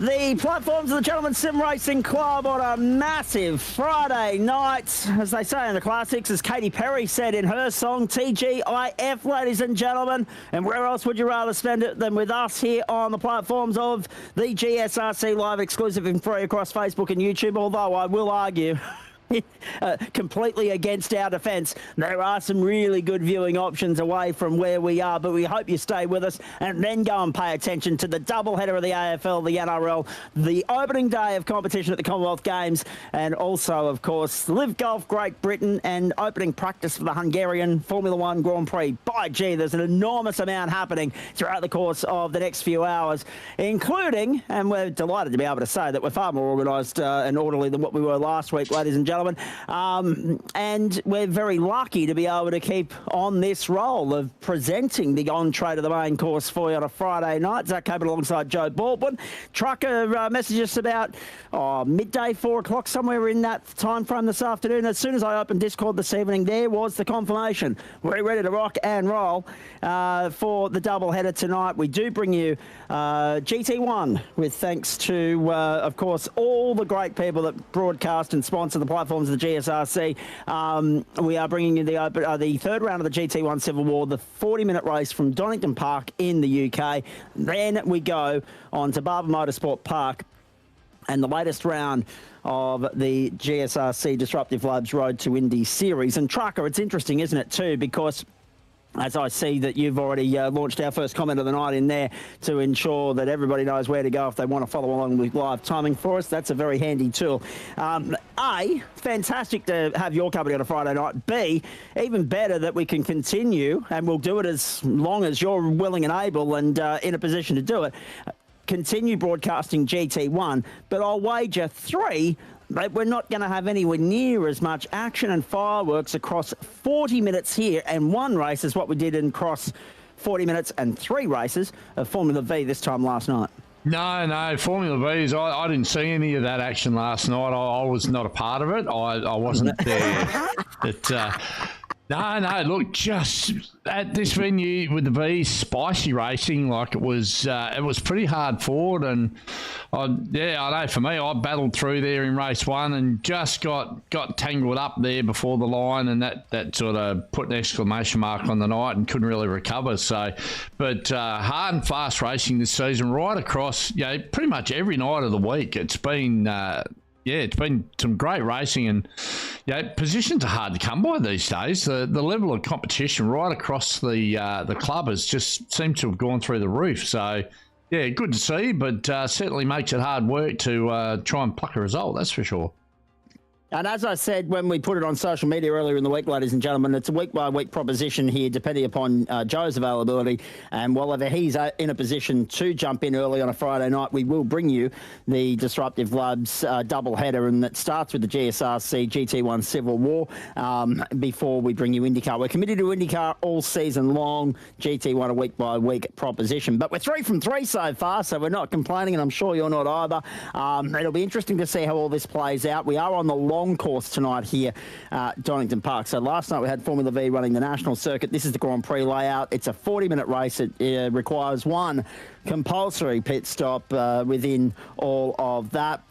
The platforms of the Gentlemen's Sim Racing Club on a massive Friday night, as they say in the classics, as Katy Perry said in her song, TGIF, ladies and gentlemen. And where else would you rather spend it than with us here on the platforms of the GSRC Live, exclusive and free across Facebook and YouTube, although I will argue... completely against our defence. There are some really good viewing options away from where we are, but we hope you stay with us and then go and pay attention to the doubleheader of the AFL, the NRL, the opening day of competition at the Commonwealth Games, and also, of course, Live Golf Great Britain and opening practice for the Hungarian Formula One Grand Prix. By gee, there's an enormous amount happening throughout the course of the next few hours, including, and we're delighted to be able to say that we're far more organised and orderly than what we were last week, ladies and gentlemen. And we're very lucky to be able to keep on this role of presenting the entree to the main course for you on a Friday night. Zach Capel alongside Joe Baldwin. Trucker messaged us about midday, 4 o'clock, somewhere in that time frame this afternoon. As soon as I opened Discord this evening, there was the confirmation. We're ready to rock and roll for the doubleheader tonight. We do bring you GT1 with thanks to, of course, all the great people that broadcast and sponsor the platforms of the GSRC. We are bringing you the third round of the GT1 Civil War, the 40-minute race from Donington Park in the UK. Then we go on to Barber Motorsport Park and the latest round of the GSRC Disruptive Labs Road to Indy series. And Trucker, it's interesting, isn't it, too, because as I see that you've already launched our first comment of the night in there to ensure that everybody knows where to go if they want to follow along with live timing for us. That's a very handy tool. A, fantastic to have your company on a Friday night. B, even better that we can continue, and we'll do it as long as you're willing and able and in a position to do it, continue broadcasting GT1. But I'll wager 3, but we're not going to have anywhere near as much action and fireworks across 40 minutes here and one race as what we did across 40 minutes and 3 races of Formula V this time last night. No, Formula V's, I didn't see any of that action last night. I was not a part of it. I wasn't there. But, no, look, just at this venue with the V's, spicy racing, like it was pretty hard fought. And, I know for me, I battled through there in race 1 and just got tangled up there before the line, and that sort of put an exclamation mark on the night and couldn't really recover. So, but hard and fast racing this season right across, pretty much every night of the week. It's been... it's been some great racing, and positions are hard to come by these days. The level of competition right across the club has just seemed to have gone through the roof. So, good to see, but certainly makes it hard work to try and pluck a result, that's for sure. And as I said when we put it on social media earlier in the week, ladies and gentlemen, it's a week-by-week proposition here, depending upon Joe's availability. And while he's in a position to jump in early on a Friday night, we will bring you the Disruptive Labs doubleheader, and that starts with the GSRC GT1 Civil War before we bring you Indycar. We're committed to Indycar all season long, GT1 a week-by-week proposition. But we're 3 from 3 so far, so we're not complaining, and I'm sure you're not either. It'll be interesting to see how all this plays out. We are on the long course tonight here at Donington Park. So last night we had Formula V running the national circuit. This is the Grand Prix layout. It's a 40-minute race. It requires 1 compulsory pit stop within all of that.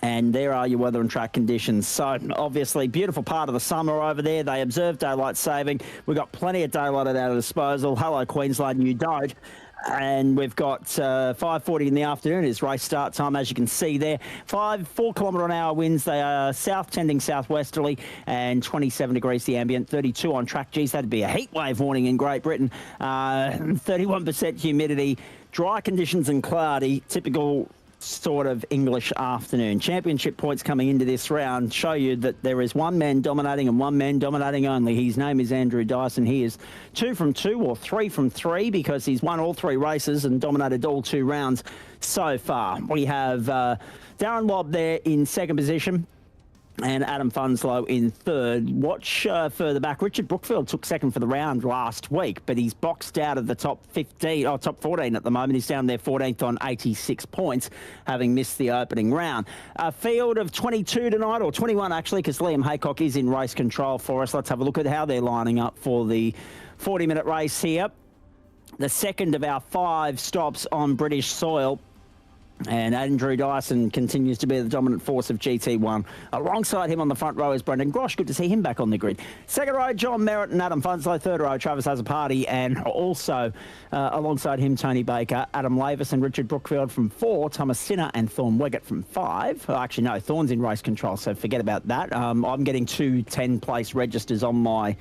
And there are your weather and track conditions. So obviously beautiful part of the summer over there. They observe daylight saving. We've got plenty of daylight at our disposal. Hello, Queensland, you don't. And we've got 5:40 in the afternoon is race start time, as you can see there. 4 km/h winds. They are south tending southwesterly, and 27 degrees the ambient, 32 on track. Geez, that'd be a heat wave warning in Great Britain. 31% humidity, dry conditions and cloudy, typical sort of English afternoon. Championship points coming into this round show you that there is one man dominating and one man dominating only. His name is Andrew Dyson. He is 2 from 2 or 3 from 3 because he's won all 3 races and dominated all 2 rounds so far. We have Darren Lobb there in second position, and Adam Funslow in third. Watch further back. Richard Brookfield took second for the round last week, but he's boxed out of the top 14 at the moment. He's down there 14th on 86 points, having missed the opening round. A field of 22 tonight, or 21 actually, because Liam Haycock is in race control for us. Let's have a look at how they're lining up for the 40-minute race here. The second of our 5 stops on British soil. And Andrew Dyson continues to be the dominant force of GT1. Alongside him on the front row is Brendan Grosh. Good to see him back on the grid. Second row, John Merritt and Adam Funslow. Third row, Travis Hazaparty. And also alongside him, Tony Baker, Adam Lavis and Richard Brookfield from 4. Thomas Sinner and Thorn Weggett from 5. Well, actually, no, Thorn's in race control, so forget about that. I'm getting 2 10-place registers on my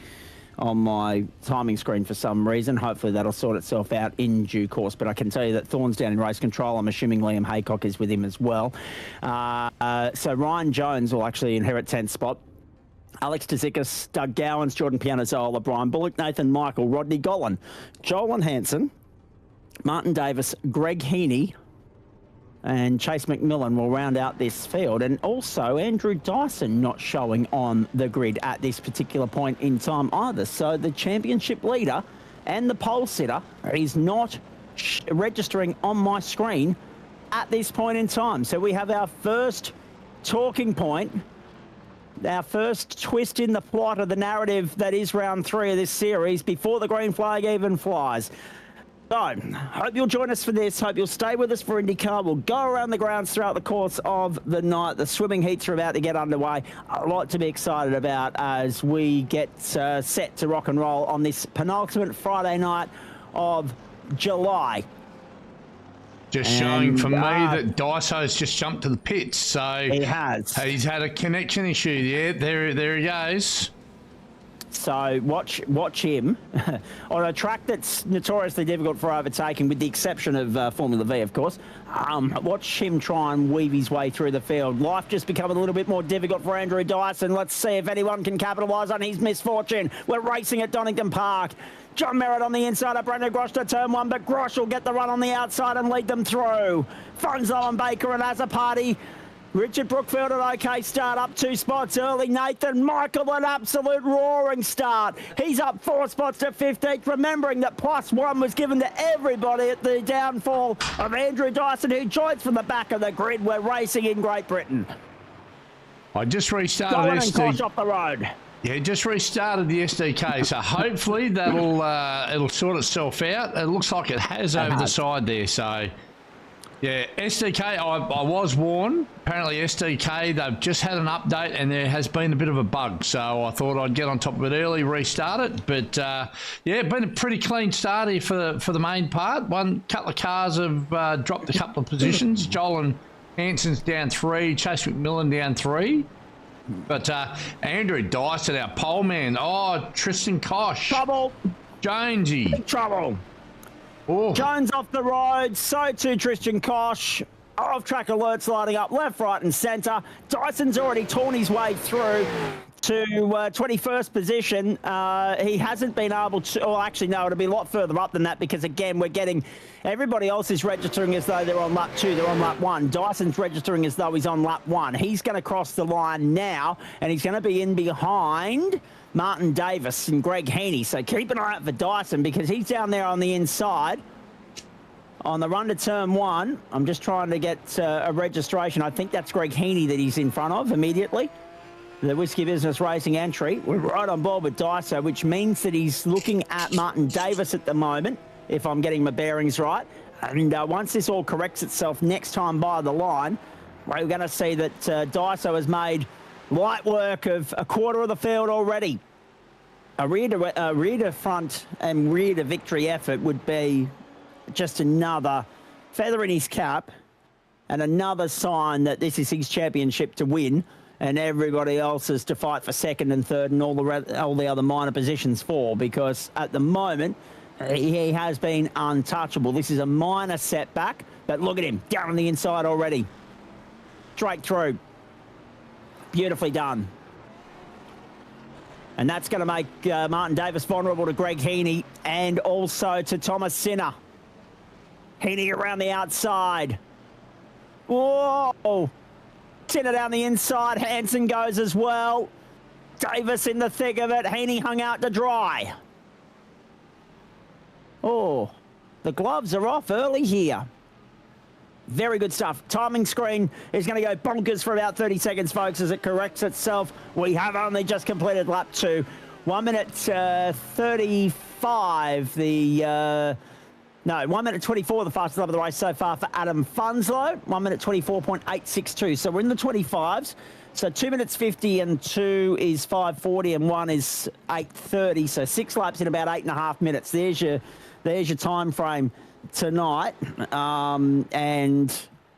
timing screen for some reason. Hopefully that'll sort itself out in due course. But I can tell you that Thorn's down in race control. I'm assuming Liam Haycock is with him as well. So Ryan Jones will actually inherit 10th spot. Alex Tzikis, Doug Gowans, Jordan Pianazzola, Brian Bullock, Nathan Michael, Rodney Gollan, Joel Hansen, Martin Davis, Greg Heaney, and Chase McMillan will round out this field. And also Andrew Dyson not showing on the grid at this particular point in time either. So the championship leader and the pole sitter is not registering on my screen at this point in time. So we have our first talking point, our first twist in the plot of the narrative that is round 3 of this series before the green flag even flies. So, hope you'll join us for this. Hope you'll stay with us for Indycar. We'll go around the grounds throughout the course of the night. The swimming heats are about to get underway. A lot to be excited about as we get set to rock and roll on this penultimate Friday night of July. Just showing for me that Dyso's just jumped to the pits. So he has. He's had a connection issue. Yeah, there he goes. So watch him on a track that's notoriously difficult for overtaking, with the exception of Formula V, of course. Watch him try and weave his way through the field. Life just becoming a little bit more difficult for Andrew Dyson. Let's see if anyone can capitalise on his misfortune. We're racing at Donington Park. John Merritt on the inside of Brendan Grosh to turn 1, but Grosh will get the run on the outside and lead them through. Funslow and Baker and Hazaparty. Richard Brookfield an okay start, up 2 spots early. Nathan Michael an absolute roaring start. He's up 4 spots to 15th, remembering that +1 was given to everybody at the downfall of Andrew Dyson, who joins from the back of the grid. We're racing in Great Britain. I just restarted SD off the road. Yeah, just restarted the SDK, so hopefully that'll it'll sort itself out. It looks like it has over the side there, so... Yeah, SDK, I was warned. Apparently SDK, they've just had an update and there has been a bit of a bug. So I thought I'd get on top of it early, restart it. But, yeah, been a pretty clean start here for the main part. One couple of cars have dropped a couple of positions. Joel and Hanson's down 3, Chase McMillan down 3. But Andrew Dyson, our pole man. Oh, Tristan Kosh. Trouble. Jonesy. Big trouble. Oh. Jones off the road, so too Tristan Kosh. Off-track alerts lighting up left, right and centre. Dyson's already torn his way through to 21st position. He hasn't been able to... Oh, actually, no, it'll be a lot further up than that because, again, we're getting... Everybody else is registering as though they're on lap 2, they're on lap 1. Dyson's registering as though he's on lap 1. He's going to cross the line now, and he's going to be in behind Martin Davis and Greg Heaney. So keep an eye out for Dyson because he's down there on the inside. On the run to turn 1, I'm just trying to get a registration. I think that's Greg Heaney that he's in front of immediately. The Whiskey Business Racing entry. We're right on board with Dyson, which means that he's looking at Martin Davis at the moment, if I'm getting my bearings right. And once this all corrects itself next time by the line, we're going to see that Dyson has made light work of a quarter of the field already. A rear to front and rear to victory effort would be just another feather in his cap and another sign that this is his championship to win and everybody else is to fight for second and third and all the other minor positions for, because at the moment he has been untouchable. This is a minor setback, but look at him down on the inside already. Straight through. Beautifully done. And that's going to make Martin Davis vulnerable to Greg Heaney and also to Thomas Sinner. Heaney around the outside. Whoa! Sinner down the inside. Hansen goes as well. Davis in the thick of it. Heaney hung out to dry. Oh, the gloves are off early here. Very good stuff. Timing screen is going to go bonkers for about 30 seconds, folks, as it corrects itself. We have only just completed lap 2. 1 minute 35. The No, 1 minute 24, the fastest lap of the race so far for Adam Funslow. 1 minute 24.862. So we're in the 25s. So 2 minutes 50 and 2 is 540 and 1 is 830. So 6 laps in about 8.5 minutes. There's your time frame tonight. And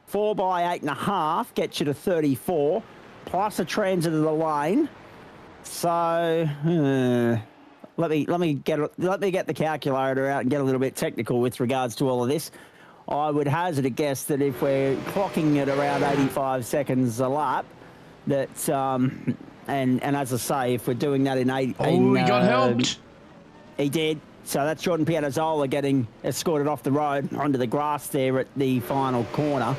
4 by 8.5 gets you to 34, plus a transit of the lane. So let me get the calculator out and get a little bit technical with regards to all of this. I would hazard a guess that if we're clocking at around 85 seconds a lap, that and as I say, if we're doing that in 8, he got helped. He did. So that's Jordan Pianazzola getting escorted off the road onto the grass there at the final corner.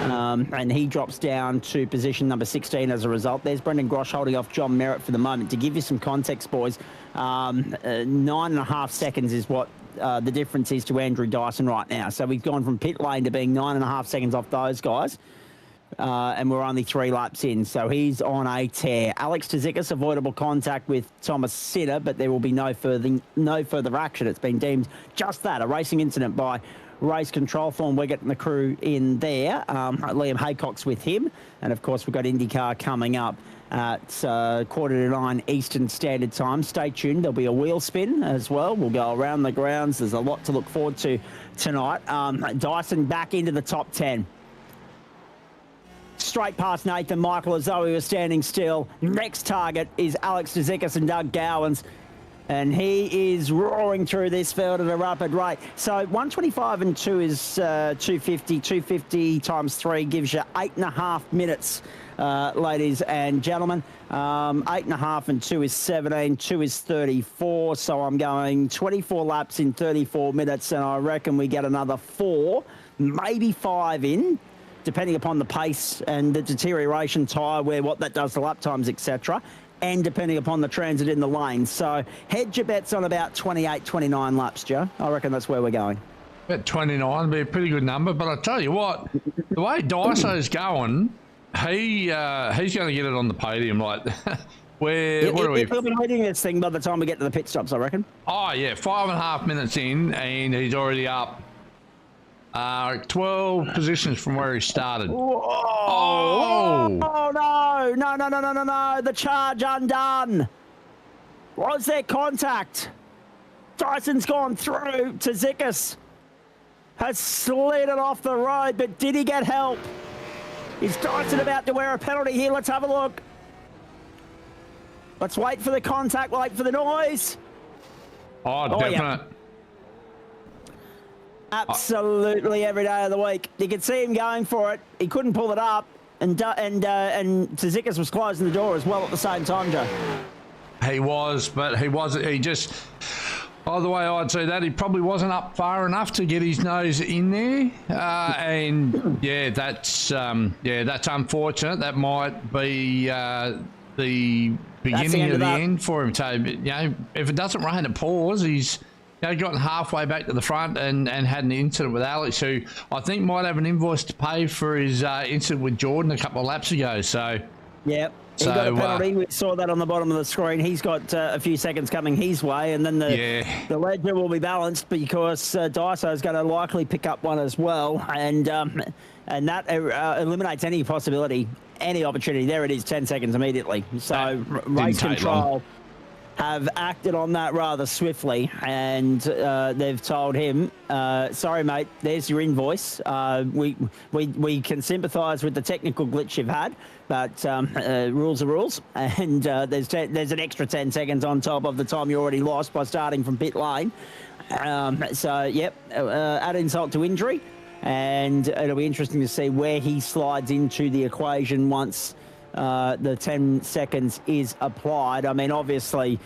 And he drops down to position number 16 as a result. There's Brendan Grosh holding off John Merritt for the moment. To give you some context, boys, 9.5 seconds is what the difference is to Andrew Dyson right now. So we've gone from pit lane to being 9.5 seconds off those guys. And we're only 3 laps in, so he's on a tear. Alex Tzikis, avoidable contact with Thomas Sinner, but there will be no further action. It's been deemed just that, a racing incident by race control form. We're getting the crew in there. Liam Haycock's with him, and of course we've got Indycar coming up at 8:45 Eastern Standard Time. Stay tuned. There'll be a wheel spin as well. We'll go around the grounds. There's a lot to look forward to tonight. Dyson back into the top 10. Straight past Nathan Michael as though he was standing still. Next target is Alex Tzikis and Doug Gowans. And he is roaring through this field at a rapid rate. So 125 and 2 is 250. 250 times 3 gives you 8.5 minutes, ladies and gentlemen. 8.5 and 2 is 17. 2 is 34. So I'm going 24 laps in 34 minutes. And I reckon we get another 4, maybe 5 in, depending upon the pace and the deterioration tyre wear, what that does to lap times, etc., and depending upon the transit in the lane. So hedge your bets on about 28, 29 laps, Joe. I reckon that's where we're going. About 29 would be a pretty good number, but I tell you what, the way Dyso's going, he's going to get it on the podium. Like, what are we? He'll be leading this thing by the time we get to the pit stops, I reckon. Oh, yeah, 5.5 minutes in, and he's already up 12 positions from where he started. Oh, no. The charge undone. Was there contact? Dyson's gone through. Tzikis has slid it off the road, but did he get help? Is Dyson about to wear a penalty here? Let's have a look. Let's wait for the contact, wait for the noise. Oh, definite. Yeah. Absolutely every day of the week. You could see him going for it. He couldn't pull it up, and Tzikis was closing the door as well at the same time, Joe. He was, but he just... Oh, the way I'd say that, he probably wasn't up far enough to get his nose in there. And, yeah, that's unfortunate. That might be the beginning of the end for him. So, you know, if it doesn't rain, it pours. He's... gotten halfway back to the front and had an incident with Alex, who I think might have an invoice to pay for his incident with Jordan a couple of laps ago. So, yeah, he got a penalty. We saw that on the bottom of the screen. He's got a few seconds coming his way, and then the ledger will be balanced because Dyso is going to likely pick up one as well, and that eliminates any possibility, any opportunity. There it is, 10 seconds immediately. So race control have acted on that rather swiftly, and they've told him, sorry, mate, there's your invoice. We can sympathise with the technical glitch you've had, but rules are rules, and there's an extra 10 seconds on top of the time you already lost by starting from pit lane. So, yep, add insult to injury, and it'll be interesting to see where he slides into the equation once the 10 seconds is applied. I mean, obviously,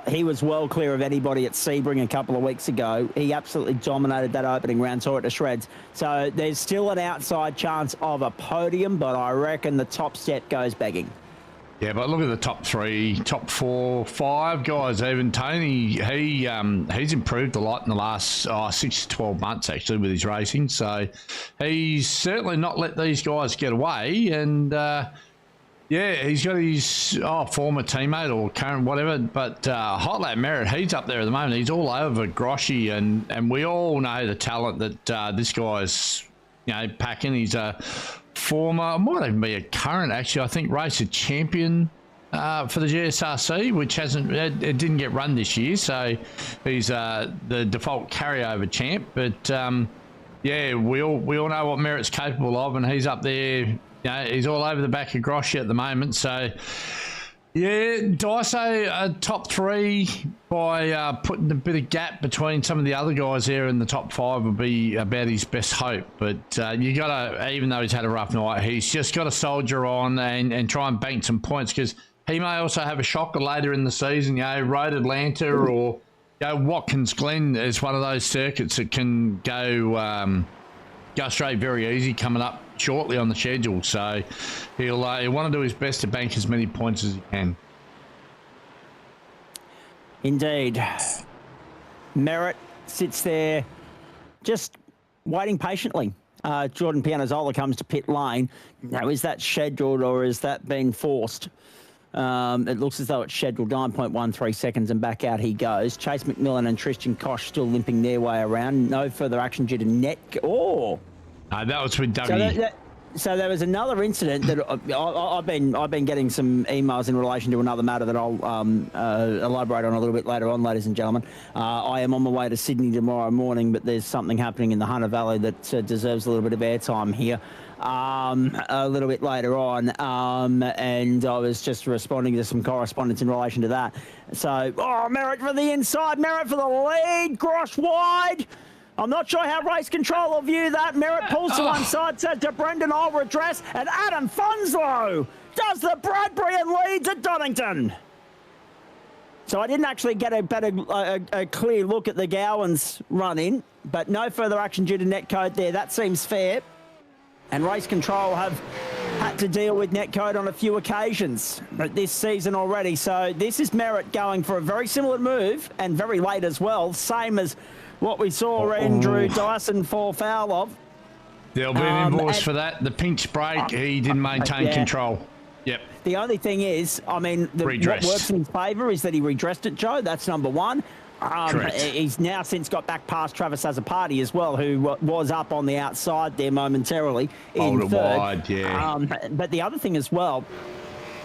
he was well clear of anybody at Sebring a couple of weeks ago. He absolutely dominated that opening round, tore it to shreds. So there's still an outside chance of a podium, but I reckon the top step goes begging. Yeah, but look at the top 3, top 4, 5 guys. Even Tony, he's improved a lot in the last 6 to 12 months, actually, with his racing. So he's certainly not let these guys get away, and Yeah, he's got his former teammate or current whatever, but Hot Lap Merritt, he's up there at the moment. He's all over Groshy, and we all know the talent that this guy's, packing. He's a former, might even be a current, actually, I think, racer champion for the GSRC, which it didn't get run this year, so he's the default carryover champ. But yeah, we all know what Merritt's capable of, and he's up there. He's all over the back of Groshy at the moment. So, yeah, Daiso top 3 by putting a bit of gap between some of the other guys there in the top 5 would be about his best hope. But you got to, even though he's had a rough night, he's just got to soldier on and try and bank some points, because he may also have a shocker later in the season. Road Atlanta or Watkins Glen is one of those circuits that can go straight very easy coming up shortly on the schedule. So he'll want to do his best to bank as many points as he can. Indeed. Merritt sits there just waiting patiently. Jordan Pianazola comes to pit lane. Now, is that scheduled or has that been forced? It looks as though it's scheduled. 9.13 seconds and back out he goes. Chase McMillan and Tristan Koch still limping their way around. No further action due to net. That was with W. So there was another incident that I've been getting some emails in relation to another matter that I'll elaborate on a little bit later on, ladies and gentlemen. I am on my way to Sydney tomorrow morning, but there's something happening in the Hunter Valley that deserves a little bit of airtime here. A little bit later on, and I was just responding to some correspondence in relation to that. So, Merritt for the inside, Merritt for the lead, Grosh wide. I'm not sure how race control will view that. Merritt pulls to one side, said to Brendan, I'll redress, and Adam Funslow does the Bradbury and leads at Donington. So I didn't actually get a clear look at the Gowans run in, but no further action due to netcode there. That seems fair. And race control have had to deal with netcode on a few occasions this season already. So this is Merritt going for a very similar move and very late as well. Same as what we saw Andrew Dyson fall foul of. There'll be an invoice for that. The pinch brake, he didn't maintain control. Yep. The only thing is, I mean, what works in his favour is that he redressed it, Joe. That's number one. He's now since got back past Travis Azzopardi as well, who was up on the outside there momentarily in third. Wide, yeah. But the other thing as well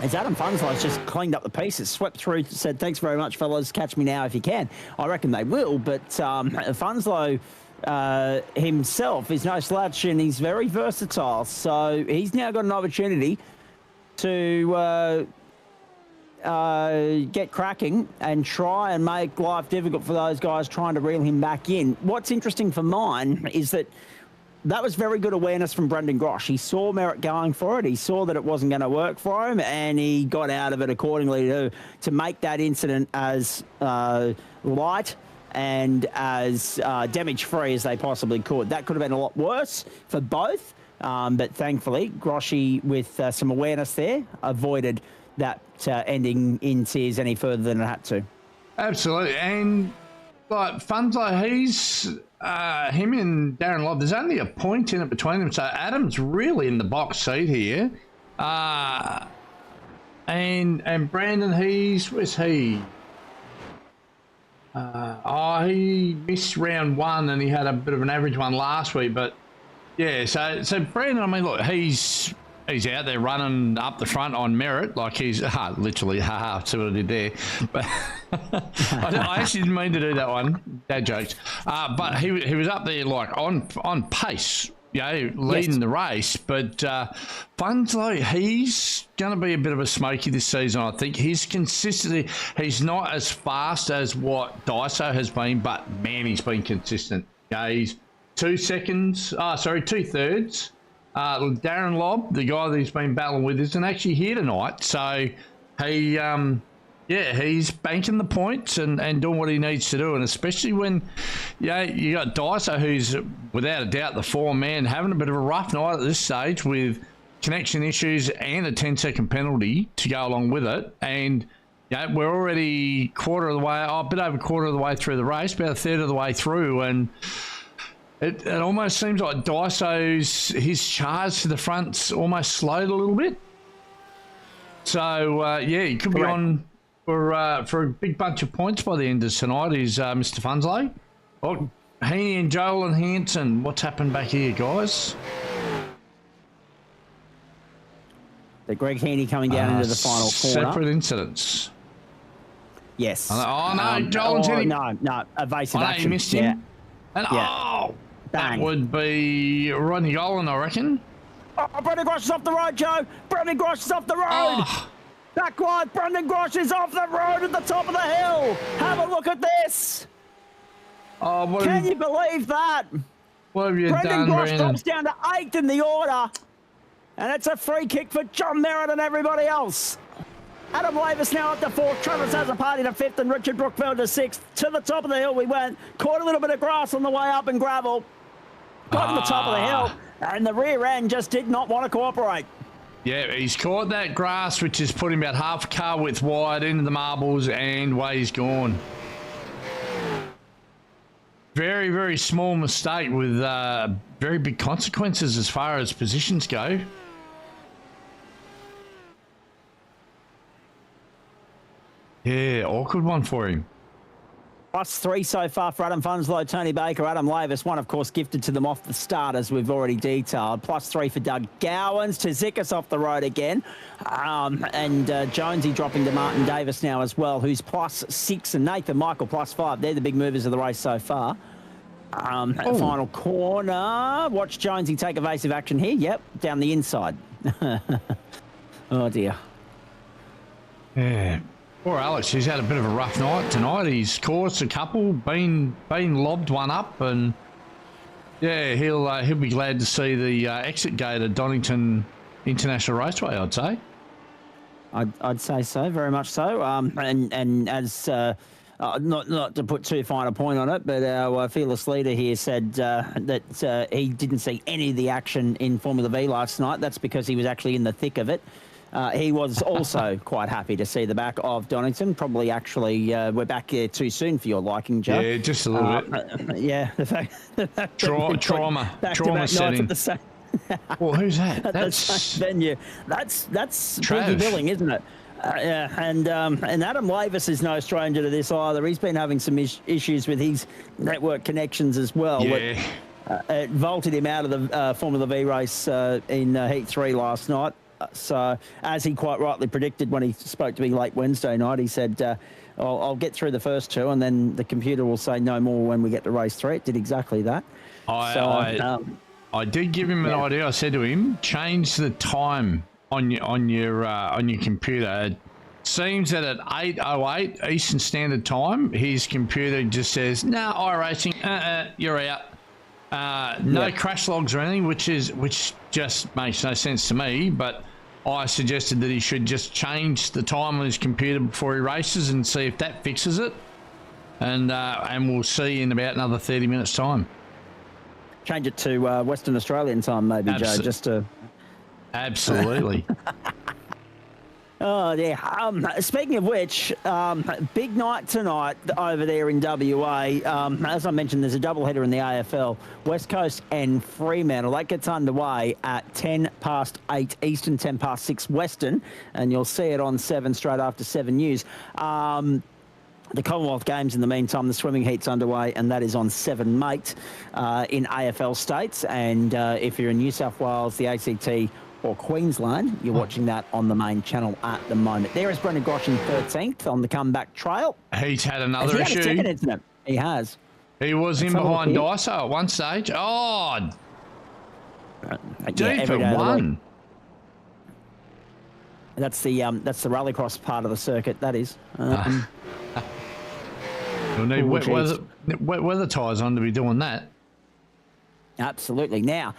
is Adam Funslow's just cleaned up the pieces, swept through, said, thanks very much, fellas, catch me now if you can. I reckon they will, but Funslow himself is no slouch and he's very versatile. So he's now got an opportunity to get cracking and try and make life difficult for those guys trying to reel him back in. What's interesting for mine is that was very good awareness from Brendan Grosh. He saw Merritt going for it. He saw that it wasn't going to work for him, and he got out of it accordingly to make that incident as light and as damage-free as they possibly could. That could have been a lot worse for both, but thankfully, Groshy, with some awareness there, avoided that ending in tears any further than it had to. Absolutely. And Funslow, he's him and Darren Lobb, there's only a point in it between them, so Adam's really in the box seat here. And Brandon, where's he? He missed round one and he had a bit of an average one last week, but yeah, so Brandon, I mean, look, he's out there running up the front on Merritt, like he's literally, see what I did there. But I actually didn't mean to do that one. Dad jokes. But he was up there like on pace, leading the race. But Funslow, he's going to be a bit of a smoky this season, I think. His consistency, he's not as fast as what Daiso has been, but man, he's been consistent. He's 2 thirds. Darren Lobb, the guy that he's been battling with, isn't actually here tonight. So he, he's banking the points and doing what he needs to do. And especially when, you got Daiso, who's without a doubt the four-man, having a bit of a rough night at this stage with connection issues and a 10-second penalty to go along with it. And we're already a bit over quarter of the way through the race, about a third of the way through, and It almost seems like Daiso's, his charge to the front's almost slowed a little bit. So, he could be on for a big bunch of points by the end of tonight, is Mr. Funsley. Oh, Heaney and Joel and Hanson, what's happened back here, guys? The Greg Heaney coming down into the final corner. Separate incidents. Yes. Oh, no, Joel's hitting. No, evasive action. He missed him. Yeah. And, Bang. that would be Rodney Golan, I reckon. Oh, Brendan Grosh is off the road, Joe. Brendan Grosh is off the road. Oh. Back wide, Brendan Grosh is off the road at the top of the hill. Have a look at this. Oh, Can you believe that? What have you Brendan done, Grosh Brandon? drops down to 8th in the order. And it's a free kick for John Merritt and everybody else. Adam Lavis now up to 4th. Travis has a party to 5th and Richard Brookfield to 6th. To the top of the hill we went. Caught a little bit of grass on the way up and gravel. Got to the top of the hill. And the rear end just did not want to cooperate. Yeah, he's caught that grass, which has put him about half a car width wide into the marbles, and away he's gone. Very, very small mistake with very big consequences as far as positions go. Yeah, awkward one for him. +3 so far for Adam Funslow, Tony Baker, Adam Lavis. One, of course, gifted to them off the start, as we've already detailed. +3 for Doug Gowans. Tzikis off the road again. And Jonesy dropping to Martin Davis now as well, who's +6. And Nathan Michael +5. They're the big movers of the race so far. Final corner. Watch Jonesy take evasive action here. Yep, down the inside. Oh, dear. Yeah. Poor Alex, he's had a bit of a rough night tonight. He's caught a couple, been lobbed one up, and yeah, he'll be glad to see the exit gate at Donington International Raceway, I'd say. I'd say so, very much so. And as not to put too fine a point on it, but our fearless leader here said that he didn't see any of the action in Formula V last night. That's because he was actually in the thick of it. He was also quite happy to see the back of Donington. Probably, actually, we're back there too soon for your liking, Joe. Yeah, just a little bit. Yeah, the fact trauma setting. Well, who's that? That's venue. That's Piggy Billing, isn't it? And Adam Lavis is no stranger to this either. He's been having some issues with his network connections as well. Yeah. It vaulted him out of the Formula V race in Heat 3 last night. So, as he quite rightly predicted when he spoke to me late Wednesday night, he said, I'll get through the first two and then the computer will say no more when we get to race 3. It did exactly that. I did give him an idea. I said to him, change the time on your computer. It seems that at 8:08 Eastern Standard Time, his computer just says, "No, iRacing, you're out." No crash logs or anything, which just makes no sense to me. But I suggested that he should just change the time on his computer before he races and see if that fixes it. And we'll see in about another 30 minutes' time. Change it to Western Australian time, maybe, Joe, just to... Absolutely. Oh, yeah. Speaking of which, big night tonight over there in WA. As I mentioned, there's a doubleheader in the AFL. West Coast and Fremantle. That gets underway at 8:10 Eastern, 6:10 Western. And you'll see it on 7 straight after 7 News. The Commonwealth Games, in the meantime, the swimming heat's underway, and that is on 7 Mate in AFL states. And if you're in New South Wales, the ACT or Queensland, you're watching that on the main channel at the moment. There is Brendan Grosh in 13th on the comeback trail. He's had another issue. He had a second incident. He has. He was in behind Dyso at one stage. Oh, deep at one. That's the rallycross part of the circuit. That is. You'll need wet weather tyres on to be doing that. Absolutely. Now,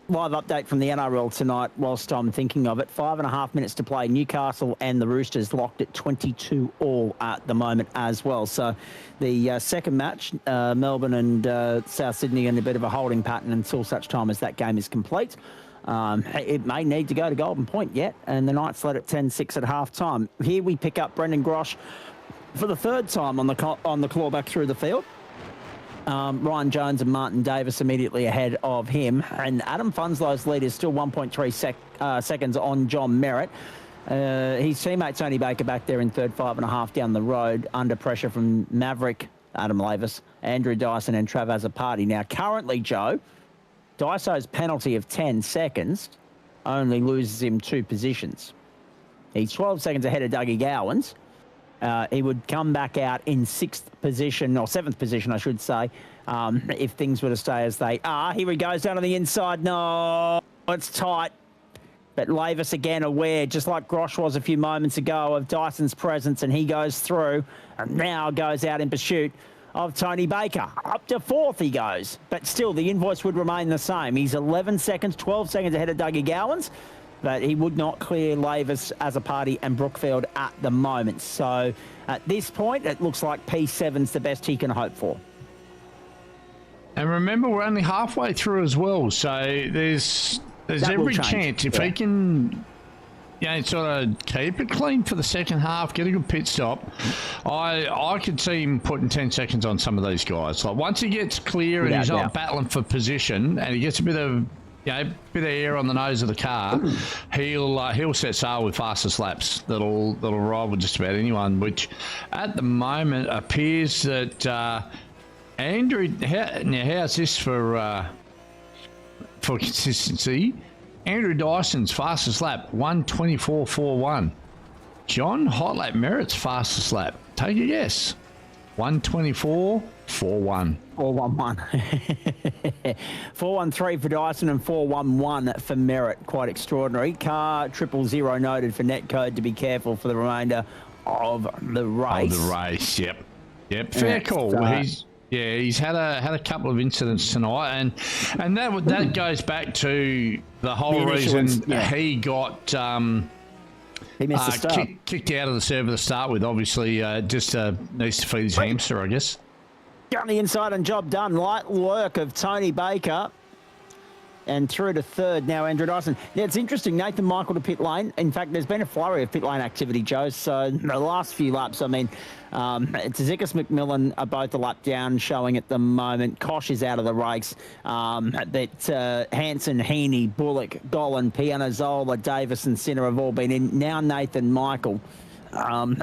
live update from the NRL tonight whilst I'm thinking of it. 5.5 minutes to play. Newcastle and the Roosters locked at 22-all at the moment as well. So the second match, Melbourne and South Sydney, in a bit of a holding pattern until such time as that game is complete. It may need to go to Golden Point yet, and the Knights led at 10-6 at half-time. Here we pick up Brendan Grosh for the third time on the clawback through the field. Ryan Jones and Martin Davis immediately ahead of him. And Adam Funslow's lead is still 1.3 seconds on John Merritt. His teammate Tony Baker back there in third, 5.5 down the road, under pressure from Maverick, Adam Lavis, Andrew Dyson and Trav Azzopardi. Now, currently, Joe, Dyso's penalty of 10 seconds only loses him 2 positions. He's 12 seconds ahead of Dougie Gowans. He would come back out in 6th position, or 7th position, I should say, if things were to stay as they are. Here he goes down on the inside. No, it's tight. But Lavis again aware, just like Grosh was a few moments ago, of Dyson's presence, and he goes through and now goes out in pursuit of Tony Baker. Up to 4th he goes, but still the invoice would remain the same. He's 11 seconds, 12 seconds ahead of Dougie Gowans, but he would not clear Lavis, Azzopardi and Brookfield at the moment. So at this point, it looks like P7's the best he can hope for. And remember, we're only halfway through as well, so there's every chance if he can, sort of keep it clean for the second half, get a good pit stop. I could see him putting 10 seconds on some of these guys. Like once he gets clear and he's not battling for position, and he gets a bit of air on the nose of the car, he'll set sail with fastest laps that'll ride with just about anyone. Which at the moment appears that Andrew. How's this for consistency? Andrew Dyson's fastest lap 1:24.41. John Hot Lap Merritt's fastest lap. Take a guess. 1:24.41. 411. 413 for Dyson and 411 for Merritt. Quite extraordinary. Car 000 noted for netcode to be careful for the remainder of the race. Yep. Fair call. He's had a couple of incidents tonight, and that goes back to the whole reason he got he missed the start. Kicked out of the serve at the start with. Obviously, just needs to feed his hamster, I guess. Down the inside and job done. Light work of Tony Baker. And through to 3rd now, Andrew Dyson. Now, it's interesting, Nathan Michael to pit lane. In fact, there's been a flurry of pit lane activity, Joe. So the last few laps, Tzikis McMillan are both a lap down showing at the moment. Kosh is out of the race. But Hanson, Heaney, Bullock, Golan, Pianazola, Davis and Sinner have all been in. Now Nathan Michael.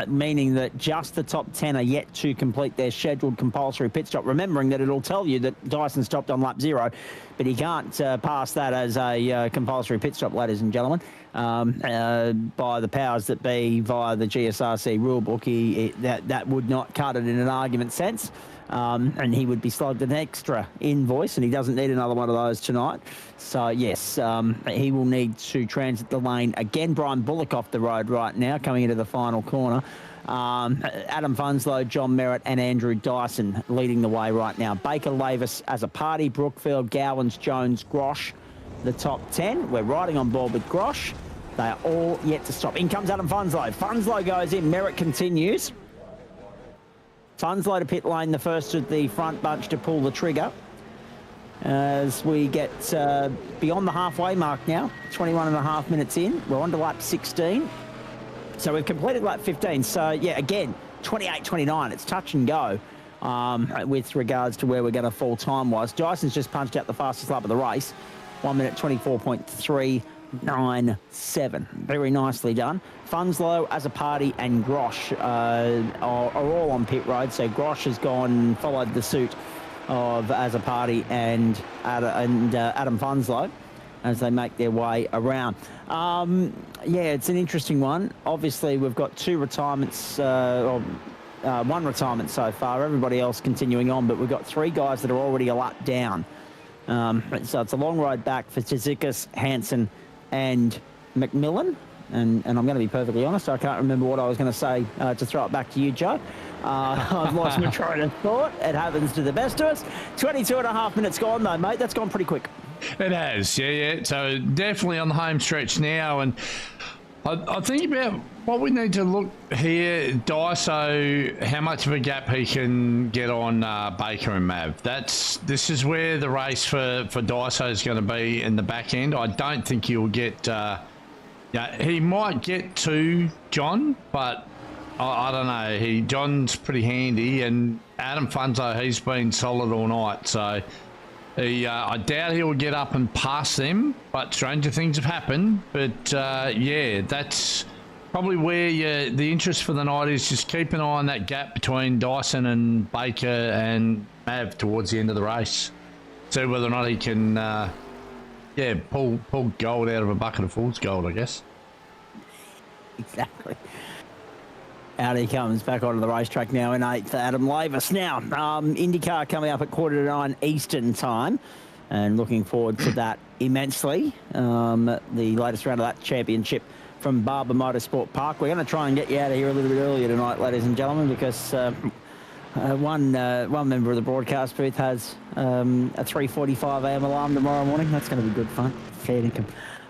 Meaning that just the top 10 are yet to complete their scheduled compulsory pit stop. Remembering that it'll tell you that Dyson stopped on lap 0, but he can't pass that as a compulsory pit stop, ladies and gentlemen, by the powers that be via the GSRC rulebook. That would not cut it in an argument sense. And he would be slogged an extra invoice, and he doesn't need another one of those tonight. So, yes, he will need to transit the lane again. Brian Bullock off the road right now, coming into the final corner. Adam Funslow, John Merritt and Andrew Dyson leading the way right now. Baker, Lavis, Azzopardi, Brookfield, Gowans, Jones, Grosh, the top 10. We're riding on board with Grosh. They are all yet to stop. In comes Adam Funslow. Funslow goes in. Merritt continues. Funslow to pit lane, the first of the front bunch to pull the trigger. As we get beyond the halfway mark now, 21.5 minutes in. We're on to lap 16. So we've completed lap 15. So, yeah, again, 28-29. It's touch and go with regards to where we're going to fall time-wise. Dyson's just punched out the fastest lap of the race. 1 minute 24.397. Very nicely done. Funslow, Azzopardi and Grosh are all on pit road. So Grosh has gone, followed the suit of Azzopardi and Adam Funslow as they make their way around. It's an interesting one. Obviously, we've got 2 retirements, one retirement so far. Everybody else continuing on, but we've got 3 guys that are already a lap down. So it's a long road back for Tzikis, Hanson and McMillan. And I'm going to be perfectly honest, I can't remember what I was going to say to throw it back to you, Joe. I've lost my train of thought. It happens to the best of us. 22.5 minutes gone, though, mate. That's gone pretty quick. It has, yeah. So definitely on the home stretch now. And I think about what we need to look here, Dyso, how much of a gap he can get on Baker and Mav. This is where the race for Dyso is going to be in the back end. I don't think he'll get... he might get to John, but I don't know. John's pretty handy, and Adam Funzo, he's been solid all night. So I doubt he'll get up and pass them, but stranger things have happened. But yeah, that's probably where the interest for the night is. Just keep an eye on that gap between Dyson and Baker and Mav towards the end of the race. See whether or not he can, yeah, pull gold out of a bucket of fool's gold, I guess. Exactly. Out he comes back onto the racetrack now in 8th, Adam Lavis. Now, Indycar coming up at 8:45 Eastern time, and looking forward to that immensely. The latest round of that championship from Barber Motorsport Park. We're going to try and get you out of here a little bit earlier tonight, ladies and gentlemen, because one member of the broadcast booth has a 3:45 a.m. alarm tomorrow morning. That's going to be good fun. Fair dinkum.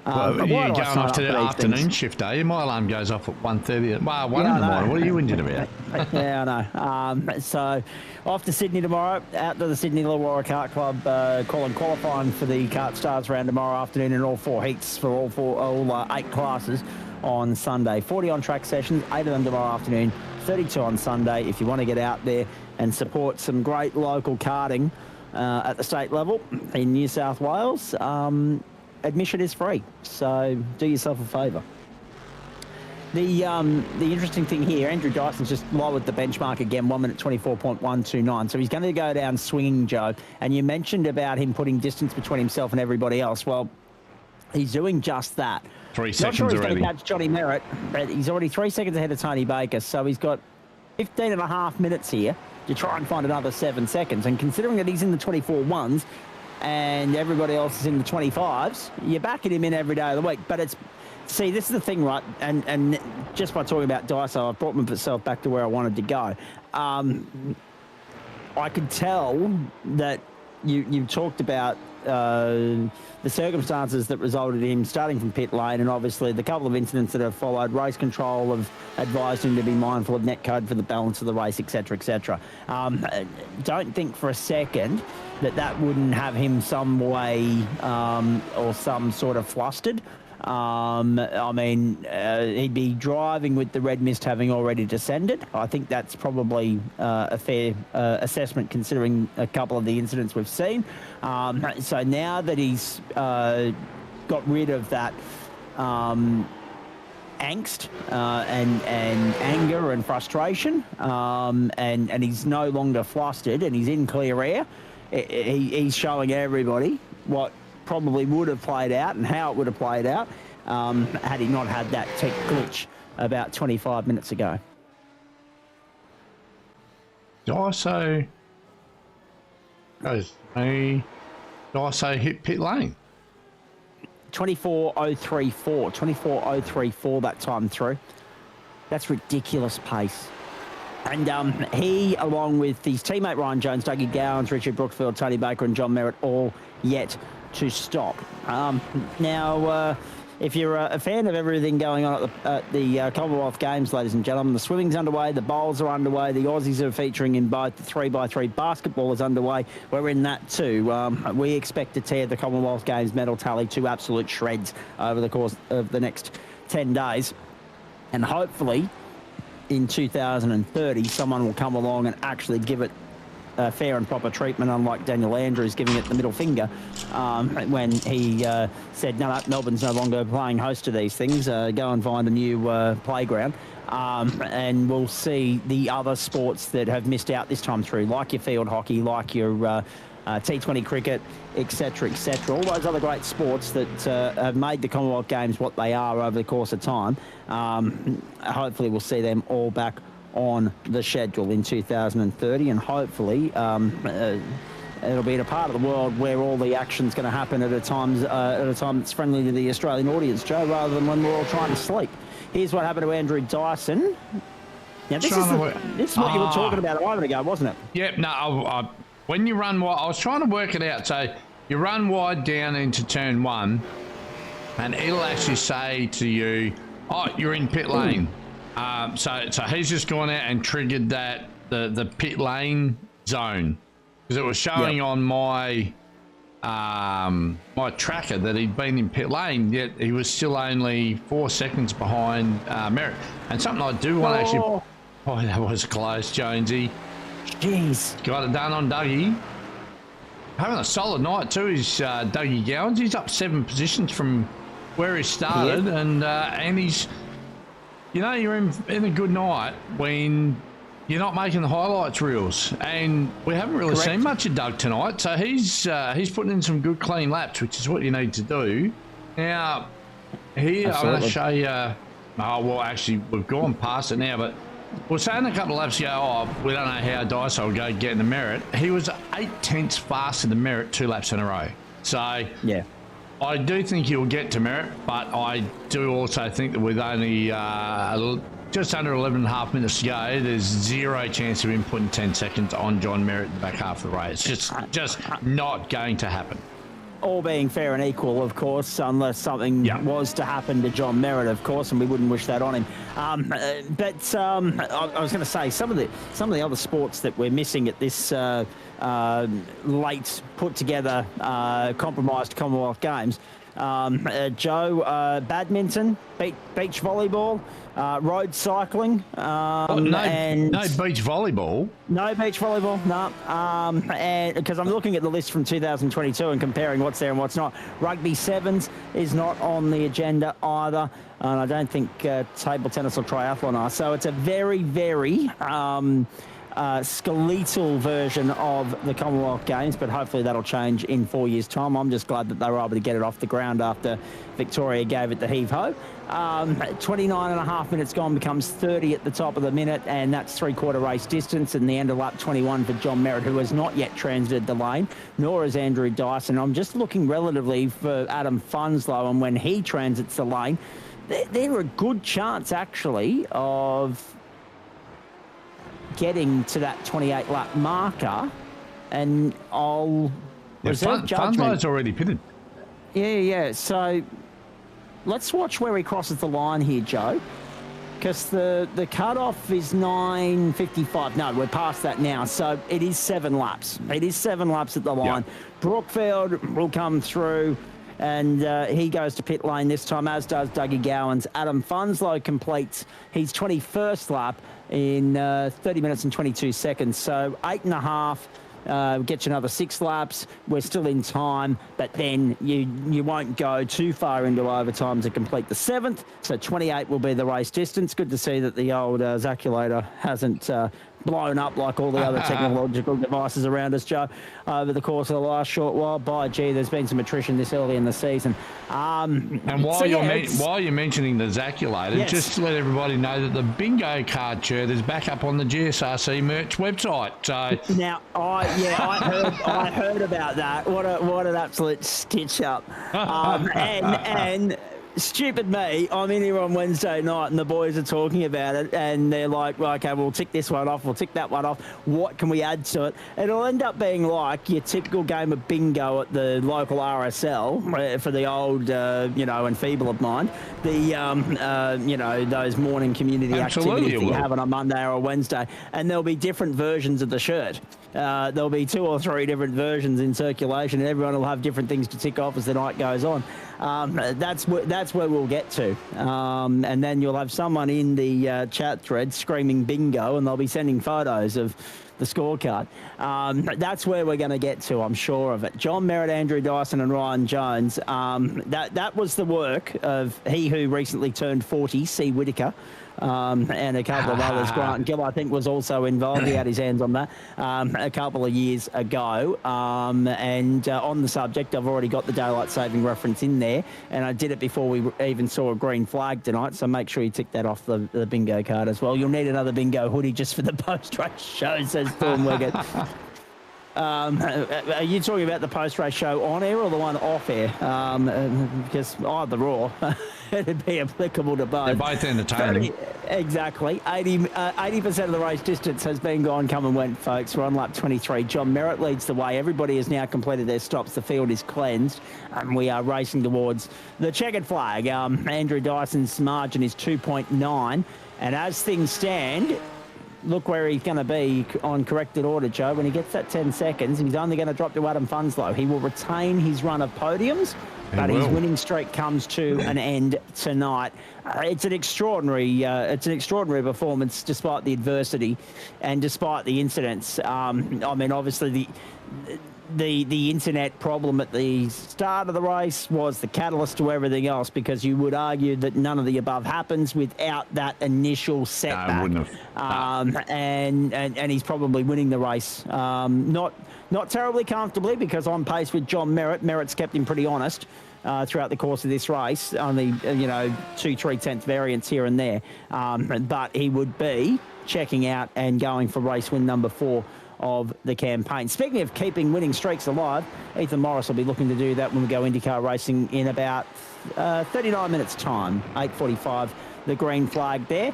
Well, you're going off to the afternoon shift, are you? My alarm goes off at 1:30. Well, 1 in the morning. What are you whinging about? Yeah, I know. So, off to Sydney tomorrow, out to the Sydney Illawarra Kart Club, qualifying for the Kart Stars round tomorrow afternoon in all 4 heats for all 8 classes on Sunday. 40 on-track sessions, 8 of them tomorrow afternoon, 32 on Sunday. If you want to get out there and support some great local karting at the state level in New South Wales, admission is free, so do yourself a favour. The interesting thing here, Andrew Dyson's just lowered the benchmark again, 1 minute 24.129. So he's going to go down swinging, Joe. And you mentioned about him putting distance between himself and everybody else. Well, he's doing just that. 3 seconds already. Not sure he's already. going to catch Johnny Merritt, but he's already 3 seconds ahead of Tony Baker. So he's got 15 and a half minutes here to try and find another 7 seconds. And considering that he's in the 24.1s, and everybody else is in the 25s, you're backing him in every day of the week. But it's, see, this is the thing, right? And just by talking about Dyson, I've brought myself back to where I wanted to go. I could tell that you talked about the circumstances that resulted in him starting from pit lane, and obviously the couple of incidents that have followed. Race control have advised him to be mindful of net code for the balance of the race, etc., etc. Don't think for a second that wouldn't have him some way or some sort of flustered. I mean, he'd be driving with the red mist having already descended. I think that's probably a fair assessment considering a couple of the incidents we've seen. So now that he's got rid of that angst and anger and frustration, and he's no longer flustered and he's in clear air, he's showing everybody what probably would have played out and how it would have played out had he not had that tech glitch about 25 minutes ago. Dyson hit pit lane. 24.034, 24.034 that time through. That's ridiculous pace. And he, along with his teammate Ryan Jones, Dougie Gowans, Richard Brookfield, Tony Baker and John Merritt, all yet to stop. Now, if you're a fan of everything going on at the Commonwealth Games, ladies and gentlemen, the swimming's underway, the bowls are underway, the Aussies are featuring in both. The 3x3 basketball is underway. We're in that too. We expect to tear the Commonwealth Games medal tally to absolute shreds over the course of the next 10 days. And hopefully, in 2030, someone will come along and actually give it fair and proper treatment, unlike Daniel Andrews giving it the middle finger when he said, no, Melbourne's no longer playing host to these things. Go and find a new playground. And we'll see the other sports that have missed out this time through, like your field hockey, like your T20 cricket, etc., etc. All those other great sports that have made the Commonwealth Games what they are over the course of time. Hopefully we'll see them all back on the schedule in 2030, and hopefully it'll be in a part of the world where all the action's going to happen at a time that's friendly to the Australian audience, Joe, rather than when we're all trying to sleep. Here's what happened to Andrew Dyson. Now, this is what you were talking about a moment ago, wasn't it? Yep. No, when you run wide, I was trying to work it out. So you run wide down into turn 1, and it'll actually say to you, oh, you're in pit lane. So he's just gone out and triggered that the pit lane zone, because it was showing on my my tracker that he'd been in pit lane, yet he was still only 4 seconds behind Merritt. And something I do want to actually... Oh, that was close, Jonesy. Jeez. Got it done on Dougie. having a solid night too is Dougie Gowans. He's up 7 positions from where he started, and he's, you know, you're in a good night when you're not making the highlights reels, and we haven't really seen much of Doug tonight. So he's putting in some good clean laps, which is what you need to do. Now, here I'm going to show you. Oh, well, actually, we've gone past it now, but we're saying a couple of laps ago, oh, we don't know how Dyso will go getting the Merit. He was 8/10 faster than Merit 2 laps in a row. So yeah, I do think he'll get to Merit, but I do also think that with only just under 11.5 minutes to go, there's zero chance of him putting 10 seconds on John Merritt in the back half of the race. Just not going to happen. All being fair and equal, of course, unless something was to happen to John Merritt, of course, and we wouldn't wish that on him. I was going to say some of the other sports that we're missing at this late put together compromised Commonwealth Games. Joe, badminton, beach volleyball, road cycling, no beach volleyball. No beach volleyball, no. And because I'm looking at the list from 2022 and comparing what's there and what's not. Rugby sevens is not on the agenda either, and I don't think table tennis or triathlon are. So it's a very, very skeletal version of the Commonwealth Games, but hopefully that'll change in 4 years' time. I'm just glad that they were able to get it off the ground after Victoria gave it the heave-ho. 29.5 minutes gone becomes 30 at the top of the minute, and that's three-quarter race distance, and the end of lap 21 for John Merritt, who has not yet transited the lane, nor has Andrew Dyson. I'm just looking relatively for Adam Funslow, and when he transits the lane, they're a good chance, actually, of getting to that 28-lap marker, and I'll reserve judgment. Funslow's already pitted. Yeah. So let's watch where he crosses the line here, Joe, because the cutoff is 9:55. No, we're past that now, so it is 7 laps. It is 7 laps at the line. Yep. Brookfield will come through, and he goes to pit lane this time, as does Dougie Gowans. Adam Funslow completes his 21st lap in 30 minutes and 22 seconds. So 8.5, get you another 6 laps. We're still in time, but then you won't go too far into overtime to complete the 7th. So 28 will be the race distance. Good to see that the old Zaculator hasn't blown up like all the other technological devices around us, Joe, over the course of the last short while. By gee, there's been some attrition this early in the season. And while you're mentioning the Zaculator, just to let everybody know that the bingo card shirt is back up on the GSRC merch website. So now, I heard about that. What an absolute stitch up. And stupid me, I'm in here on Wednesday night and the boys are talking about it, and they're like, well, okay, we'll tick this one off, we'll tick that one off. What can we add to it? It'll end up being like your typical game of bingo at the local RSL for the old, and feeble of mind. The, those morning community activities that you have on a Monday or a Wednesday, and there'll be different versions of the shirt. There'll be 2 or 3 different versions in circulation, and everyone will have different things to tick off as the night goes on. That's where we'll get to. And then you'll have someone in the chat thread screaming bingo, and they'll be sending photos of the scorecard. That's where we're going to get to, I'm sure of it. John Merritt, Andrew Dyson and Ryan Jones. That was the work of he who recently turned 40, C. Whitaker. And a couple of others. Grant Gill, I think, was also involved. He had his hands on that a couple of years ago. And on the subject, I've already got the daylight saving reference in there, and I did it before we even saw a green flag tonight, so make sure you tick that off the bingo card as well. You'll need another bingo hoodie just for the post-race show, says Thorn Wiggett. Are you talking about the post-race show on air or the one off air? Because either or, it'd be applicable to both. They're both entertaining. Exactly. 80% of the race distance has been gone, come and went, folks. We're on lap 23. John Merritt leads the way. Everybody has now completed their stops. The field is cleansed, and we are racing towards the checkered flag. Andrew Dyson's margin is 2.9, and as things stand, look where he's going to be on corrected order, Joe. When he gets that 10 seconds, he's only going to drop to Adam Funslow. He will retain his run of podiums, but his winning streak comes to an end tonight. It's an extraordinary performance despite the adversity and despite the incidents. Obviously the internet problem at the start of the race was the catalyst to everything else, because you would argue that none of the above happens without that initial setback. No, it wouldn't have. And he's probably winning the race. Not terribly comfortably, because on pace with John Merritt. Merritt's kept him pretty honest throughout the course of this race. Only, 2/3 variants here and there. But he would be checking out and going for race win number 4 of the campaign. Speaking of keeping winning streaks alive, Ethan Morris will be looking to do that when we go IndyCar racing in about 39 minutes time. 8:45, the green flag there.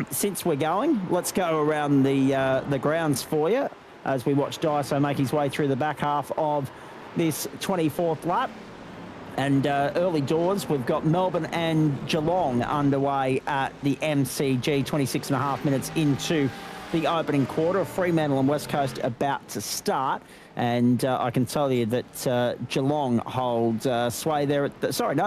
Since we're going, let's go around the grounds for you as we watch Daiso make his way through the back half of this 24th lap. And early doors, we've got Melbourne and Geelong underway at the MCG, 26.5 minutes into the opening quarter. Fremantle and West Coast about to start. And I can tell you that Geelong hold sway there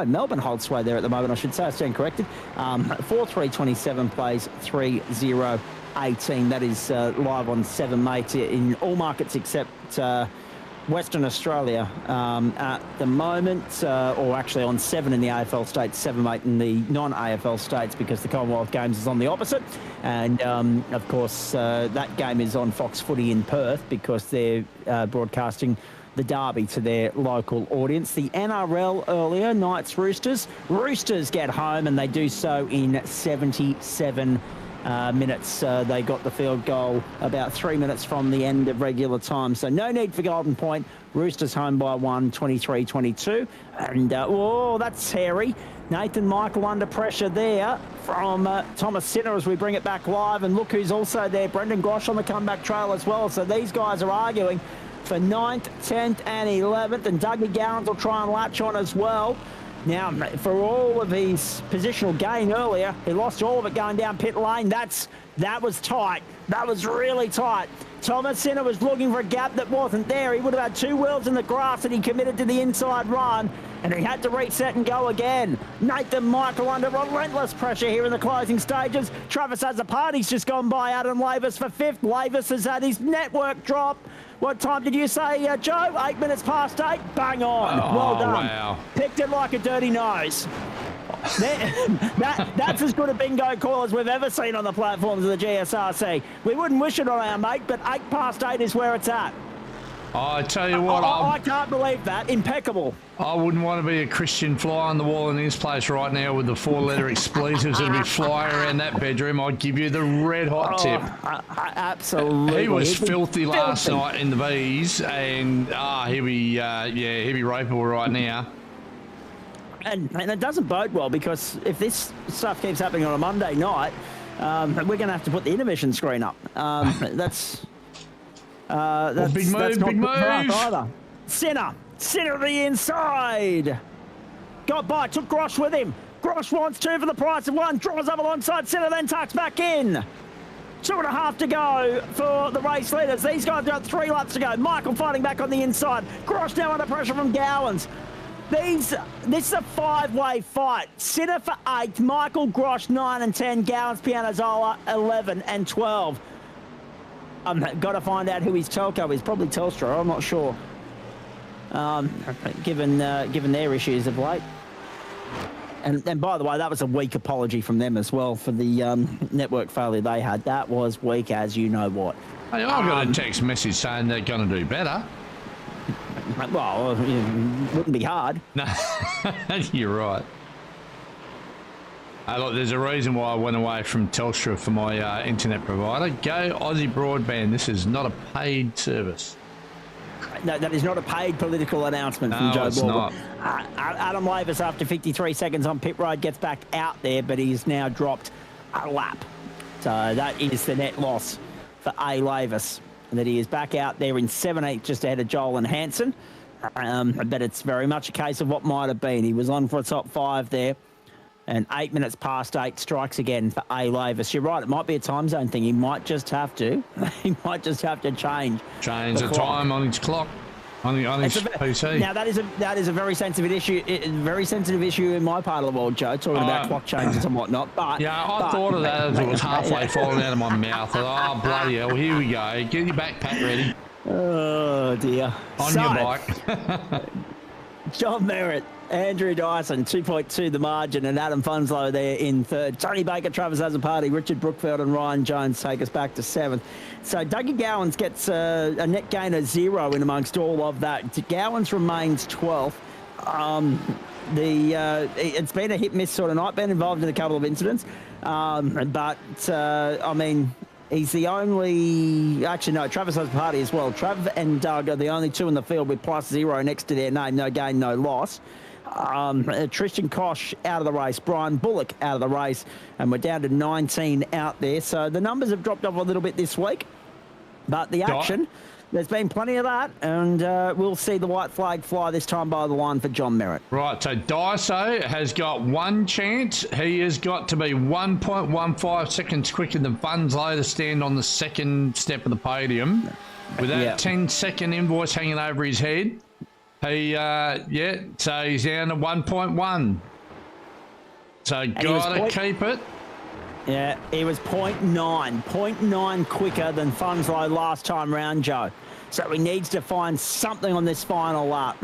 Melbourne holds sway there at the moment, I should say. I stand corrected. 4:3:27 plays 3:0:18. That is live on 7 Mate in all markets except Western Australia at the moment, or actually on 7 in the AFL states, 7 Mate in the non-AFL states, because the Commonwealth Games is on the opposite. And of course, that game is on Fox Footy in Perth, because they're broadcasting the derby to their local audience. The NRL earlier, Knights Roosters. Roosters get home, and they do so in 77 minutes. They got the field goal about 3 minutes from the end of regular time. So no need for Golden Point. Roosters home by 1, 23-22. And, that's hairy. Nathan Michael under pressure there from Thomas Sinner as we bring it back live. And look who's also there, Brendan Grosh on the comeback trail as well. So these guys are arguing for 9th, 10th and 11th. And Dougie Gowans will try and latch on as well. Now, for all of his positional gain earlier, he lost all of it going down pit lane. That was tight. That was really tight. Thomas Sinner was looking for a gap that wasn't there. He would have had 2 wheels in the grass, and he committed to the inside run, and he had to reset and go again. Nathan Michael under relentless pressure here in the closing stages. Travis Azzopardi's just gone by Adam Lavis for 5th. Lavis has had his network drop. What time did you say, Joe? 8 minutes past 8? Bang on. Well done. Wow. Picked it like a dirty nose. That's as good a bingo call as we've ever seen on the platforms of the GSRC. We wouldn't wish it on our mate, but 8 past 8 is where it's at. I tell you what, I can't believe that. Impeccable. I wouldn't want to be a Christian fly on the wall in his place right now with the 4-letter expletives that would be flying around that bedroom. I'd give you the red hot tip. Absolutely. He was filthy last night in the bees, and he'll be rapeable right now. And it doesn't bode well, because if this stuff keeps happening on a Monday night, we're going to have to put the intermission screen up. That's big move, big move. Either. Sinner to the inside. Got by, took Grosh with him. Grosh wants 2 for the price of 1. Draws up alongside Sinner, then tucks back in. 2.5 to go for the race leaders. These guys got 3 laps to go. Michael fighting back on the inside. Grosh now under pressure from Gowans. This is a 5-way fight. Sinner for 8, Michael Grosh 9 and 10, Gowans Pianazzola 11 and 12. Got to find out who his telco is. Probably Telstra. I'm not sure. Given their issues of late. And by the way, that was a weak apology from them as well for the network failure they had. That was weak as you know what. Hey, I got a text message saying they're going to do better. Well, it wouldn't be hard. No, you're right. Look, there's a reason why I went away from Telstra for my internet provider. Go Aussie Broadband. This is not a paid service. No, that is not a paid political announcement from Joe Barber. Adam Lavis, after 53 seconds on pit road, gets back out there, but he's now dropped a lap. So that is the net loss for A. Lavis, and that he is back out there in 7/8, just ahead of Joel and Hansen. But it's very much a case of what might have been. He was on for a top 5 there. And 8 minutes past 8 strikes again for A. Lavis. You're right, it might be a time zone thing. He might just have to. He might just have to change the time on his clock, on his PC. Now that is a very sensitive issue in my part of the world, Joe, talking about clock changes and whatnot. But I thought of that as it was halfway falling out of my mouth. Oh bloody hell! Here we go. Get your backpack ready. Oh, dear. On your bike. John Merritt, Andrew Dyson, 2.2 the margin, and Adam Funslow there in third. Tony Baker, Travis Azzopardi, Richard Brookfield and Ryan Jones take us back to seventh. So Dougie Gowans gets a net gain of 0 in amongst all of that. Gowans remains 12th. It's been a hit-miss sort of night, been involved in a couple of incidents. I mean, he's the only... Actually, no, Travis Azzopardi as well. Trav and Doug are the only two in the field with +0 next to their name. No gain, no loss. Tristan Koch out of the race. Brian Bullock out of the race. And we're down to 19 out there. So the numbers have dropped off a little bit this week. But the action... There's been plenty of that, and we'll see the white flag fly this time by the line for John Merritt. Right, so Daiso has got one chance. He has got to be 1.15 seconds quicker than Funslow to stand on the second step of the podium. With that 10-second invoice hanging over his head, so he's down to 1.1. So got to keep it. Yeah, he was 0.9 quicker than Funslow last time round, Joe. So he needs to find something on this final lap.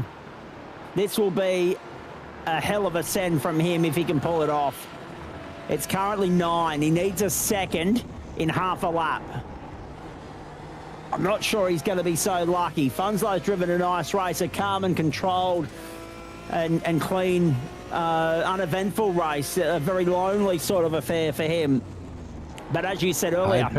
This will be a hell of a send from him if he can pull it off. It's currently 9. He needs a second in half a lap. I'm not sure he's going to be so lucky. Funslow's driven a nice race, a calm and controlled and clean, uneventful race, a very lonely sort of affair for him. But as you said earlier,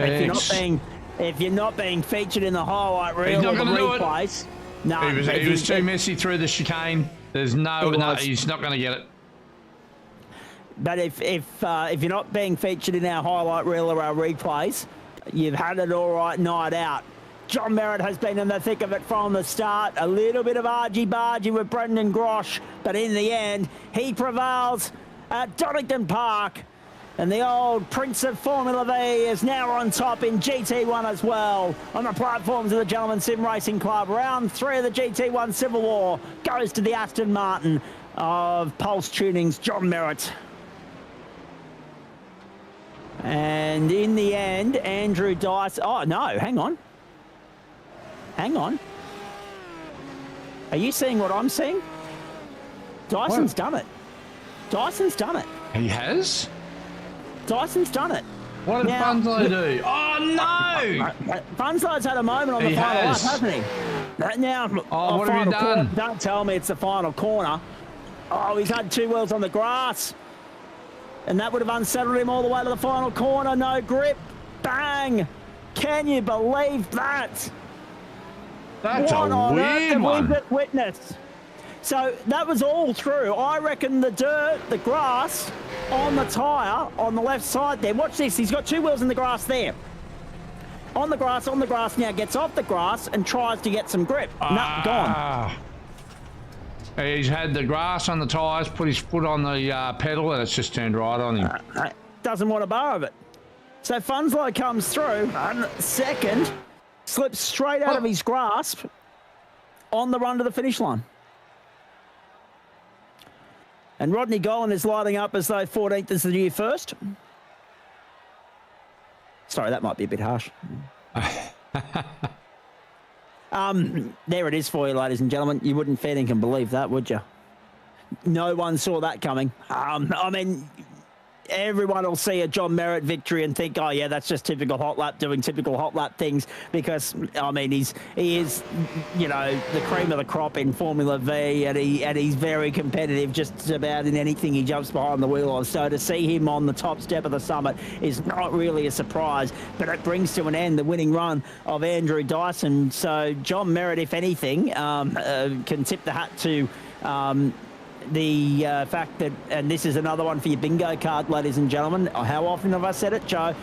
if you're not being featured in the highlight reel or the replays, no, he was too messy through the chicane. There's he's not going to get it. But if you're not being featured in our highlight reel or our replays, you've had an all right night out. John Merritt has been in the thick of it from the start. A little bit of argy-bargy with Brendan Grosh, but in the end, he prevails at Donington Park. And the old Prince of Formula V is now on top in GT1 as well. On the platforms of the Gentleman Sim Racing Club, round 3 of the GT1 Civil War goes to the Aston Martin of Pulse Tuning's John Merritt. And in the end, Andrew Dyson... Oh, no, hang on. Hang on. Are you seeing what I'm seeing? Dyson's done it. Dyson's done it. He has? Dyson's done it. What did Funslow do? Oh, no! Funslow's had a moment on the final lap, hasn't he? Now, what have you done? Don't tell me it's the final corner. Oh, he's had 2 wheels on the grass. And that would have unsettled him all the way to the final corner. No grip. Bang! Can you believe that? That's a weird one. We've witnessed. So that was all through. I reckon the dirt, the grass on the tyre on the left side there. Watch this. He's got 2 wheels in the grass there. On the grass now, gets off the grass and tries to get some grip. No, gone. He's had the grass on the tyres, put his foot on the pedal, and it's just turned right on him. Doesn't want a bar of it. So Funslow comes through, second, slips straight out of his grasp on the run to the finish line. And Rodney Gollan is lighting up as though 14th is the new first. Sorry, that might be a bit harsh. There it is for you, ladies and gentlemen. You wouldn't fair dinkum believe that, would you? No one saw that coming. I mean, everyone will see a John Merritt victory and think, oh, yeah, that's just typical hot lap doing typical hot lap things because, I mean, he is, you know, the cream of the crop in Formula V and he's very competitive just about in anything he jumps behind the wheel of. So to see him on the top step of the summit is not really a surprise, but it brings to an end the winning run of Andrew Dyson. So John Merritt, if anything, can tip the hat to... the fact that, and this is another one for your bingo card, ladies and gentlemen. How often have I said it, Joe?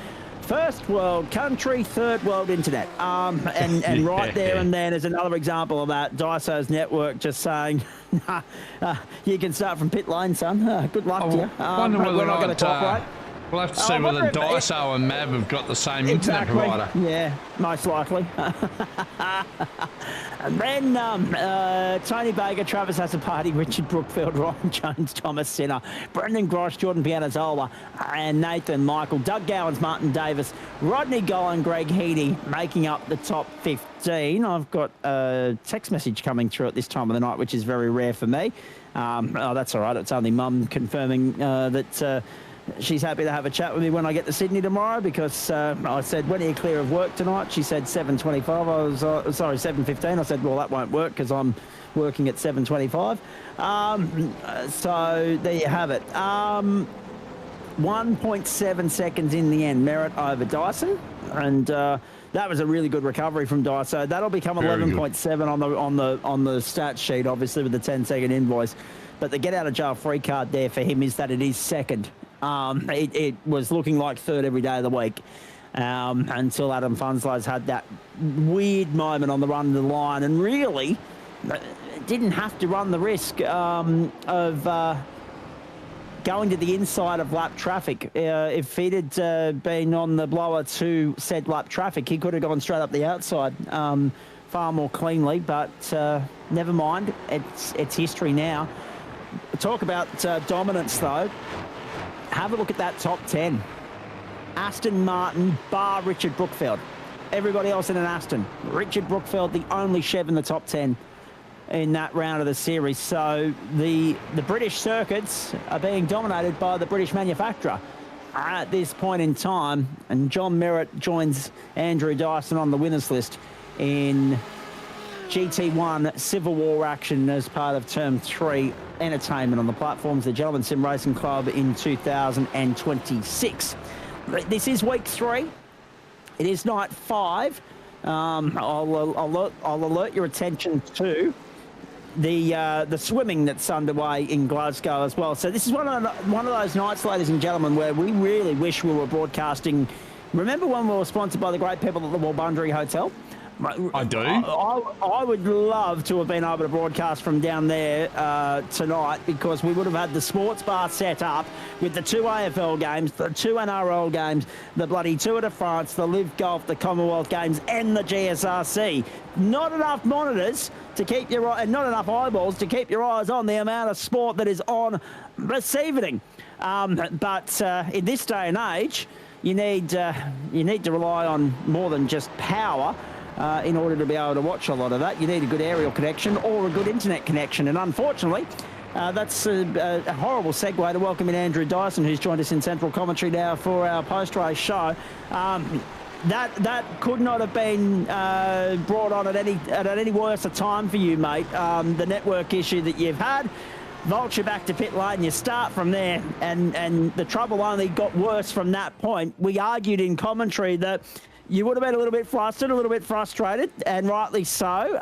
First world country, third world internet. And right there and then is another example of that. Dyso's network just saying, you can start from pit lane, son. Good luck to you. We're not going to talk, right? We'll have to see whether Daiso and Mav have got the same internet provider. Yeah, most likely. And then Tony Baker, Travis Hasapati, Richard Brookfield, Ryan Jones, Thomas Sinner, Brendan Grosh, Jordan Pianazola, and Nathan Michael, Doug Gowans, Martin Davis, Rodney Golan, Greg Heaney making up the top 15. I've got a text message coming through at this time of the night, which is very rare for me. Oh, that's all right. It's only Mum confirming that she's happy to have a chat with me when I get to Sydney tomorrow, because I said, when are you clear of work tonight? She said 7:25. I was sorry, 7:15. I said, well, that won't work because I'm working at 7:25. So there you have it. 1.7 seconds in the end, Merritt over Dyson, and that was a really good recovery from Dyson. That'll become 11.7 on the stat sheet, obviously with the 10-second invoice. But the get out of jail free card there for him is that it is second. It was looking like third every day of the week until Adam Funslow's had that weird moment on the run to the line, and really didn't have to run the risk of going to the inside of lap traffic. If he'd had been on the blower to said lap traffic, he could have gone straight up the outside far more cleanly, but never mind. It's history now. Talk about dominance, though. Have a look at that top 10. Aston Martin, bar Richard Brookfield. Everybody else in an Aston. Richard Brookfield, the only Chev in the top 10 in that round of the series. So the British circuits are being dominated by the British manufacturer at this point in time. And John Merritt joins Andrew Dyson on the winners list in GT1 Civil War action as part of Term 3 entertainment on the platforms of the Gentleman Sim Racing Club in 2026. This is week 3. It is night 5. I'll alert your attention to the swimming that's underway in Glasgow as well. So this is one of those nights, ladies and gentlemen, where we really wish we were broadcasting. Remember when we were sponsored by the great people at the Walbundry Hotel? I do. I would love to have been able to broadcast from down there tonight, because we would have had the sports bar set up with the 2 AFL games, the 2 NRL games, the bloody Tour de France, the Live Golf, the Commonwealth Games, and the GSRC. Not enough monitors to keep your eye, and not enough eyeballs to keep your eyes on the amount of sport that is on this evening. But in this day and age, you need to rely on more than just power. In order to be able to watch a lot of that, you need a good aerial connection or a good internet connection. And unfortunately, that's a horrible segue to welcome in Andrew Dyson, who's joined us in central commentary now for our post-race show. That could not have been brought on at any worse a time for you, mate. The network issue that you've had, vulture back to pit lane, you start from there, and the trouble only got worse from that point. We argued in commentary that you would have been a little bit flustered, a little bit frustrated, and rightly so.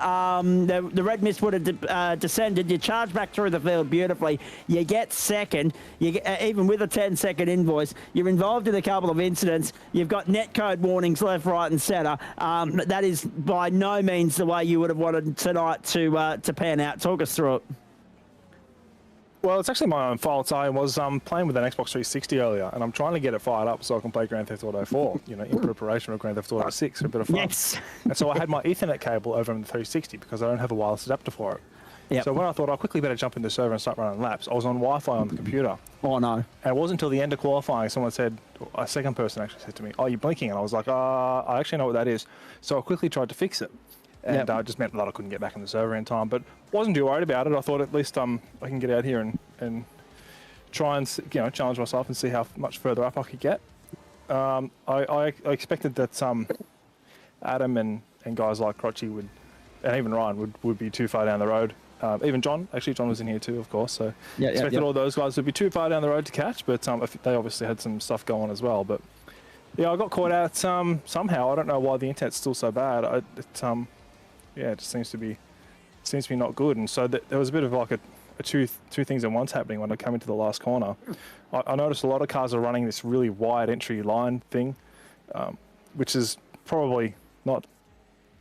The red mist would have descended. You charge back through the field beautifully. You get second. You get, even with a 10-second invoice, you're involved in a couple of incidents. You've got netcode warnings left, right, and centre. That is by no means the way you would have wanted tonight to pan out. Talk us through it. Well, it's actually my own fault. I was playing with an Xbox 360 earlier, and I'm trying to get it fired up so I can play Grand Theft Auto 4, in preparation of Grand Theft Auto 6 for a bit of fun. Yes. And so I had my Ethernet cable over on the 360 because I don't have a wireless adapter for it. Yep. So when I thought I quickly better jump into the server and start running laps, I was on Wi-Fi on the computer. Oh, no. And it wasn't until the end of qualifying, someone said, a second person actually said to me, "Oh, you're blinking." And I was like, I actually know what that is. So I quickly tried to fix it. And it just meant that I couldn't get back in the server in time. But wasn't too worried about it. I thought at least I can get out here and try and challenge myself and see how much further up I could get. I expected that Adam and guys like Crotchy would, and even Ryan would be too far down the road. Even John was in here too, of course. So expected all those guys would be too far down the road to catch. But they obviously had some stuff going as well. But yeah, I got caught out somehow. I don't know why the internet's still so bad. It just seems to be not good. And so there was a bit of like a two things at once happening when I came into the last corner. I noticed a lot of cars are running this really wide entry line thing, which is probably not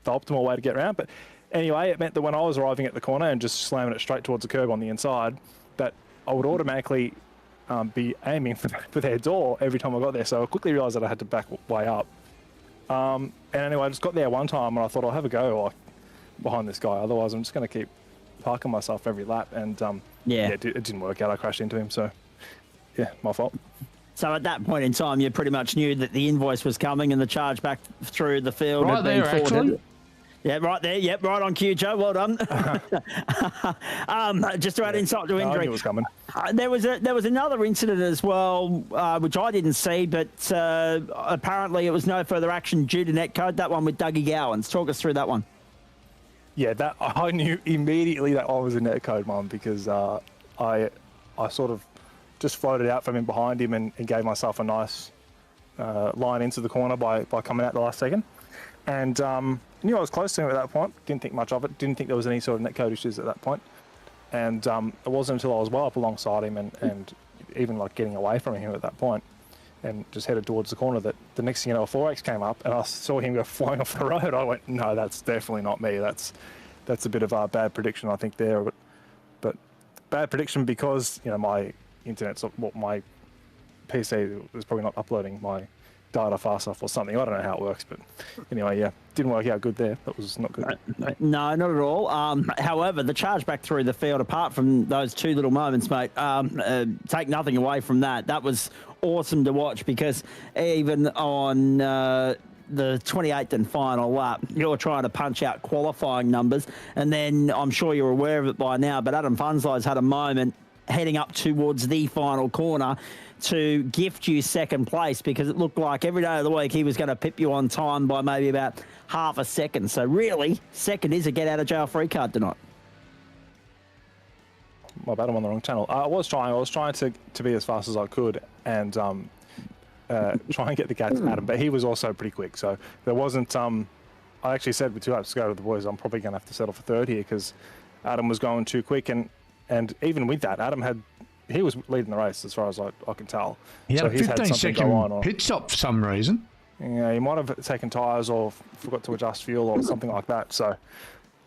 the optimal way to get around. But anyway, it meant that when I was arriving at the corner and just slamming it straight towards the curb on the inside, that I would automatically be aiming for their door every time I got there. So I quickly realised that I had to back way up. And anyway, I just got there one time and I thought I'll have a go behind this guy. Otherwise, I'm just going to keep parking myself every lap. And it didn't work out. I crashed into him. So yeah, my fault. So at that point in time, you pretty much knew that the invoice was coming and the charge back through the field Right had been there, forwarded. actually. Yeah, right there. Yep, right on cue, Joe. Well done. Just to add insult to I injury, knew it was coming. there was another incident as well, which I didn't see, but apparently it was no further action due to netcode. That one with Dougie Gowans. Talk us through that one. Yeah, that I knew immediately that one was a netcode one because I sort of just floated out from in behind him and gave myself a nice line into the corner by coming out the last second. And knew I was close to him at that point. Didn't think much of it. Didn't think there was any sort of netcode issues at that point. And it wasn't until I was well up alongside him and even like getting away from him at that point and just headed towards the corner that the next thing you know, a 4X came up and I saw him go flying off the road. I went, no, that's definitely not me. That's a bit of a bad prediction, I think, there. But bad prediction because, you know, my my PC was probably not uploading my data fast enough or something. I don't know how it works, but anyway, yeah, didn't work out good there. That was not good. No, not at all. However, the charge back through the field, apart from those two little moments, mate, take nothing away from that. That was awesome to watch because even on the 28th and final lap, you're trying to punch out qualifying numbers, and then I'm sure you're aware of it by now, but Adam Funslow's had a moment heading up towards the final corner to gift you second place because it looked like every day of the week he was going to pip you on time by maybe about half a second. So really, second is a get out of jail free card tonight. My bad, I'm on the wrong channel. I was trying to be as fast as I could and try and get the gap to Adam, but he was also pretty quick. So there wasn't. I actually said with 2 laps to go to the boys, I'm probably going to have to settle for third here because Adam was going too quick, and even with that, he was leading the race as far as I can tell. He had so a he's had 15-second pit stop for some reason. Yeah, he might have taken tyres or forgot to adjust fuel or something like that. So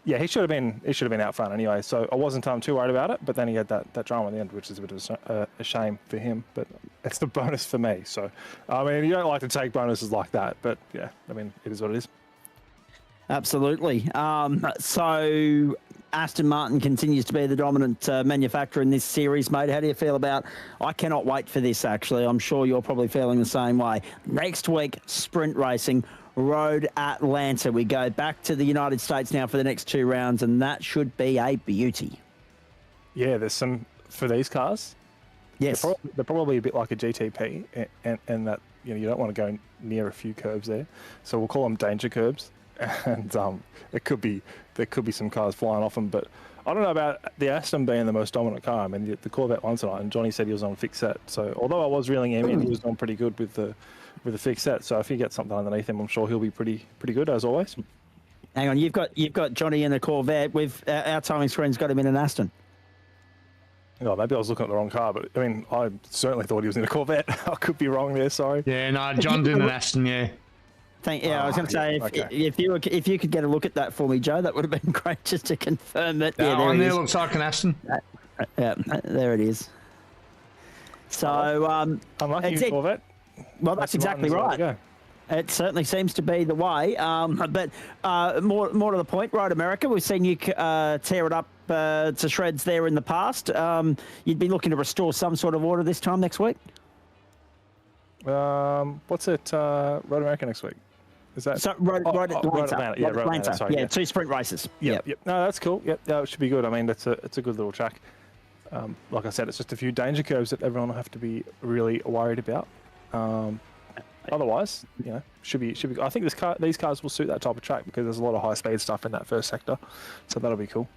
yeah, he should have been out front anyway. So I wasn't too worried about it. But then he had that drama at the end, which is a bit of a shame for him. But it's the bonus for me. So I mean, you don't like to take bonuses like that, but yeah, I mean, it is what it is. Absolutely. So Aston Martin continues to be the dominant manufacturer in this series, mate. How do you feel about? I cannot wait for this, actually. I'm sure you're probably feeling the same way. Next week, sprint racing, Road Atlanta. We go back to the United States now for the next 2 rounds, and that should be a beauty. Yeah, there's some for these cars. Yes. They're probably a bit like a GTP, and that you don't want to go near a few curbs there. So we'll call them danger curbs. And there could be some cars flying off them, but I don't know about the Aston being the most dominant car. I mean, the Corvette won tonight, and Johnny said he was on fixed set. So although I was reeling him in, he was on pretty good with the fixed set. So if he gets something underneath him, I'm sure he'll be pretty good as always. Hang on, you've got Johnny in a Corvette. With our timing screen's got him in an Aston. Oh, maybe I was looking at the wrong car, but I mean, I certainly thought he was in a Corvette. I could be wrong there. Sorry. Yeah, no, John's in an Aston. Yeah. I was going to say, if you could get a look at that for me, Joe, that would have been great just to confirm it. Yeah, on there looks like an Aston. Yeah, there it is. So, unlucky Corvette. Well, that's exactly right. It certainly seems to be the way. But more to the point, Road America, we've seen you tear it up to shreds there in the past. You'd be looking to restore some sort of order this time next week? What's it? Road America next week? Is that Road Atlanta? Yeah, Road Atlanta. Sorry, yeah, 2 sprint races. Yep. No, that's cool. Yep, yeah, it should be good. I mean, it's a good little track. Like I said, it's just a few danger curves that everyone will have to be really worried about. Otherwise, should be. I think these cars will suit that type of track because there's a lot of high speed stuff in that first sector, so that'll be cool.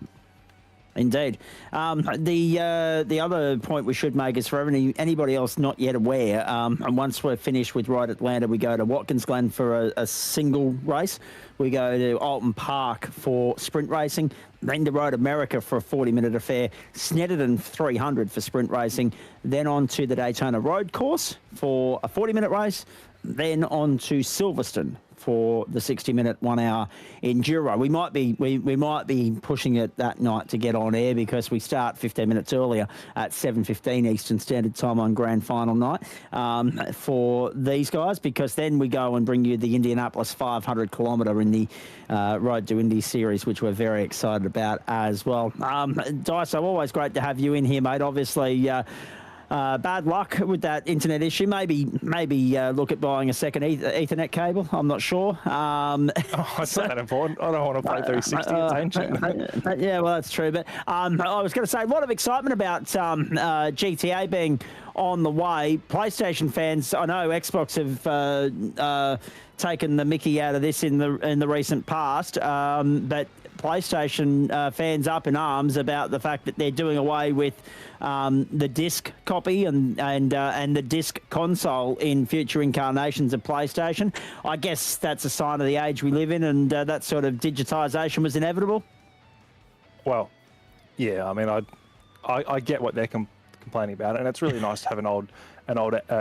Indeed. The other point we should make is for anybody else not yet aware, and once we're finished with Road Atlanta, we go to Watkins Glen for a single race. We go to Alton Park for sprint racing, then to Road America for a 40-minute affair, Snetterton 300 for sprint racing, then on to the Daytona Road Course for a 40-minute race, then on to Silverstone for the 60-minute 1 hour enduro. We might be pushing it that night to get on air because we start 15 minutes earlier at 7:15 Eastern Standard Time on grand final night for these guys, because then we go and bring you the Indianapolis 500 kilometre in the Road to Indy series, which we're very excited about as well. Daiso, always great to have you in here, mate. Obviously, bad luck with that internet issue. Maybe look at buying a second Ethernet cable. I'm not sure. It's not that important. I don't want to play 360. It's ancient. Yeah, well, that's true. But I was going to say, a lot of excitement about GTA being on the way. PlayStation fans, I know Xbox have taken the mickey out of this in the recent past, but PlayStation fans up in arms about the fact that they're doing away with the disc copy and the disc console in future incarnations of PlayStation. I guess that's a sign of the age we live in, and that sort of digitisation was inevitable. Well, yeah, I mean, I get what they're complaining about, and it's really nice to have an old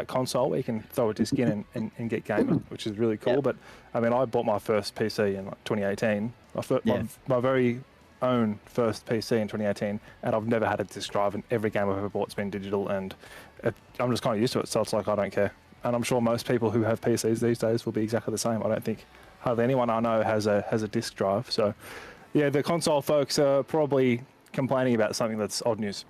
console where you can throw a disc in and get gaming, which is really cool. Yep. But I mean, I bought my first PC in 2018. My very own first PC in 2018, and I've never had a disc drive, and every game I've ever bought's been digital, and I'm just kind of used to it, so it's like I don't care. And I'm sure most people who have PCs these days will be exactly the same. I don't think hardly anyone I know has a disc drive. So yeah, the console folks are probably complaining about something that's odd news.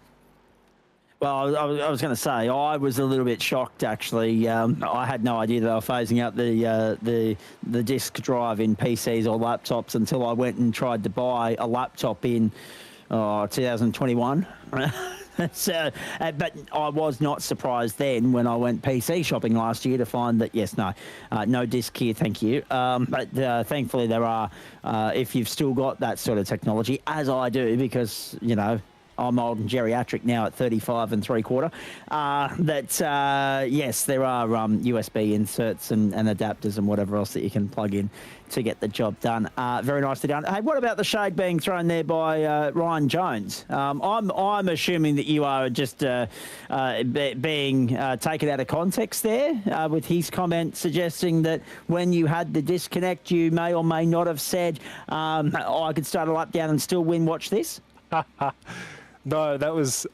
Well, I was going to say, I was a little bit shocked, actually. I had no idea that they were phasing out the disk drive in PCs or laptops until I went and tried to buy a laptop in 2021. So, but I was not surprised then when I went PC shopping last year to find that, yes, no disc here, thank you. But thankfully there are, if you've still got that sort of technology, as I do, because, you know, I'm old and geriatric now at 35 3/4. Yes, there are USB inserts and adapters and whatever else that you can plug in to get the job done. Very nicely done. Hey, what about the shade being thrown there by Ryan Jones? I'm assuming that you are just being taken out of context there with his comment suggesting that when you had the disconnect, you may or may not have said, I could start a lap down and still win. Watch this. No,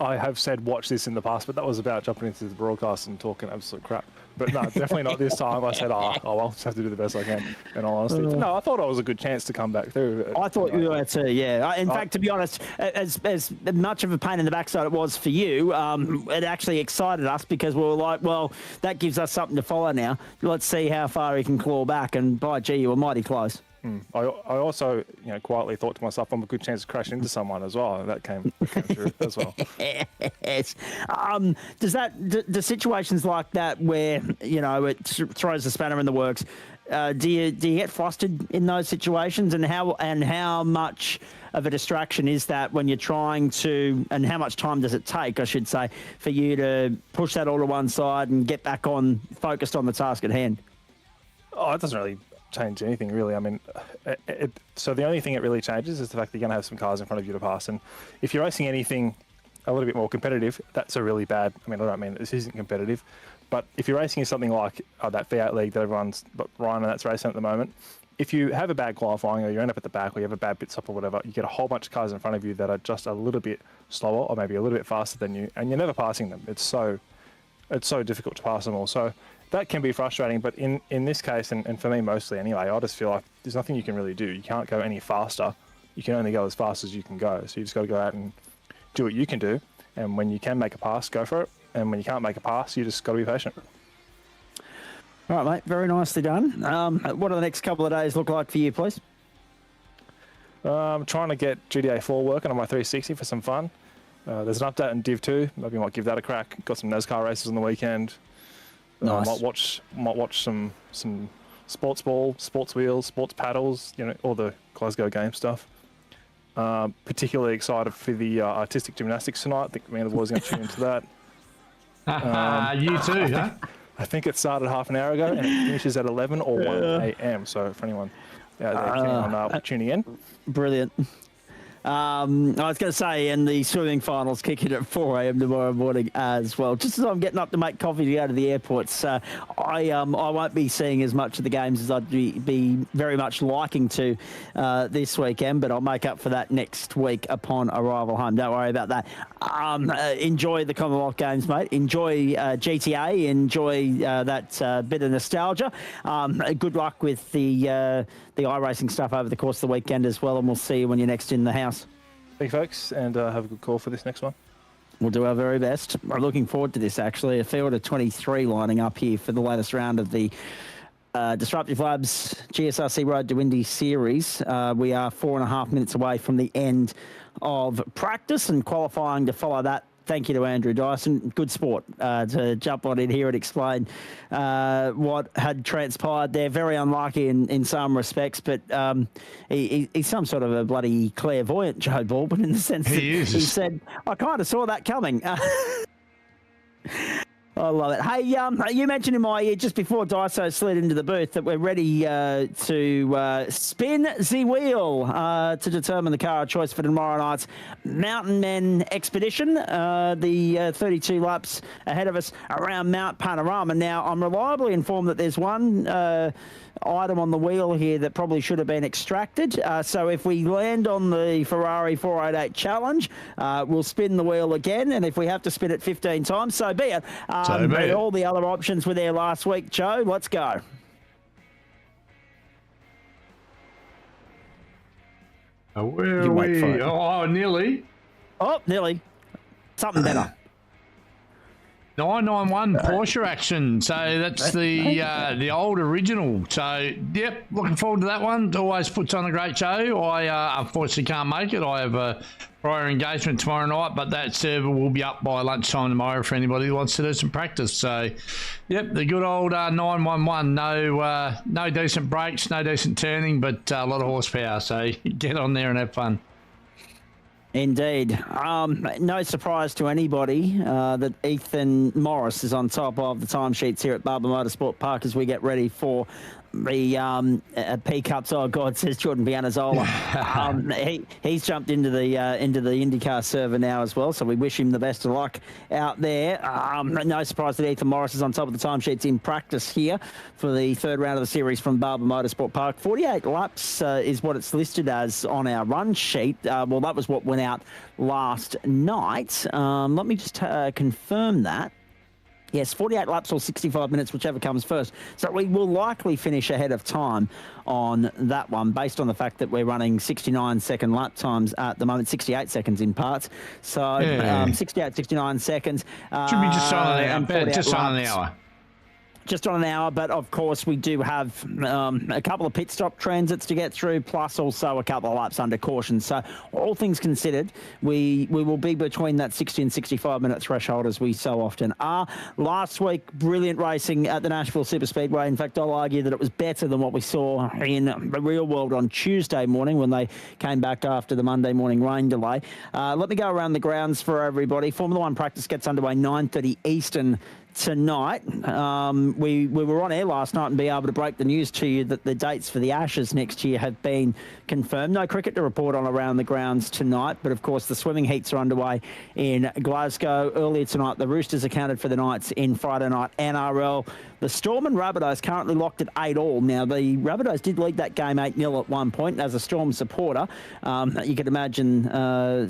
I have said watch this in the past, but that was about jumping into the broadcast and talking absolute crap. But no, definitely not this time. I said, I'll just have to do the best I can, in all honesty. No, I thought it was a good chance to come back through. I thought you were too, yeah. In fact, to be honest, as much of a pain in the backside it was for you, it actually excited us because we were like, well, that gives us something to follow now. Let's see how far he can claw back, and by gee, you were mighty close. I also, quietly thought to myself, I'm a good chance to crash into someone as well. And that came through as well. Yes. Do situations like that where, it throws a spanner in the works, do you get flustered in those situations, and how much of a distraction is that when you're trying to, and how much time does it take, I should say, for you to push that all to one side and get back on focused on the task at hand? Oh, it doesn't really change anything, really. I mean, so the only thing it really changes is the fact that you're going to have some cars in front of you to pass. And if you're racing anything a little bit more competitive, that's a really bad, I don't mean that this isn't competitive, but if you're racing in something like that Fiat League that Ryan and that's racing at the moment, if you have a bad qualifying or you end up at the back or you have a bad pit stop or whatever, you get a whole bunch of cars in front of you that are just a little bit slower or maybe a little bit faster than you, and you're never passing them. It's so difficult to pass them all. So that can be frustrating, but in this case, and for me mostly anyway, I just feel like there's nothing you can really do. You can't go any faster. You can only go as fast as you can go. So you just got to go out and do what you can do. And when you can make a pass, go for it. And when you can't make a pass, you just got to be patient. All right, mate. Very nicely done. What do the next couple of days look like for you, please? I'm trying to get GTA 4 working on my 360 for some fun. There's an update in Div 2. Maybe I might give that a crack. Got some NASCAR races on the weekend. Nice. Might watch some sports ball, sports wheels, sports paddles, all the Glasgow game stuff. Particularly excited for the artistic gymnastics tonight. I think me and the boys are going to tune into that. You too, huh? I think it started half an hour ago and it finishes at 11 or 1 a.m. So for anyone out there tuning in. Brilliant. I was going to say, and the swimming finals kicking at 4 a.m. tomorrow morning as well. Just as I'm getting up to make coffee to go to the airport, so I won't be seeing as much of the games as I'd be very much liking to this weekend, but I'll make up for that next week upon arrival home. Don't worry about that. Enjoy the Commonwealth Games, mate. Enjoy GTA. Enjoy that bit of nostalgia. Good luck with the iRacing stuff over the course of the weekend as well, and we'll see you when you're next in the house. Thank you, folks, and have a good call for this next one. We'll do our very best. I'm looking forward to this, actually. A field of 23 lining up here for the latest round of the Disruptive Labs GSRC Road to Indy series. We are 4.5 minutes away from the end of practice and qualifying to follow that. Thank you to Andrew Dyson. Good sport to jump on in here and explain what had transpired there. Very unlucky in some respects, but he's some sort of a bloody clairvoyant, Joe Baldwin, in the sense that he said, I kind of saw that coming. I love it. Hey, you mentioned in my ear just before Dyso slid into the booth that we're ready to spin the wheel to determine the car of choice for tomorrow night's MtnMen expedition. The 32 laps ahead of us around Mount Panorama. Now, I'm reliably informed that there's one item on the wheel here that probably should have been extracted. So if we land on the Ferrari 488 Challenge, we'll spin the wheel again. And if we have to spin it 15 times, so be it. All the other options were there last week. Joe, let's go. Where are we? Oh, nearly. Oh, nearly. Something better. 991 Porsche action. So that's the old original. So, yep, looking forward to that one. Always puts on a great show. I unfortunately can't make it. I have a prior engagement tomorrow night, but that server will be up by lunchtime tomorrow for anybody who wants to do some practice. So, yep, the good old 911. No decent brakes, no decent turning, but a lot of horsepower. So get on there and have fun. Indeed. No surprise to anybody that Ethan Morris is on top of the timesheets here at Barber Motorsport Park as we get ready for the P-Cups. Oh, God, says Jordan Pianazola. He's jumped into the Indycar server now as well, so we wish him the best of luck out there. No surprise that Ethan Morris is on top of the timesheets in practice here for the third round of the series from Barber Motorsport Park. 48 laps is what it's listed as on our run sheet. Well, that was what went out last night. Let me just confirm that. Yes, 48 laps or 65 minutes, whichever comes first. So we will likely finish ahead of time on that one, based on the fact that we're running 69-second lap times at the moment, 68 seconds in parts. So 68, 69 seconds. Should be just on an hour. Just on an hour, but of course we do have a couple of pit stop transits to get through, plus also a couple of laps under caution. So all things considered, we will be between that 60 and 65 minute threshold as we so often are. Last week, brilliant racing at the Nashville Superspeedway. In fact, I'll argue that it was better than what we saw in the real world on Tuesday morning when they came back after the Monday morning rain delay. Let me go around the grounds for everybody. Formula One practice gets underway 9:30 Eastern tonight. We were on air last night and be able to break the news to you that the dates for the Ashes next year have been confirmed. No cricket to report on around the grounds tonight, but of course the swimming heats are underway in Glasgow. Earlier tonight, the Roosters accounted for the Knights in Friday night NRL. The Storm and Rabbitohs currently locked at 8-all. Now, the Rabbitohs did lead that game 8-0 at one point. As a Storm supporter, you could imagine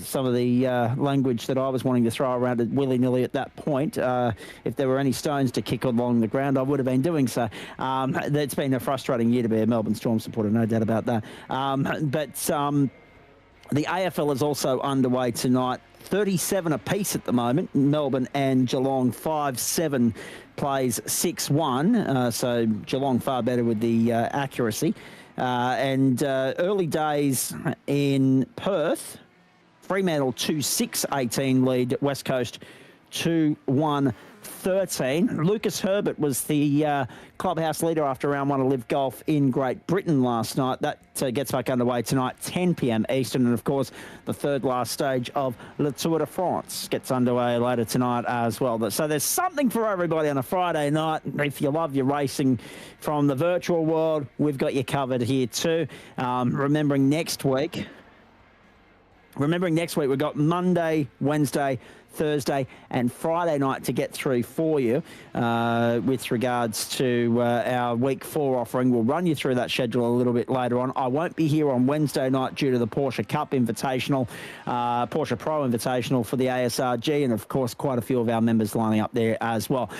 some of the language that I was wanting to throw around it willy-nilly at that point. If there were any stones to kick along the ground, I would have been doing so. It's been a frustrating year to be a Melbourne Storm supporter, no doubt about that. But the AFL is also underway tonight. 37 apiece at the moment. Melbourne and Geelong 5-7 plays 6-1. So Geelong far better with the accuracy. And early days in Perth, Fremantle 2-6-18 lead, West Coast 2-1-13. Lucas Herbert was the clubhouse leader after round one of Live Golf in Great Britain last night. That gets back underway tonight, 10 p.m. Eastern. And, of course, the third last stage of Le Tour de France gets underway later tonight as well. So there's something for everybody on a Friday night. If you love your racing from the virtual world, we've got you covered here too. Remembering next week, Remembering next week we've got Monday, Wednesday, Thursday and Friday night to get through for you with regards to our Week 4 offering. We'll run you through that schedule a little bit later on. I won't be here on Wednesday night due to the Porsche Cup Invitational, Porsche Pro Invitational for the ASRG, and of course quite a few of our members lining up there as well.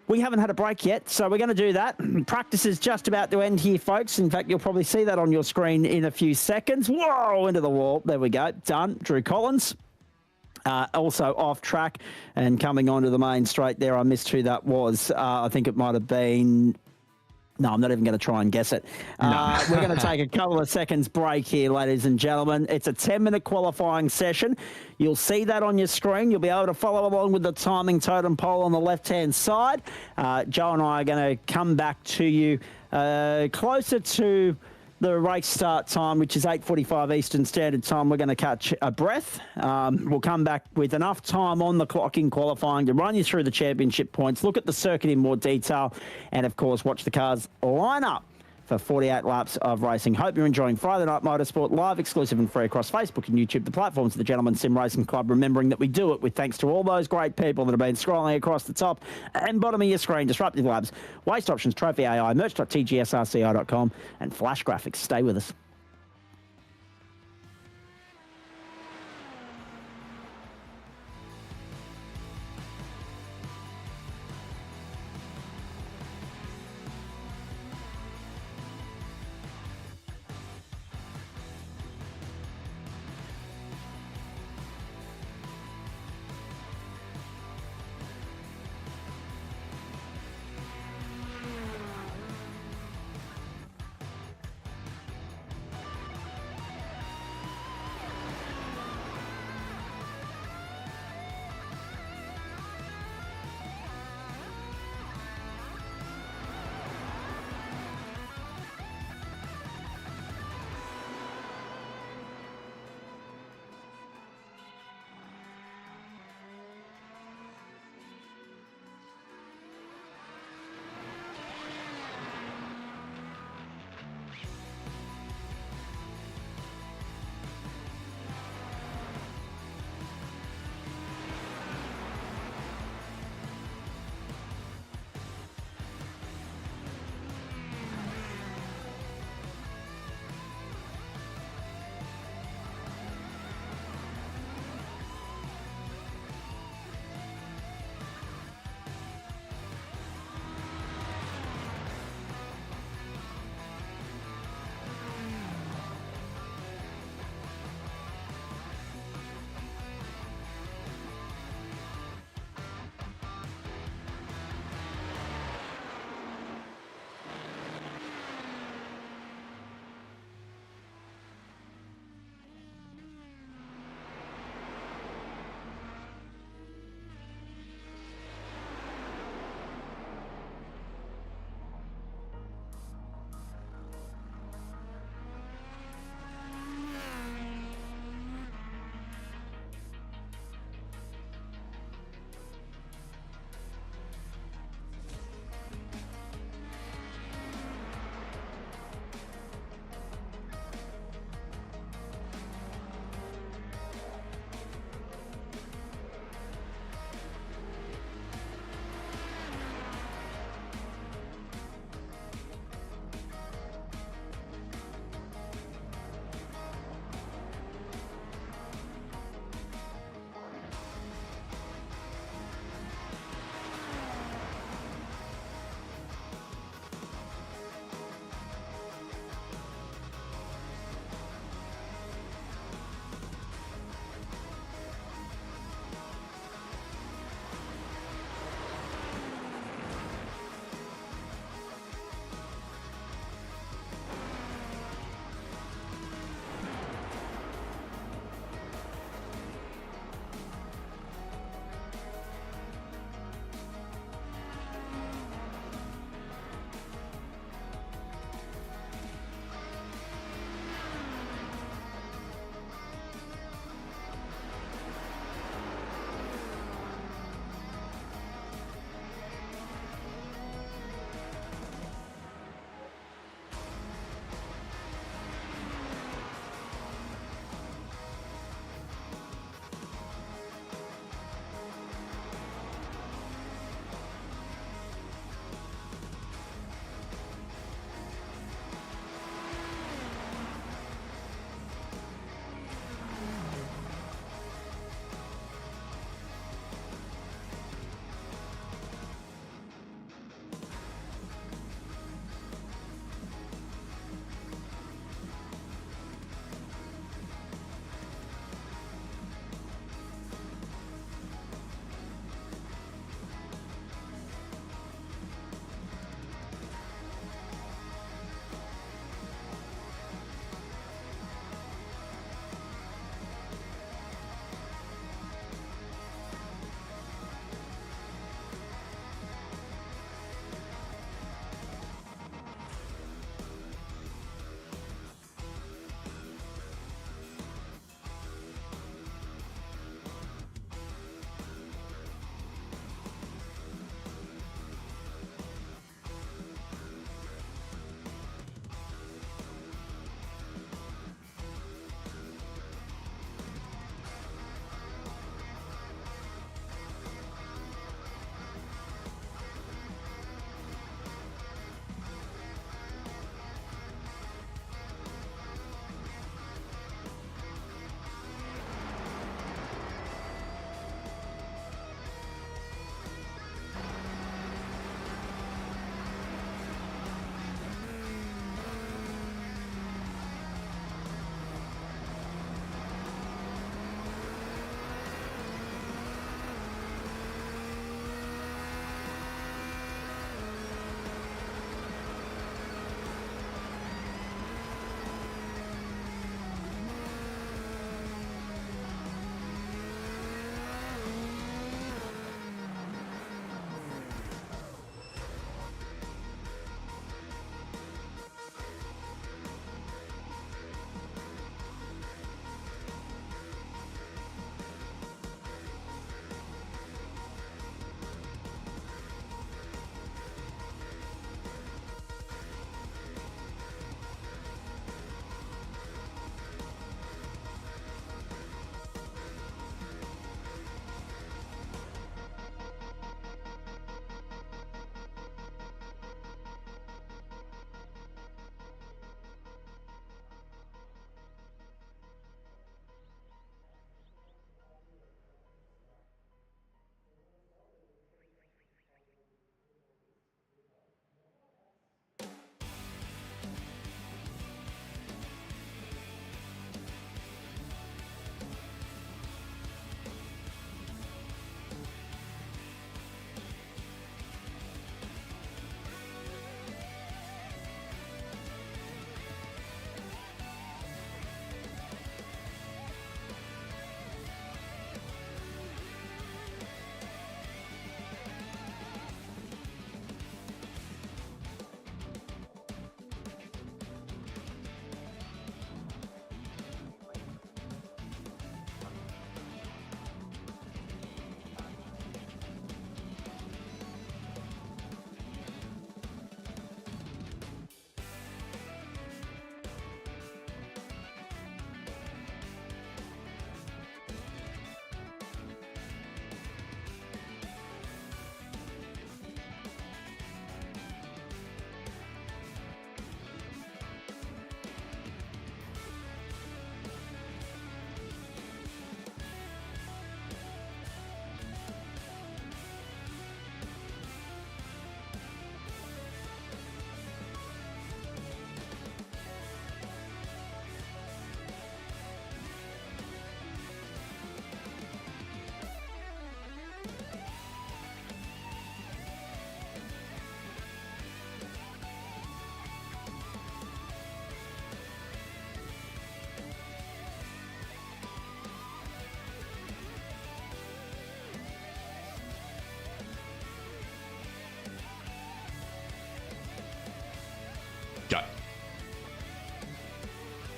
We haven't had a break yet, so we're going to do that. Practice is just about to end here, folks. In fact, you'll probably see that on your screen in a few seconds. Whoa, into the wall. There we go. Done. Drew Collins. Also off track and coming onto the main straight there. I missed who that was. I think it might have been... No, I'm not even going to try and guess it. No. We're going to take a couple of seconds break here, ladies and gentlemen. It's a 10-minute qualifying session. You'll see that on your screen. You'll be able to follow along with the timing totem pole on the left-hand side. Joe and I are going to come back to you closer to the race start time, which is 8:45 Eastern Standard Time. We're going to catch a breath. We'll come back with enough time on the clock in qualifying to run you through the championship points, look at the circuit in more detail, and, of course, watch the cars line up for 48 laps of racing. Hope you're enjoying Friday Night Motorsport, live, exclusive and free across Facebook and YouTube, the platforms of the Gentleman Sim Racing Club. Remembering that we do it with thanks to all those great people that have been scrolling across the top and bottom of your screen. Disruptive Labs, Waste Options, Trophy AI, merch.tgsrci.com and Flash Graphics. Stay with us.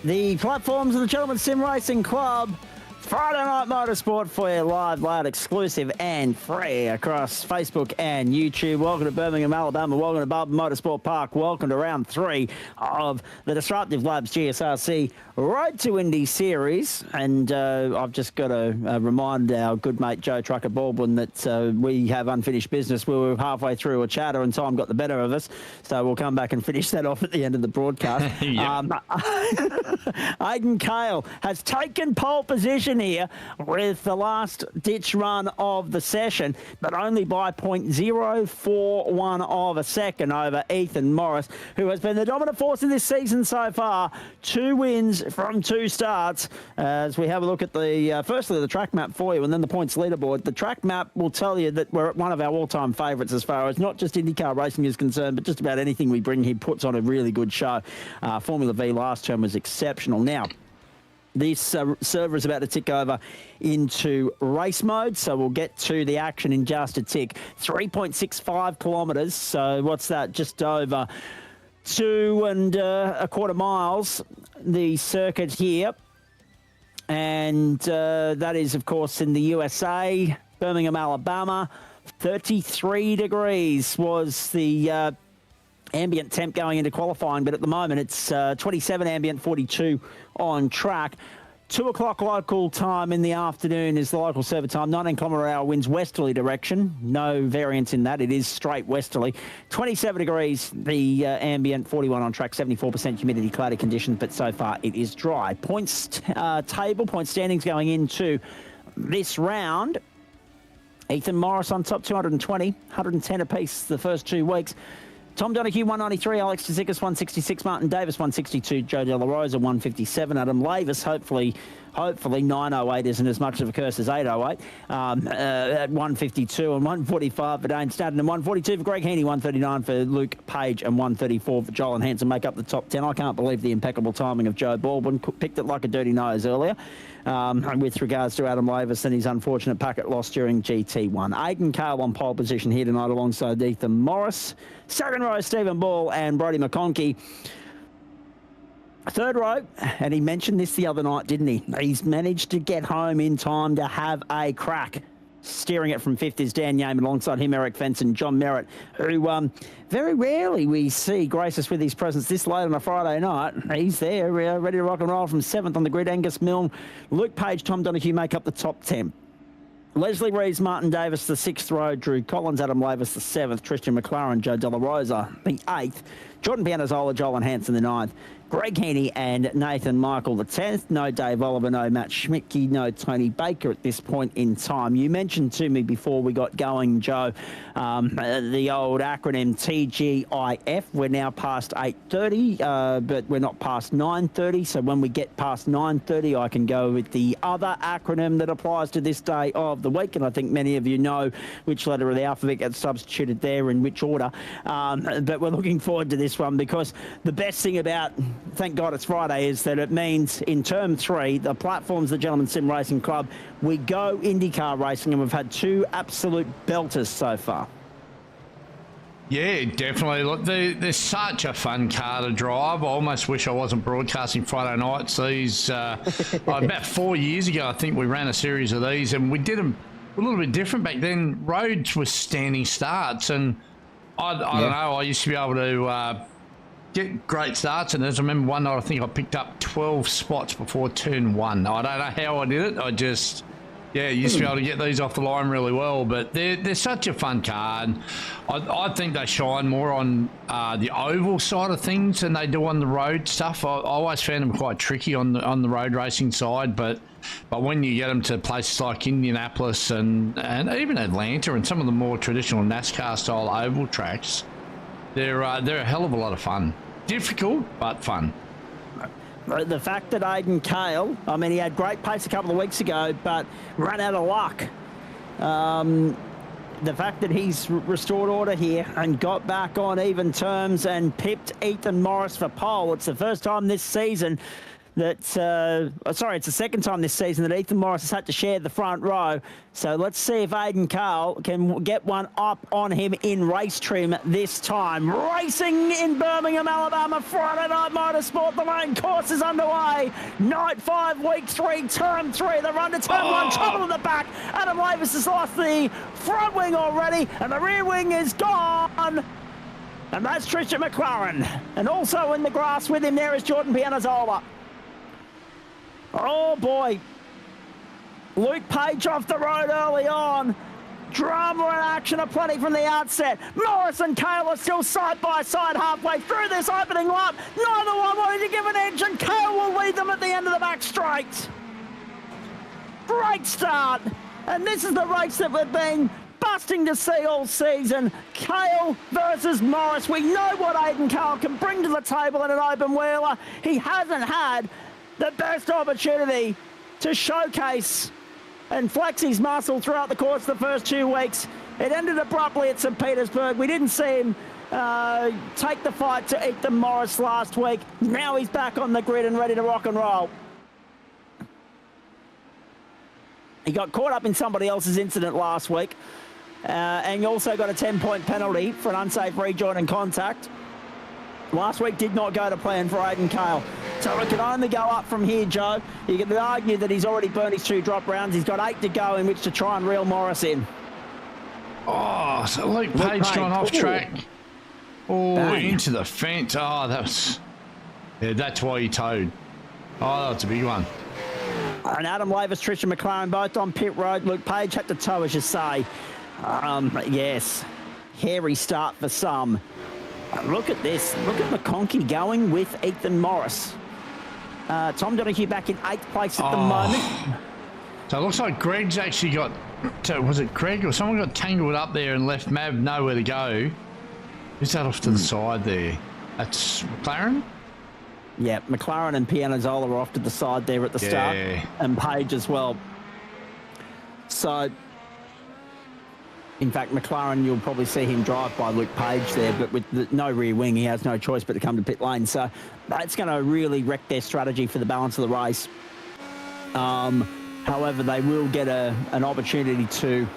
The platforms of the Gentleman Sim Racing Club. Friday Night Motorsport for you, live, loud, exclusive and free across Facebook and YouTube. Welcome to Birmingham, Alabama. Welcome to Barber Motorsport Park. Welcome to round 3 of the Disruptive Labs GSRC Road to Indy series. And I've just got to remind our good mate Joe Trucker Baldwin that we have unfinished business. We were halfway through a chatter and time got the better of us. So we'll come back and finish that off at the end of the broadcast. Aidan Cale has taken pole position here with the last ditch run of the session, but only by 0.041 of a second over Ethan Morris, who has been the dominant force in this season so far. 2 wins from 2 starts. As we have a look at the firstly the track map for you and then the points leaderboard. The track map will tell you that we're at one of our all-time favourites as far as not just IndyCar racing is concerned, but just about anything we bring. He puts on a really good show. Formula V last term was exceptional. Now, this server is about to tick over into race mode, so we'll get to the action in just a tick. 3.65 kilometres, so what's that? Just over 2.25 miles, the circuit here. And that is, of course, in the USA, Birmingham, Alabama. 33 degrees was the ambient temp going into qualifying, but at the moment it's 27 ambient, 42 on track. 2 o'clock local time in the afternoon is the local server time. 19 km/h winds westerly direction. No variance in that. It is straight westerly. 27 degrees, the ambient, 41 on track, 74% humidity, cloudy conditions, but so far it is dry. Points table, point standings going into this round. Ethan Morris on top, 220, 110 apiece the first 2 weeks. Tom Donahue, 193, Alex Tzikis, 166, Martin Davis, 162, Joe De La Rosa, 157, Adam Lavis, hopefully 908 isn't as much of a curse as 808, at 152 and 145 for Dane Stanton and 142 for Greg Heaney, 139 for Luke Page and 134 for Joel and Hanson make up the top 10. I can't believe the impeccable timing of Joe Baldwin. Picked it like a dirty nose earlier. With regards to Adam Lavis and his unfortunate packet loss during GT1. Aidan Cale on pole position here tonight alongside Ethan Morris. Second row, Stephen Ball and Brodie McConkey. Third row, and he mentioned this the other night, didn't he? He's managed to get home in time to have a crack. Steering it from 5th is Dan Yeaman, alongside him Eric Fence and John Merritt, who very rarely we see grace us with his presence this late on a Friday night. He's there, ready to rock and roll from 7th on the grid. Angus Milne, Luke Page, Tom Donahue make up the top 10. Leslie Reeves, Martin Davis, the 6th row. Drew Collins, Adam Lavis, the 7th. Tristan McLaren, Joe De La Rosa, the 8th. Jordan Pianazola, Joel and Hanson, the 9th. Greg Heaney and Nathan Michael, the 10th. No Dave Oliver, no Matt Schmidtke, no Tony Baker at this point in time. You mentioned to me before we got going, Joe, the old acronym TGIF. We're now past 8:30, but we're not past 9:30. So when we get past 9:30, I can go with the other acronym that applies to this day of the week. And I think many of you know which letter of the alphabet gets substituted there in which order. But we're looking forward to this one because the best thing about, thank God it's Friday, is that it means in term 3, the platforms, the Gentleman Sim Racing Club, we go IndyCar racing, and we've had 2 absolute belters so far. Yeah, definitely. Look, they're such a fun car to drive. I almost wish I wasn't broadcasting Friday nights. These about 4 years ago, I think we ran a series of these, and we did them a little bit different back then. Roads were standing starts, and I don't know. I used to be able to get great starts, and as I remember one night, I think I picked up 12 spots before turn 1. I don't know how I did it. I just, used to be able to get these off the line really well. But they're such a fun car, and I think they shine more on the oval side of things than they do on the road stuff. I always found them quite tricky on the road racing side, but when you get them to places like Indianapolis and even Atlanta and some of the more traditional NASCAR style oval tracks, they're a hell of a lot of fun. Difficult, but fun. The fact that Aidan Cale, I mean, he had great pace a couple of weeks ago, but ran out of luck. The fact that he's restored order here and got back on even terms and pipped Ethan Morris for pole. It's the first time this season that, sorry, it's the second time this season that Ethan Morris has had to share the front row. So let's see if Aiden Carl can get one up on him in race trim this time. Racing in Birmingham, Alabama, Friday Night Motorsport. The main course is underway. Night 5, week 3, turn 3. They're under turn 1, trouble in the back. Adam Lavis has lost the front wing already, and the rear wing is gone. And that's Tristan McLaren. And also in the grass with him there is Jordan Pianazzola. Oh, boy. Luke Page off the road early on. Drama and action aplenty from the outset. Morris and Cale are still side by side halfway through this opening lap. Neither one wanting to give an edge, and Cale will lead them at the end of the back straight. Great start. And this is the race that we've been busting to see all season. Cale versus Morris. We know what Aiden Cale can bring to the table in an open wheeler. He hasn't had the best opportunity to showcase and flex his muscle throughout the course of the first 2 weeks. It ended abruptly at St. Petersburg. We didn't see him take the fight to Ethan Morris last week. Now he's back on the grid and ready to rock and roll. He got caught up in somebody else's incident last week. And he also got a 10-point penalty for an unsafe rejoin and contact. Last week did not go to plan for Aiden Cale. So it can only go up from here, Joe. You can argue that he's already burned his 2 drop rounds. He's got 8 to go in which to try and reel Morris in. Oh, so Luke Page gone off track. Oh, bang. Into the fence. Oh, that was... Yeah, that's why he towed. Oh, that's a big one. And Adam Lavis, Tristan McLaren, both on pit road. Luke Page had to tow, as you say. Yes, hairy start for some. Look at this. Look at McConkey going with Ethan Morris. Tom Donahue back in 8th place at the moment. So it looks like Greg's actually got... Was it Greg or someone got tangled up there and left Mav nowhere to go? Who's that off to the side there? That's McLaren? Yeah, McLaren and Pianazzola are off to the side there at the start. And Page as well. So... In fact, McLaren, you'll probably see him drive by Luke Page there, but with no rear wing, he has no choice but to come to pit lane. So that's going to really wreck their strategy for the balance of the race. However, they will get an opportunity to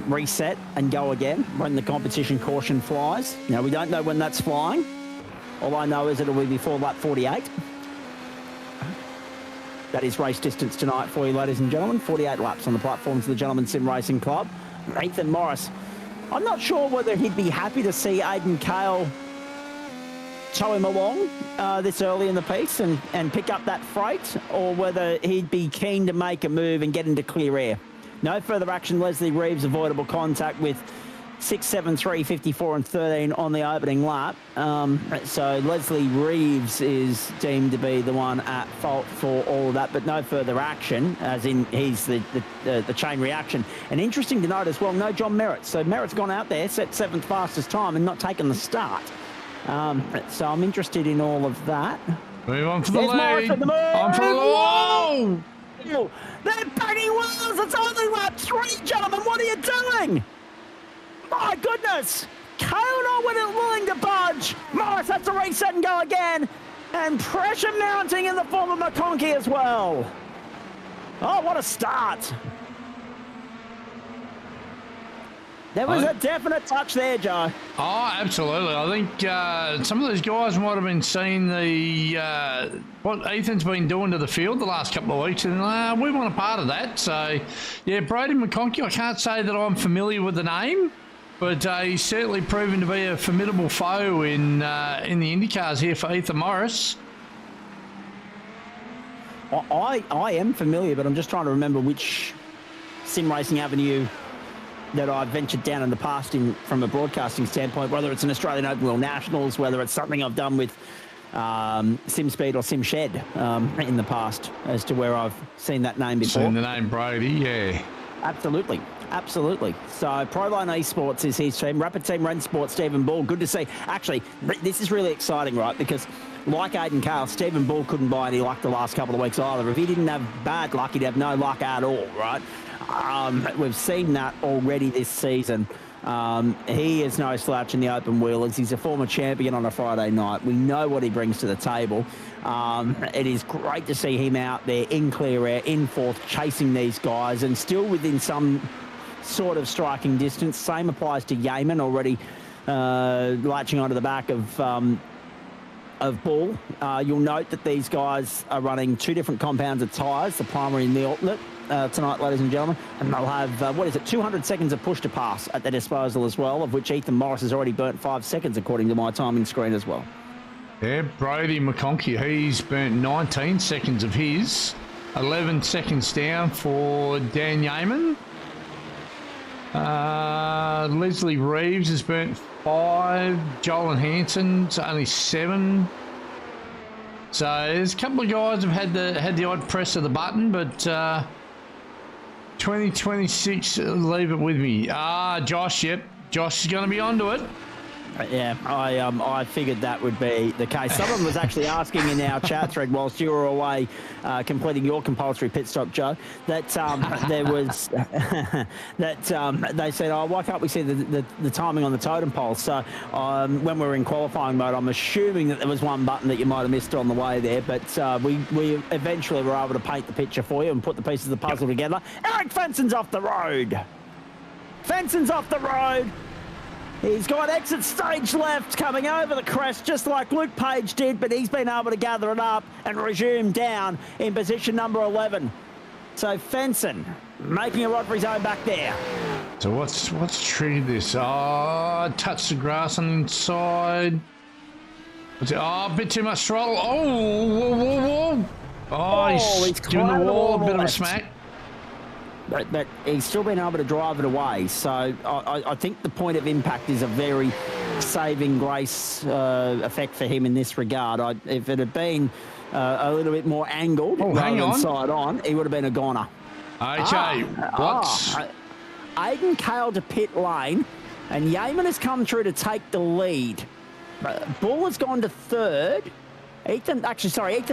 reset and go again when the competition caution flies. Now, we don't know when that's flying. All I know is it'll be before lap 48. That is race distance tonight for you, ladies and gentlemen. 48 laps on the platforms of the Gentleman Sim Racing Club. Ethan Morris, I'm not sure whether he'd be happy to see Aiden Cale tow him along this early in the piece and pick up that freight, or whether he'd be keen to make a move and get into clear air. No further action. Leslie Reeves, avoidable contact with 6, 7, 3, 54 and 13 on the opening lap. So Leslie Reeves is deemed to be the one at fault for all of that, but no further action, as in he's the chain reaction. And interesting to note as well, no John Merritt. So Merritt's gone out there, set 7th fastest time and not taken the start. So I'm interested in all of that. Move on for the lead. On for the Whoa! They're banging wheels. It's only lap 3, gentlemen. What are you doing? My goodness! Cale not willing to budge. Morris has to reset and go again. And pressure mounting in the form of McConkey as well. Oh, what a start. There was a definite touch there, Joe. Oh, absolutely. I think some of those guys might have been seeing what Ethan's been doing to the field the last couple of weeks, and we want a part of that. So, yeah, Brady McConkey, I can't say that I'm familiar with the name, but he's certainly proven to be a formidable foe in the IndyCars here for Ethan Morris. I am familiar, but I'm just trying to remember which sim racing avenue that I've ventured down in the past from a broadcasting standpoint, whether it's an Australian Open Wheel Nationals, whether it's something I've done with SimSpeed or SimShed in the past, as to where I've seen that name before. Seen the name Brady, yeah. Absolutely. Absolutely. So Proline Esports is his team. Rapid Team Rennsport, Stephen Ball. Good to see. Actually, this is really exciting, right? Because like Aiden Cale, Stephen Ball couldn't buy any luck the last couple of weeks either. If he didn't have bad luck, he'd have no luck at all, right? We've seen that already this season. He is no slouch in the open wheelers. He's a former champion on a Friday night. We know what he brings to the table. It is great to see him out there in clear air, in fourth, chasing these guys, and still within some sort of striking distance. Same applies to Yeaman, already latching onto the back of Bull. You'll note that these guys are running two different compounds of tyres, the primary and the alternate, tonight, ladies and gentlemen. And they'll have, 200 seconds of push to pass at their disposal as well, of which Ethan Morris has already burnt 5 seconds, according to my timing screen as well. Yeah, Brody McConkey, he's burnt 19 seconds of his. 11 seconds down for Dan Yeaman. Leslie Reeves has burnt 5. Joel Hanson's only 7. So there's a couple of guys have had the odd press of the button, but 2026, leave it with me. Josh, yep. Josh is going to be onto it. Yeah, I figured that would be the case. Someone was actually asking in our chat thread whilst you were away completing your compulsory pit stop, Joe, that there was that they said, oh, why can't we see the timing on the totem pole? So when we were in qualifying mode, I'm assuming that there was one button that you might have missed on the way there, but we eventually were able to paint the picture for you and put the pieces of the puzzle together. Eric Fenson's off the road. Fenson's off the road. He's got exit stage left coming over the crest just like Luke Page did, but he's been able to gather it up and resume down in position number 11. So Fenson making a rod for his own back there. So what's triggered this? Touch the grass on the inside. A bit too much throttle. He's giving the wall a bit of a smack. But he's still been able to drive it away. So I think the point of impact is a very saving grace effect for him in this regard. If it had been a little bit more angled rather than side on, he would have been a goner. Okay, Aiden Cale to pit lane, and Yeaman has come through to take the lead. Bull has gone to third. Ethan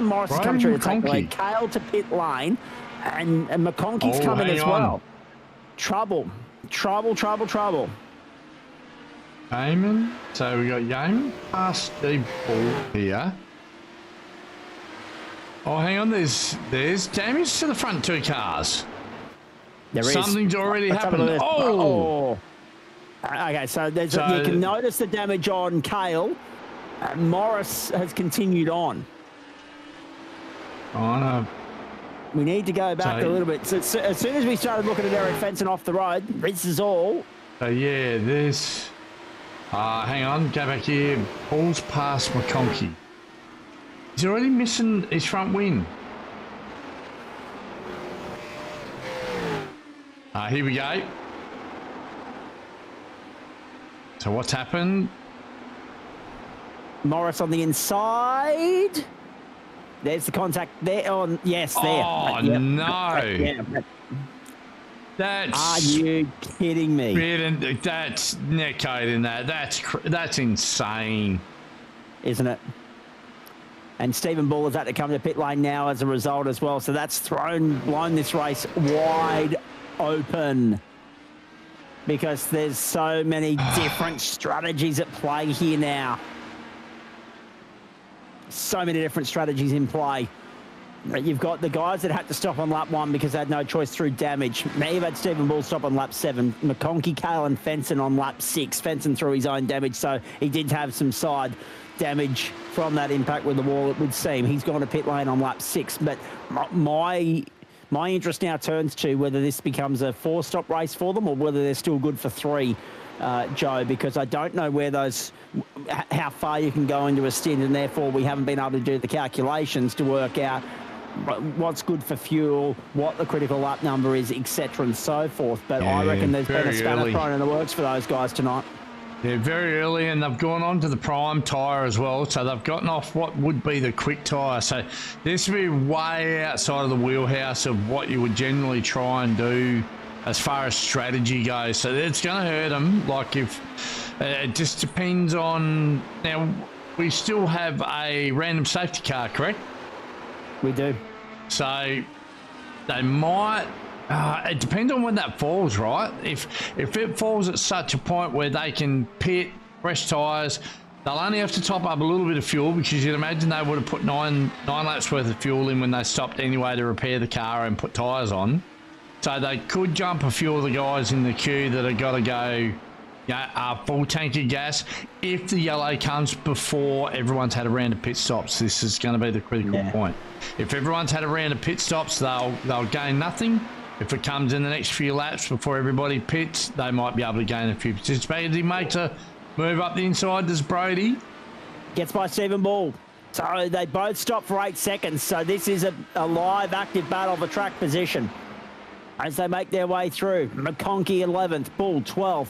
Morris has come through to take the lead. Cale to pit lane. And McConkey's coming as well. Trouble. Yeaman. So we got Yeaman past the Bull here. Oh, hang on. There's damage to the front two cars. Something's already happened. Okay, so you can notice the damage on Cale. Morris has continued on. We need to go back a little bit. So as soon as we started looking at Eric Fenson off the road, this is all. There's... hang on, go back here. Bull's past McConkey. He's already missing his front wing. Here we go. So what's happened? Morris on the inside. There's the contact there. Oh, yes, there. Oh, no. Yeah. That's... Are you kidding me? That's netcode in that. That's insane. Isn't it? And Stephen Bull has had to come to pit lane now as a result as well. So that's blown this race wide open. Because there's so many different strategies at play here now. So many different strategies in play. You've got the guys that had to stop on lap 1 because they had no choice through damage. Now you've had Stephen Bull stop on lap 7. McConkey, Cale and Fenson on lap 6. Fenson through his own damage, so he did have some side damage from that impact with the wall, it would seem. He's gone to pit lane on lap 6. But my interest now turns to whether this becomes a 4-stop race for them or whether they're still good for 3. Joe, because I don't know how far you can go into a stint, and therefore we haven't been able to do the calculations to work out what's good for fuel, what the critical lap number is, etc. and so forth. But I reckon there's been a spanner thrown in the works for those guys tonight. Yeah, very early, and they've gone on to the prime tyre as well, so they've gotten off what would be the quick tyre. So this would be way outside of the wheelhouse of what you would generally try and do as far as strategy goes. So it's going to hurt them. Like if it just depends on... Now, we still have a random safety car, correct? We do. So they might It depends on when that falls, right? If it falls at such a point where they can pit, fresh tyres, they'll only have to top up a little bit of fuel, because you'd imagine they would have put nine laps worth of fuel in when they stopped anyway to repair the car and put tyres on. So they could jump a few of the guys in the queue that have got to go full tank of gas. If the yellow comes before everyone's had a round of pit stops, this is going to be the critical point. If everyone's had a round of pit stops, they'll gain nothing. If it comes in the next few laps before everybody pits, they might be able to gain a few positions. He makes a move up the inside. Does Brody? Gets by Stephen Ball. So they both stop for 8 seconds. So this is a live, active battle for track position as they make their way through. McConkey 11th, Bull 12th.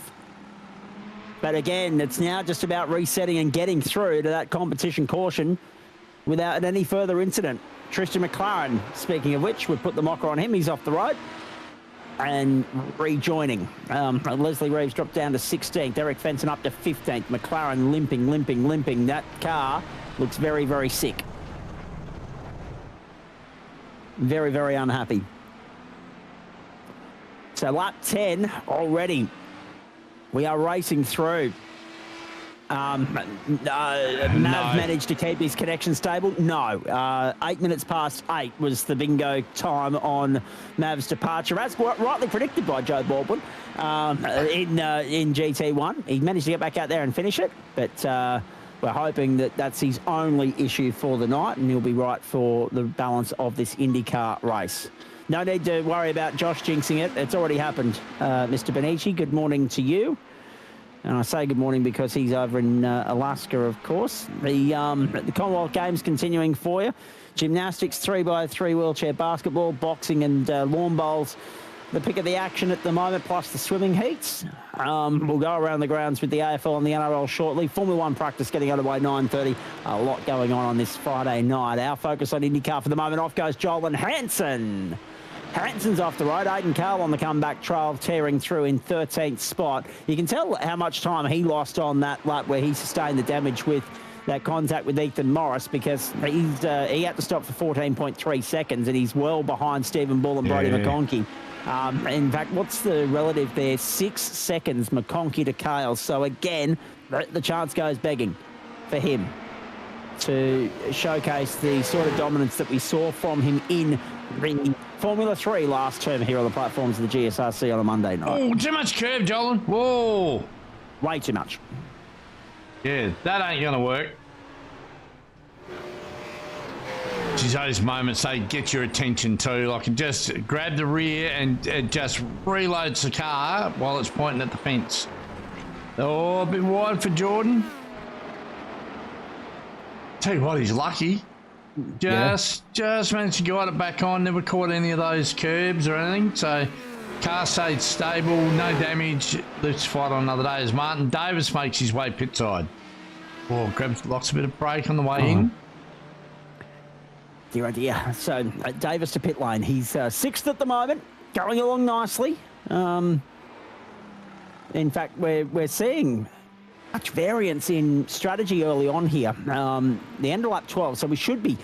But again, it's now just about resetting and getting through to that competition caution without any further incident. Tristan McLaren, speaking of which, we've put the mocker on him. He's off the road and rejoining. Leslie Reeves dropped down to 16th. Eric Fenton up to 15th. McLaren limping. That car looks very, very sick. Very, very unhappy. So lap 10 already. We are racing through. Mav managed to keep his connection stable? No. 8 minutes past 8 was the bingo time on Mav's departure, as rightly predicted by Joe Baldwin in GT1. He managed to get back out there and finish it, but we're hoping that that's his only issue for the night, and he'll be right for the balance of this Indycar race. No need to worry about Josh jinxing it. It's already happened. Mr. Benici, good morning to you. And I say good morning because he's over in Alaska, of course. The Commonwealth Games continuing for you. Gymnastics, 3x3 wheelchair basketball, boxing and lawn bowls. The pick of the action at the moment, plus the swimming heats. We'll go around the grounds with the AFL and the NRL shortly. Formula One practice getting underway 9:30. A lot going on this Friday night. Our focus on IndyCar for the moment. Off goes Joel and Hansen. Hansen's off the road. Aidan Carl on the comeback trail, tearing through in 13th spot. You can tell how much time he lost on that lap where he sustained the damage with that contact with Ethan Morris, because he had to stop for 14.3 seconds, and he's well behind Stephen Bull and Brody McConkey. In fact, what's the relative there? 6 seconds, McConkey to Cale. So again, the chance goes begging for him to showcase the sort of dominance that we saw from him in the Formula 3 last term here on the platforms of the GSRC on a Monday night. Oh, too much curve, Jolin. Whoa. Way too much. Yeah, that ain't going to work. Geez, those moments, they get your attention too. Like, just grab the rear and just reloads the car while it's pointing at the fence. Oh, a bit wide for Jordan. Tell you what, he's lucky. Just managed to guide it back on. Never caught any of those curbs or anything. So car stayed stable, no damage. Let's fight on another day as Martin Davis makes his way pit side. Oh, locks a bit of brake on the way in. Dear idea. So Davis to pit lane. He's 6th at the moment, going along nicely. In fact, we're seeing much variance in strategy early on here. The end of lap 12, so we should be,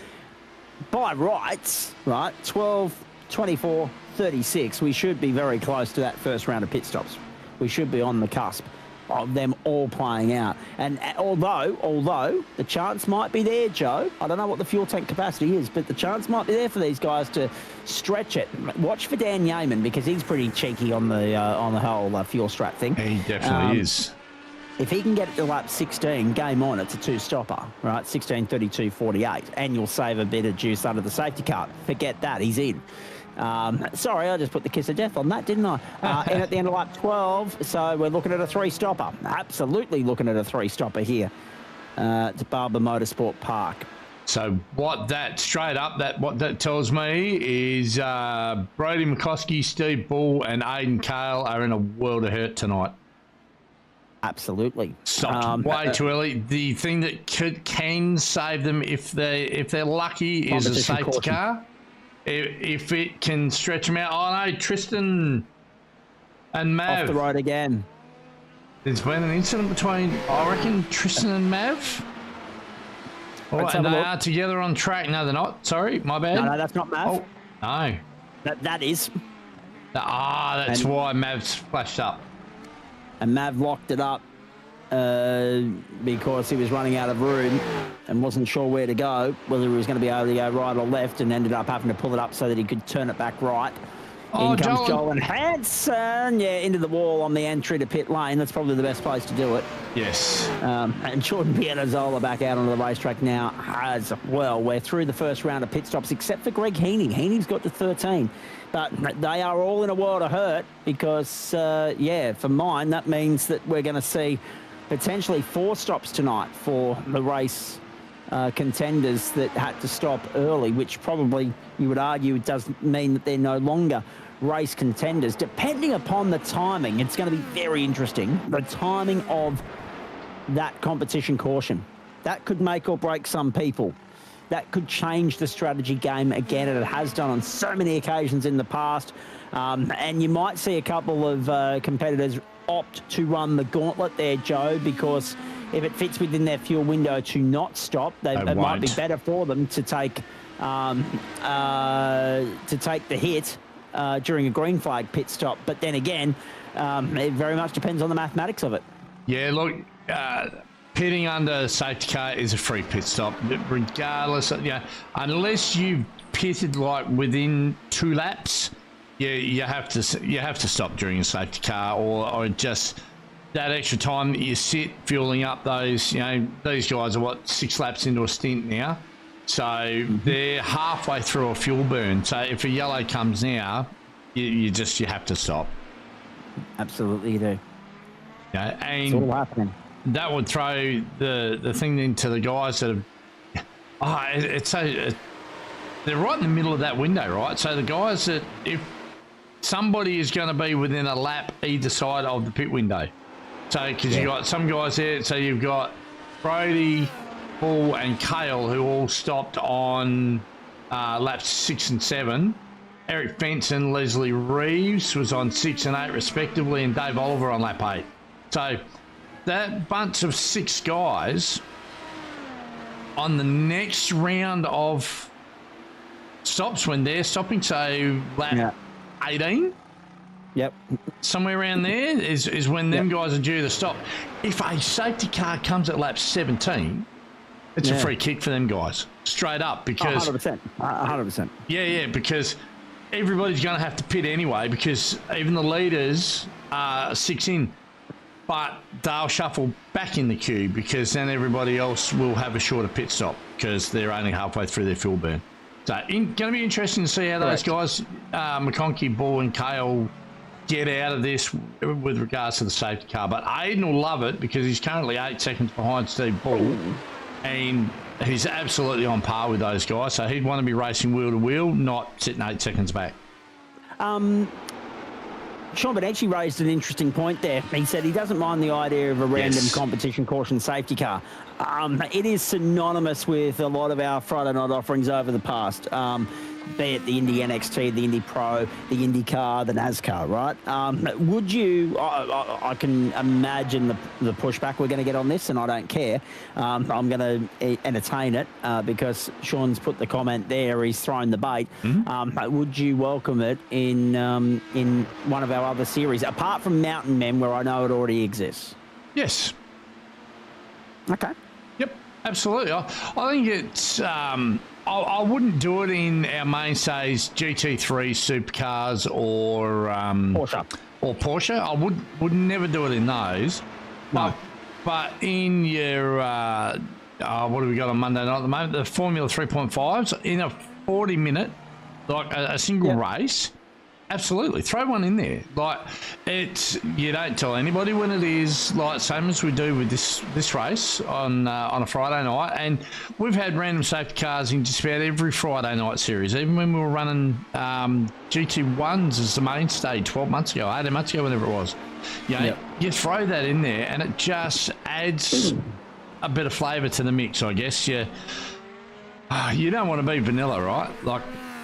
by rights, right, 12, 24, 36, we should be very close to that first round of pit stops. We should be on the cusp of them all playing out. And although the chance might be there, Joe, I don't know what the fuel tank capacity is, but the chance might be there for these guys to stretch it. Watch for Dan Yeaman, because he's pretty cheeky on the whole fuel strap thing. He definitely is. If he can get it to lap 16, game on, it's a two-stopper, right? 16:32.48, and you'll save a bit of juice under the safety car. Forget that, he's in. Sorry, I just put the kiss of death on that, didn't I? And at the end of lap 12, so we're looking at a three-stopper. Absolutely looking at a three-stopper here to Barber Motorsport Park. So what that tells me is Brody McCoskey, Steve Bull, and Aidan Cale are in a world of hurt tonight. Absolutely. Stopped way too early. The thing that can save them, if they're lucky, is a safety car. If it can stretch them out. Oh no, Tristan and Mav. Off the road again. There's been an incident between, I reckon, Tristan and Mav. Oh, and they are together on track. No, they're not. Sorry, my bad. No, that's not Mav. Oh, no. That is. That's why Mav's flashed up. And Mav locked it up because he was running out of room and wasn't sure where to go, whether he was going to be able to go right or left, and ended up having to pull it up so that he could turn it back right. In comes Joel and Hanson, into the wall on the entry to pit lane. That's probably the best place to do it. Yes. And Jordan Pianozola back out onto the racetrack now as well. We're through the first round of pit stops, except for Greg Heaney. Heaney's got to 13. But they are all in a world of hurt because, for mine, that means that we're going to see potentially 4 stops tonight for the race contenders that had to stop early, which probably you would argue does mean that they're no longer race contenders. Depending upon the timing, it's going to be very interesting. The timing of that competition caution. That could make or break some people. That could change the strategy game again, and it has done on so many occasions in the past. And you might see a couple of competitors opt to run the gauntlet there, Joe, because if it fits within their fuel window to not stop, it might be better for them to take the hit during a green flag pit stop. But then again, it very much depends on the mathematics of it. Yeah, look, pitting under safety car is a free pit stop, regardless of, unless you've pitted like within 2 laps, you have to stop during a safety car, or just that extra time that you sit fueling up those, these guys are 6 laps into a stint now. So they're halfway through a fuel burn. So if a yellow comes now, you have to stop. Absolutely, you do. Yeah, and it's all happening. That would throw the thing into the guys that have. They're right in the middle of that window, right? So the guys that, if somebody is going to be within a lap either side of the pit window. So because you got some guys there, so you've got Brody, Bull, and Kale who all stopped on laps 6 and 7. Eric Fenton, Leslie Reeves was on 6 and 8 respectively, and Dave Oliver on lap 8. So that bunch of 6 guys on the next round of stops when they're stopping, so lap 18. Yep. Somewhere around there is when them guys are due to stop. If a safety car comes at lap 17, it's a free kick for them guys, straight up, because 100%. 100%. Yeah, because everybody's going to have to pit anyway, because even the leaders are 6 in, but they'll shuffle back in the queue because then everybody else will have a shorter pit stop because they're only halfway through their fuel burn. So going to be interesting to see how those guys, McConkey, Bull, and Kale, get out of this with regards to the safety car. But Aiden will love it because he's currently 8 seconds behind Steve Bull, and he's absolutely on par with those guys. So he'd want to be racing wheel to wheel, not sitting 8 seconds back. Sean Benetti raised an interesting point there. He said he doesn't mind the idea of a random competition caution safety car. It is synonymous with a lot of our Friday night offerings over the past, be it the Indy NXT, the Indy Pro, the Indycar, the NASCAR, right? Would you, I can imagine the pushback we're going to get on this, and I don't care. I'm going to entertain it because Sean's put the comment there. He's thrown the bait. Would you welcome it in one of our other series, apart from MtnMen, where I know it already exists? Yes. Okay. Yep, absolutely. I think it's... I wouldn't do it in our mainstays, GT3 supercars or Porsche. I would never do it in those. No. But in your, what do we got on Monday night at the moment? The Formula 3.5s, in a 40-minute, like a single race, absolutely. Throw one in there. Like, you don't tell anybody when it is, like same as we do with this race on a Friday night. And we've had random safety cars in just about every Friday night series. Even when we were running GT1s as the mainstay 12 months ago, 18 months ago, whenever it was. You throw that in there and it just adds a bit of flavour to the mix, I guess. You don't want to be vanilla, right? Like,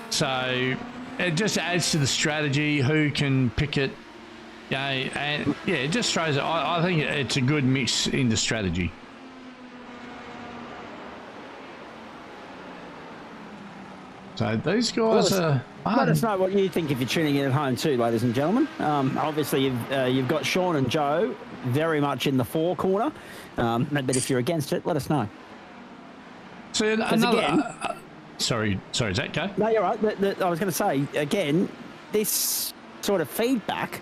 so... It just adds to the strategy, who can pick it, and it just throws it. I think it's a good mix in the strategy. So these guys are fun. Let us know what you think if you're tuning in at home too, ladies and gentlemen. Obviously, you've got Sean and Joe very much in the four corner, but if you're against it, let us know. So another. Sorry, Zach, go. No, you're right. I was going to say again, this sort of feedback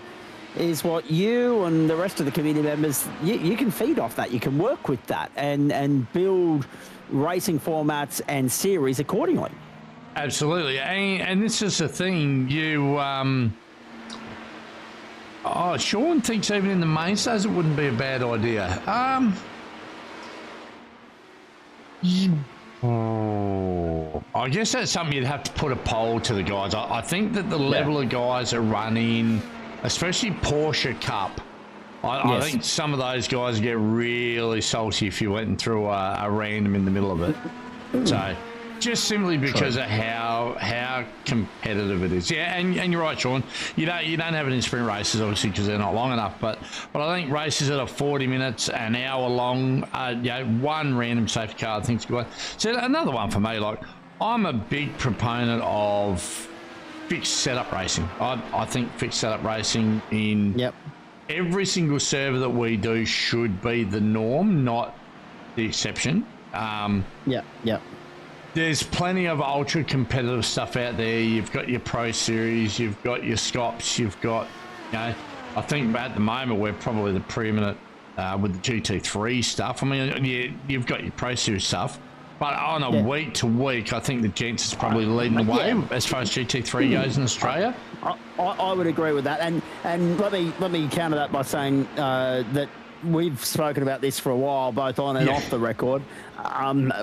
is what you and the rest of the community members, you can feed off that. You can work with that and build racing formats and series accordingly. Absolutely. And this is the thing. Sean thinks even in the mainstays it wouldn't be a bad idea. I guess that's something you'd have to put a poll to the guys. I think that the level of guys that run in, especially Porsche Cup, I think some of those guys get really salty if you went and threw a random in the middle of it. So just simply because of how competitive it is. Yeah, and you're right, Sean. You don't have it in sprint races, obviously, because they're not long enough. But I think races that are 40 minutes, an hour long, one random safety car, I think is good. So another one for me, like, I'm a big proponent of fixed setup racing. I think fixed setup racing in every single server that we do should be the norm, not the exception. There's plenty of ultra competitive stuff out there. You've got your Pro Series, you've got your Scops, you've got, I think at the moment we're probably the preeminent with the GT3 stuff. I mean, you've got your Pro Series stuff. But on a week to week, I think the Gents is probably leading the way as far as GT3 goes in Australia. I would agree with that, and let me counter that by saying that we've spoken about this for a while, both on and off the record.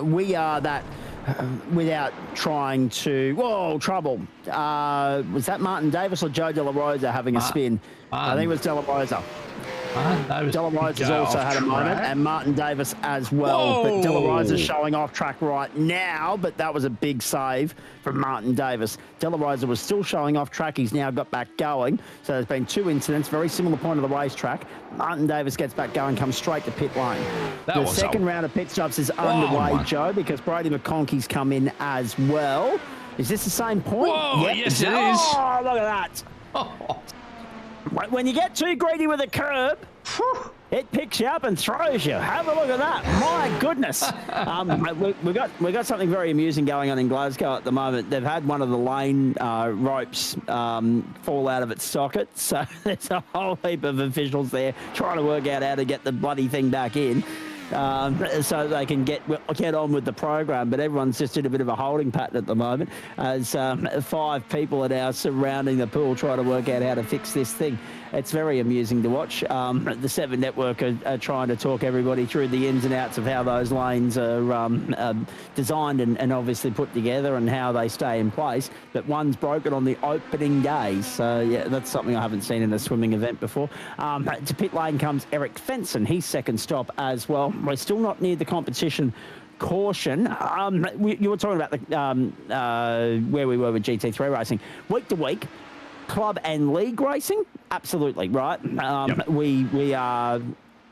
We are that, without trying to trouble. Was that Martin Davis or Joe De La Rosa having a spin? I think it was De La Rosa. De La Rosa's also had a moment, and Martin Davis as well. But De La Rosa's showing off track right now, but that was a big save from Martin Davis. De La Rosa was still showing off track. He's now got back going. So there's been two incidents, very similar point of the racetrack. Martin Davis gets back going, comes straight to pit lane. The second round of pit stops is underway, Joe, because Brady McConkey's come in as well. Is this the same point? Yes, it is. Oh, look at that. When you get too greedy with a curb, it picks you up and throws you. Have a look at that. My goodness. We've got something very amusing going on in Glasgow at the moment. They've had one of the lane ropes fall out of its socket. So there's a whole heap of officials there trying to work out how to get the bloody thing back in. So they can get on with the program, but everyone's just in a bit of a holding pattern at the moment as 5 people are now surrounding the pool trying to work out how to fix this thing. It's very amusing to watch. The 7 Network are trying to talk everybody through the ins and outs of how those lanes are designed and obviously put together and how they stay in place. But one's broken on the opening day. So, yeah, that's something I haven't seen in a swimming event before. To pit lane comes Eric Fenson, his second stop as well. We're still not near the competition caution. You were talking about the where we were with GT3 racing. Week to week, club and league racing, absolutely, right? We are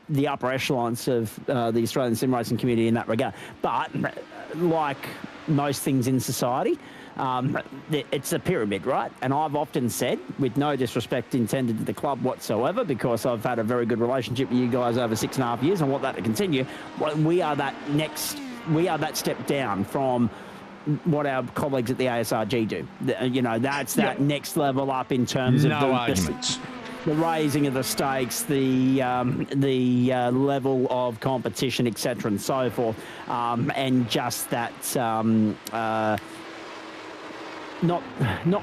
the upper echelons of the Australian sim racing community in that regard. But like most things in society, it's a pyramid, right? And I've often said, with no disrespect intended to the club whatsoever, because I've had a very good relationship with you guys over 6.5 years and want that to continue, we are that step down from what our colleagues at the ASRG do. That's that next level up in terms of the raising of the stakes, the level of competition, etc., and so forth, and just that not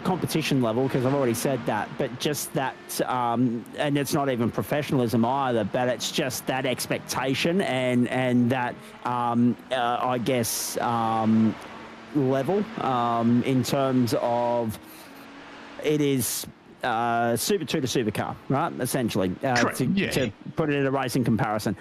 competition level, because I've already said that, but just that, and it's not even professionalism either, but it's just that expectation and that, I guess, level in terms of it is Super 2 to Supercar, right? Essentially, to put it in a racing comparison.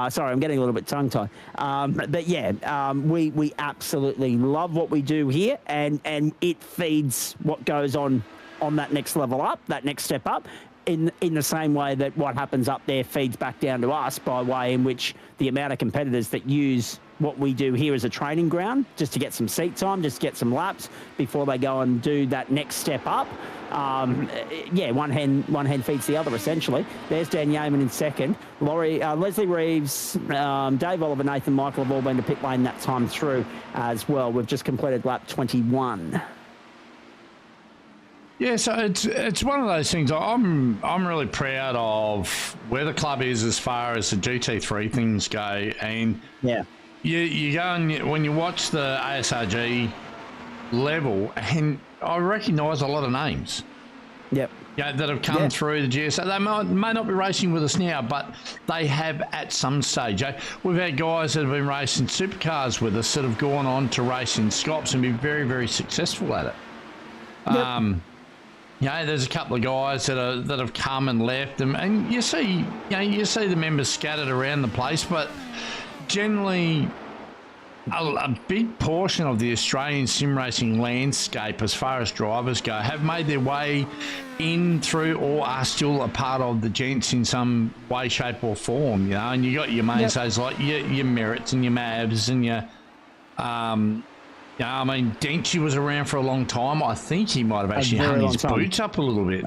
Sorry, I'm getting a little bit tongue-tied. But yeah, we absolutely love what we do here, and it feeds what goes on that next level up, that next step up, in the same way that what happens up there feeds back down to us by way in which the amount of competitors that use what we do here as a training ground, just to get some seat time, just to get some laps before they go and do that next step up. Yeah, one hand feeds the other, essentially. There's Dan Yeaman in second. Leslie Reeves, Dave Oliver, Nathan Michael have all been to pit lane that time through as well. We've just completed lap 21. Yeah, so it's one of those things. I'm really proud of where the club is as far as the GT3 things go, and yeah, you go and when you watch the ASRG level, and I recognise a lot of names. Yep. Yeah, that have come through the GSR. They may not be racing with us now, but they have at some stage. We've had guys that have been racing supercars with us that have gone on to race in Scops and be very, very successful at it. Yep. There's a couple of guys that have come and left, and you see the members scattered around the place, but generally a big portion of the Australian sim racing landscape, as far as drivers go, have made their way in through or are still a part of the gents in some way, shape, or form. And you got your mainstays like your Merritts and your Mavs and your I mean, Denchi was around for a long time. I think he might have actually hung his boots up a little bit.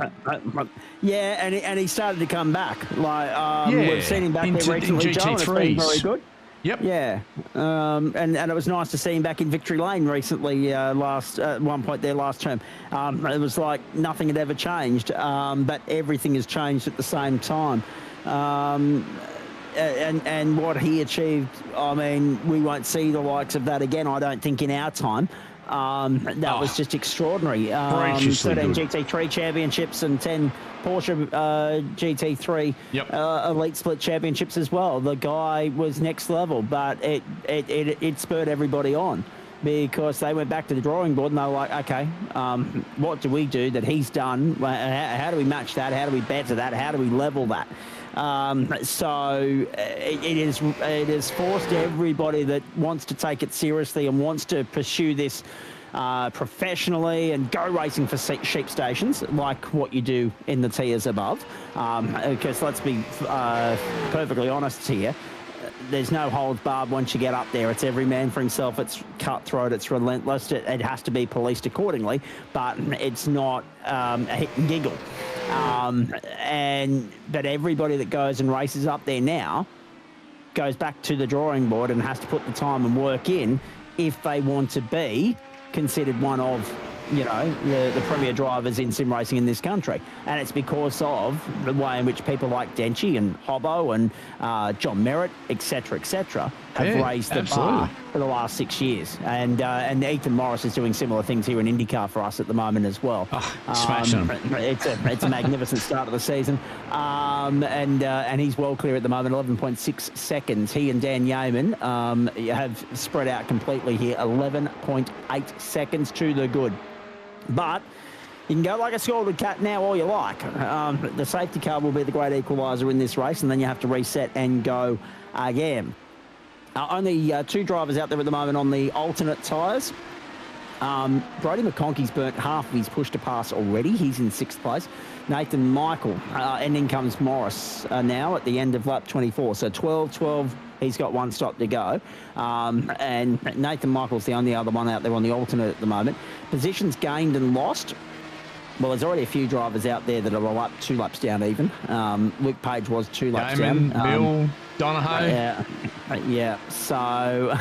Yeah, and he started to come back. We've seen him back there recently, in GT3s. Joe, and it's been very good. Yep. Yeah, and it was nice to see him back in Victory Lane recently. At one point there last term, it was like nothing had ever changed, but everything has changed at the same time. And what he achieved, I mean, we won't see the likes of that again, I don't think, in our time. That was just extraordinary. 13 GT3 championships and 10 Porsche GT3 Elite Split championships as well. The guy was next level, but it spurred everybody on, because they went back to the drawing board and they were like, okay, what do we do that he's done? How do we match that? How do we better that? How do we level that? So it has forced everybody that wants to take it seriously and wants to pursue this professionally and go racing for sheep stations, like what you do in the tiers above. Because let's be perfectly honest here, there's no holds barred once you get up there. It's every man for himself. It's cutthroat. It's relentless. It has to be policed accordingly, but it's not a hit and giggle. But everybody that goes and races up there now goes back to the drawing board and has to put the time and work in if they want to be considered one of, the premier drivers in sim racing in this country. And it's because of the way in which people like Denchi and Hobbo and John Merritt, etc., have raised the bar for the last 6 years. And Ethan Morris is doing similar things here in Indycar for us at the moment as well. Smashing. It's a magnificent start of the season. And he's well clear at the moment, 11.6 seconds. He and Dan Yeaman have spread out completely here, 11.8 seconds to the good. But you can go like a scalded cat now all you like. The safety car will be the great equaliser in this race, and then you have to reset and go again. Only 2 drivers out there at the moment on the alternate tyres. Brody McConkey's burnt half of his push to pass already. He's in 6th place. Nathan Michael, and in comes Morris now at the end of lap 24. So 12. He's got 1 stop to go. And Nathan Michael's the only other one out there on the alternate at the moment. Positions gained and lost. Well, there's already a few drivers out there that are 2 laps down even. Luke Page was 2 laps down. Bill, Donahoe. Yeah. So,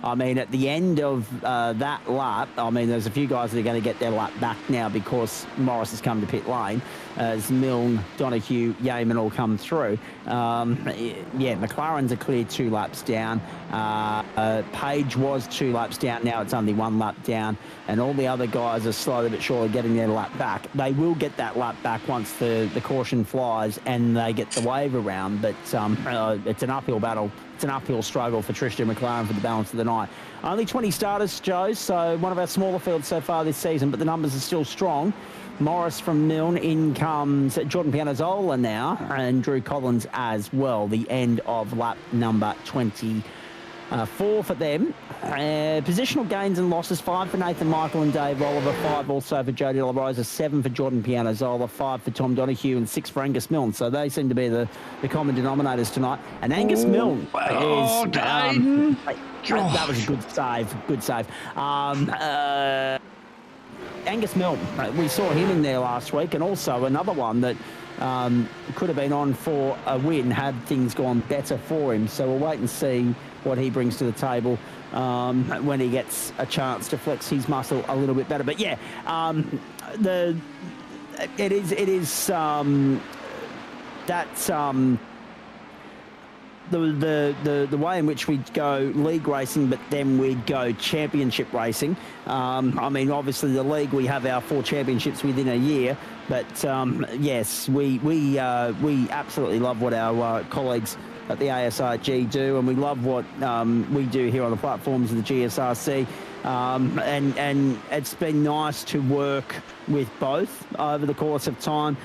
I mean, at the end of that lap, I mean, there's a few guys that are going to get their lap back now because Morris has come to pit lane. As Milne, Donahue, Yeaman all come through. McLaren's a clear 2 laps down. Page was 2 laps down. Now it's only 1 lap down. And all the other guys are slowly but surely getting their lap back. They will get that lap back once the caution flies and they get the wave around. But it's an uphill battle. It's an uphill struggle for Tristan McLaren for the balance of the night. Only 20 starters, Joe, so one of our smaller fields so far this season, but the numbers are still strong. Morris from Milne, in comes Jordan Pianazzola now, and Drew Collins as well, the end of lap number 24. 4 for them. Positional gains and losses, 5 for Nathan Michael and Dave Oliver, 5 also for Jody La Rosa, 7 for Jordan Pianozola, 5 for Tom Donoghue, and 6 for Angus Milne. So they seem to be the common denominators tonight. And Angus Milne is... that was a good save. Good save. Angus Milne, we saw him in there last week, and also another one that could have been on for a win had things gone better for him. So we'll wait and see what he brings to the table when he gets a chance to flex his muscle a little bit better. But yeah, it is the way in which we go league racing, but then we go championship racing. I mean, obviously the league, we have our 4 championships within a year, but yes, we absolutely love what our colleagues at the ASRG do, and we love what we do here on the platforms of the GSRC. And it's been nice to work with both over the course of time.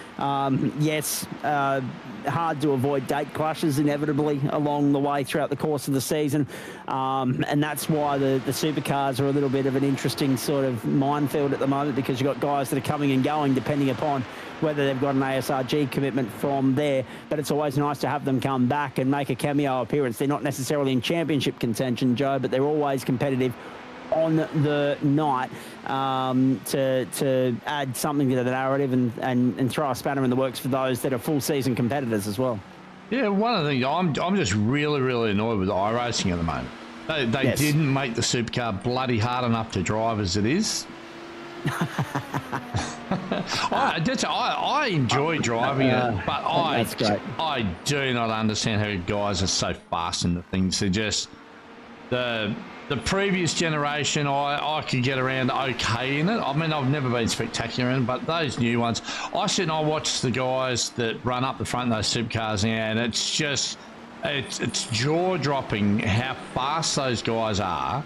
Yes, hard to avoid date clashes inevitably along the way throughout the course of the season. And that's why the supercars are a little bit of an interesting sort of minefield at the moment, because you've got guys that are coming and going depending upon whether they've got an ASRG commitment from there. But it's always nice to have them come back and make a cameo appearance. They're not necessarily in championship contention, Joe, but they're always competitive on the night to add something to the narrative and throw a spanner in the works for those that are full season competitors as well. Yeah, one of the things I'm just really annoyed with iRacing at the moment. They Yes. didn't make the supercar bloody hard enough to drive as it is. I enjoy driving it, but That's great. I do not understand how guys are so fast in the things. They're just the previous generation, I could get around okay in it. I mean, I've never been spectacular in it, but those new ones, I sit and I watch the guys that run up the front of those supercars now, and it's just, it's jaw-dropping how fast those guys are.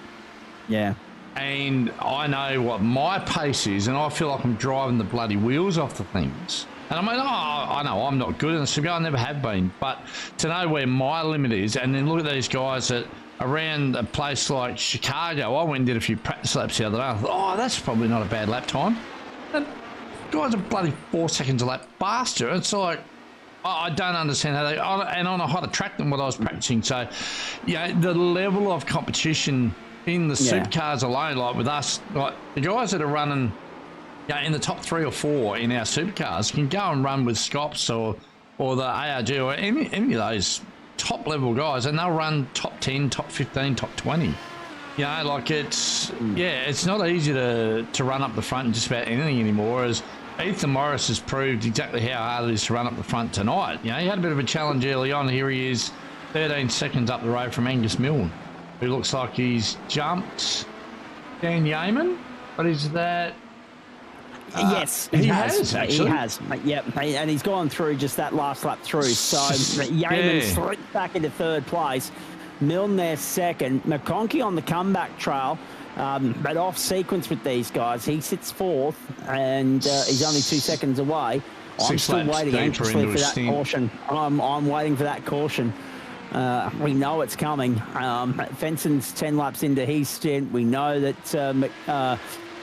Yeah. And I know what my pace is, and I feel like I'm driving the bloody wheels off the things. And I mean, I know I'm not good in the supercar, I never have been, but to know where my limit is, and then look at these guys that around a place like Chicago, I went and did a few practice laps the other day. I thought, oh, that's probably not a bad lap time. And guys are bloody 4 seconds a lap faster. It's like, I don't understand how they, and on a hotter track than what I was practicing. So, yeah, the level of competition in the supercars alone, like with us, like the guys that are running, in the top 3 or 4 in our supercars can go and run with Scops or the ARG or any of those top level guys, and they'll run top 10, top 15, top 20. Like it's not easy to run up the front in just about anything anymore, as Ethan Morris has proved exactly how hard it is to run up the front tonight. He had a bit of a challenge early on. Here he is 13 seconds up the road from Angus Milne, who looks like he's jumped Dan Yeaman. What is that? Yes, he has. Actually. He has. Yep, and he's gone through just that last lap through. So Yeaman slipped back into 3rd place. Milne there 2nd. McConkey on the comeback trail, but off sequence with these guys. He sits 4th, and he's only 2 seconds away. I'm still waiting anxiously for that caution. I'm waiting for that caution. We know it's coming. Fenson's 10 laps into his stint. We know that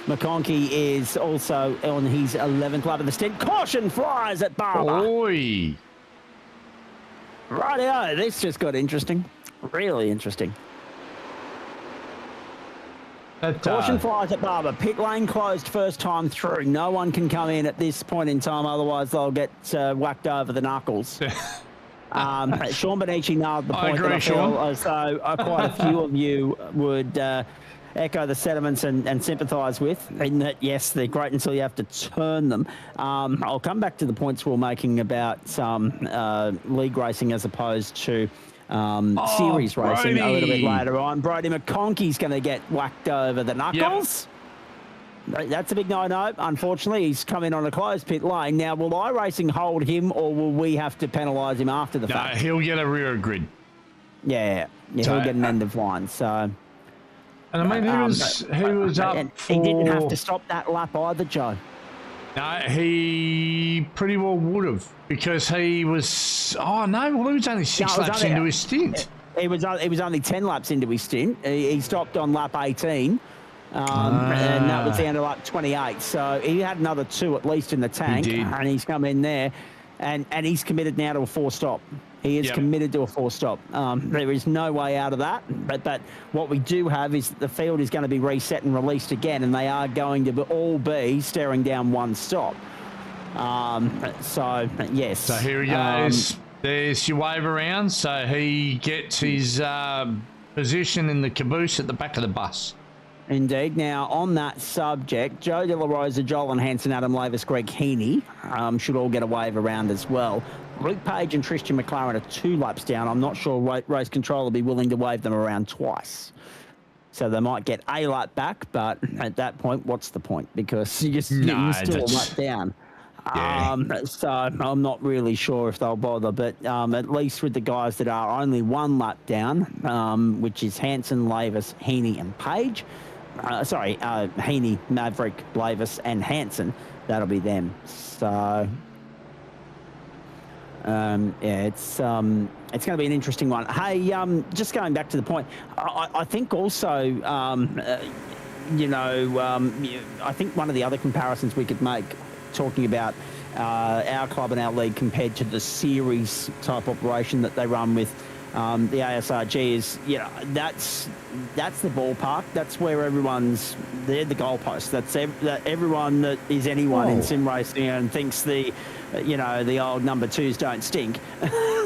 McConkey is also on his 11th lap of the stint. Caution flies at Barber. Oi! Rightio, this just got interesting. Really interesting. Caution flies at Barber. Pit lane closed first time through. No one can come in at this point in time, otherwise they'll get whacked over the knuckles. Sean Benici nailed the point that I feel as though quite a few of you would echo the sentiments and sympathise with, in that, yes, they're great until you have to turn them. I'll come back to the points we're making about league racing as opposed to series racing a little bit later on. Brody McConkey's going to get whacked over the knuckles. Yep. That's a big no-no. Unfortunately, he's come in on a closed pit lane. Now, will iRacing hold him, or will we have to penalise him after the fact? No, he'll get a rear grid. Yeah, he'll get an end of line. So, and I mean, who was up for... He didn't have to stop that lap either, Joe. No, he pretty well would have, because he was... Oh, no, well, he was only 6 laps into his stint. He was only 10 laps into his stint. He stopped on lap 18. And that was the end of lap 28. So he had another 2 at least in the tank. He did. And he's come in there. And he's committed now to a 4-stop. He is committed to a 4-stop. There is no way out of that. But what we do have is that the field is going to be reset and released again, and they are going to all be staring down 1 stop. So, yes. So here he goes. There's your wave around. So he gets his position in the caboose at the back of the bus. Indeed. Now, on that subject, Joe De La Rosa, Joel Hansen, Adam Lavis, Greg Heaney should all get a wave around as well. Luke Page and Tristan McLaren are 2 laps down. I'm not sure race control will be willing to wave them around twice. So they might get a lap back, but at that point, what's the point? Because you're still a lap down. Yeah. So I'm not really sure if they'll bother, but at least with the guys that are only 1 lap down, which is Hansen, Lavis, Heaney and Page. Heaney, Maverick, Lavis and Hansen, that'll be them. So it's going to be an interesting one. Hey, just going back to the point, I think also, I think one of the other comparisons we could make, talking about our club and our league compared to the series type operation that they run with the ASRG is, that's the ballpark. That's where they're the goalposts. That's everyone that is anyone in sim racing and thinks the old number 2s don't stink.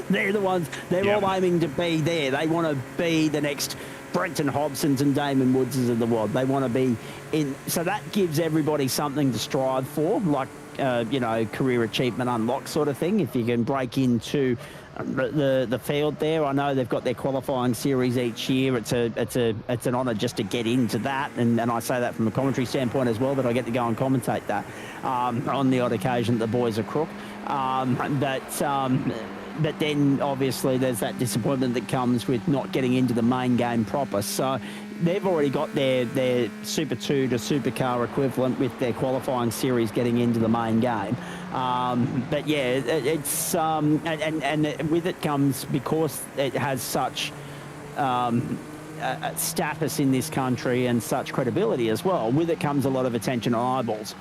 They're the ones, they're all aiming to be there. They want to be the next Brenton Hobsons and Damon Woodses of the world. They want to be in, so that gives everybody something to strive for, like, career achievement unlock sort of thing. If you can break into the field there, I know they've got their qualifying series each year. It's an honour just to get into that, and I say that from a commentary standpoint as well, that I get to go and commentate that on the odd occasion that the boys are crook. But then obviously there's that disappointment that comes with not getting into the main game proper. So they've already got their Super 2 to Supercar equivalent with their qualifying series getting into the main game. But yeah, it's and with it comes, because it has such status in this country and such credibility as well, with it comes a lot of attention and eyeballs.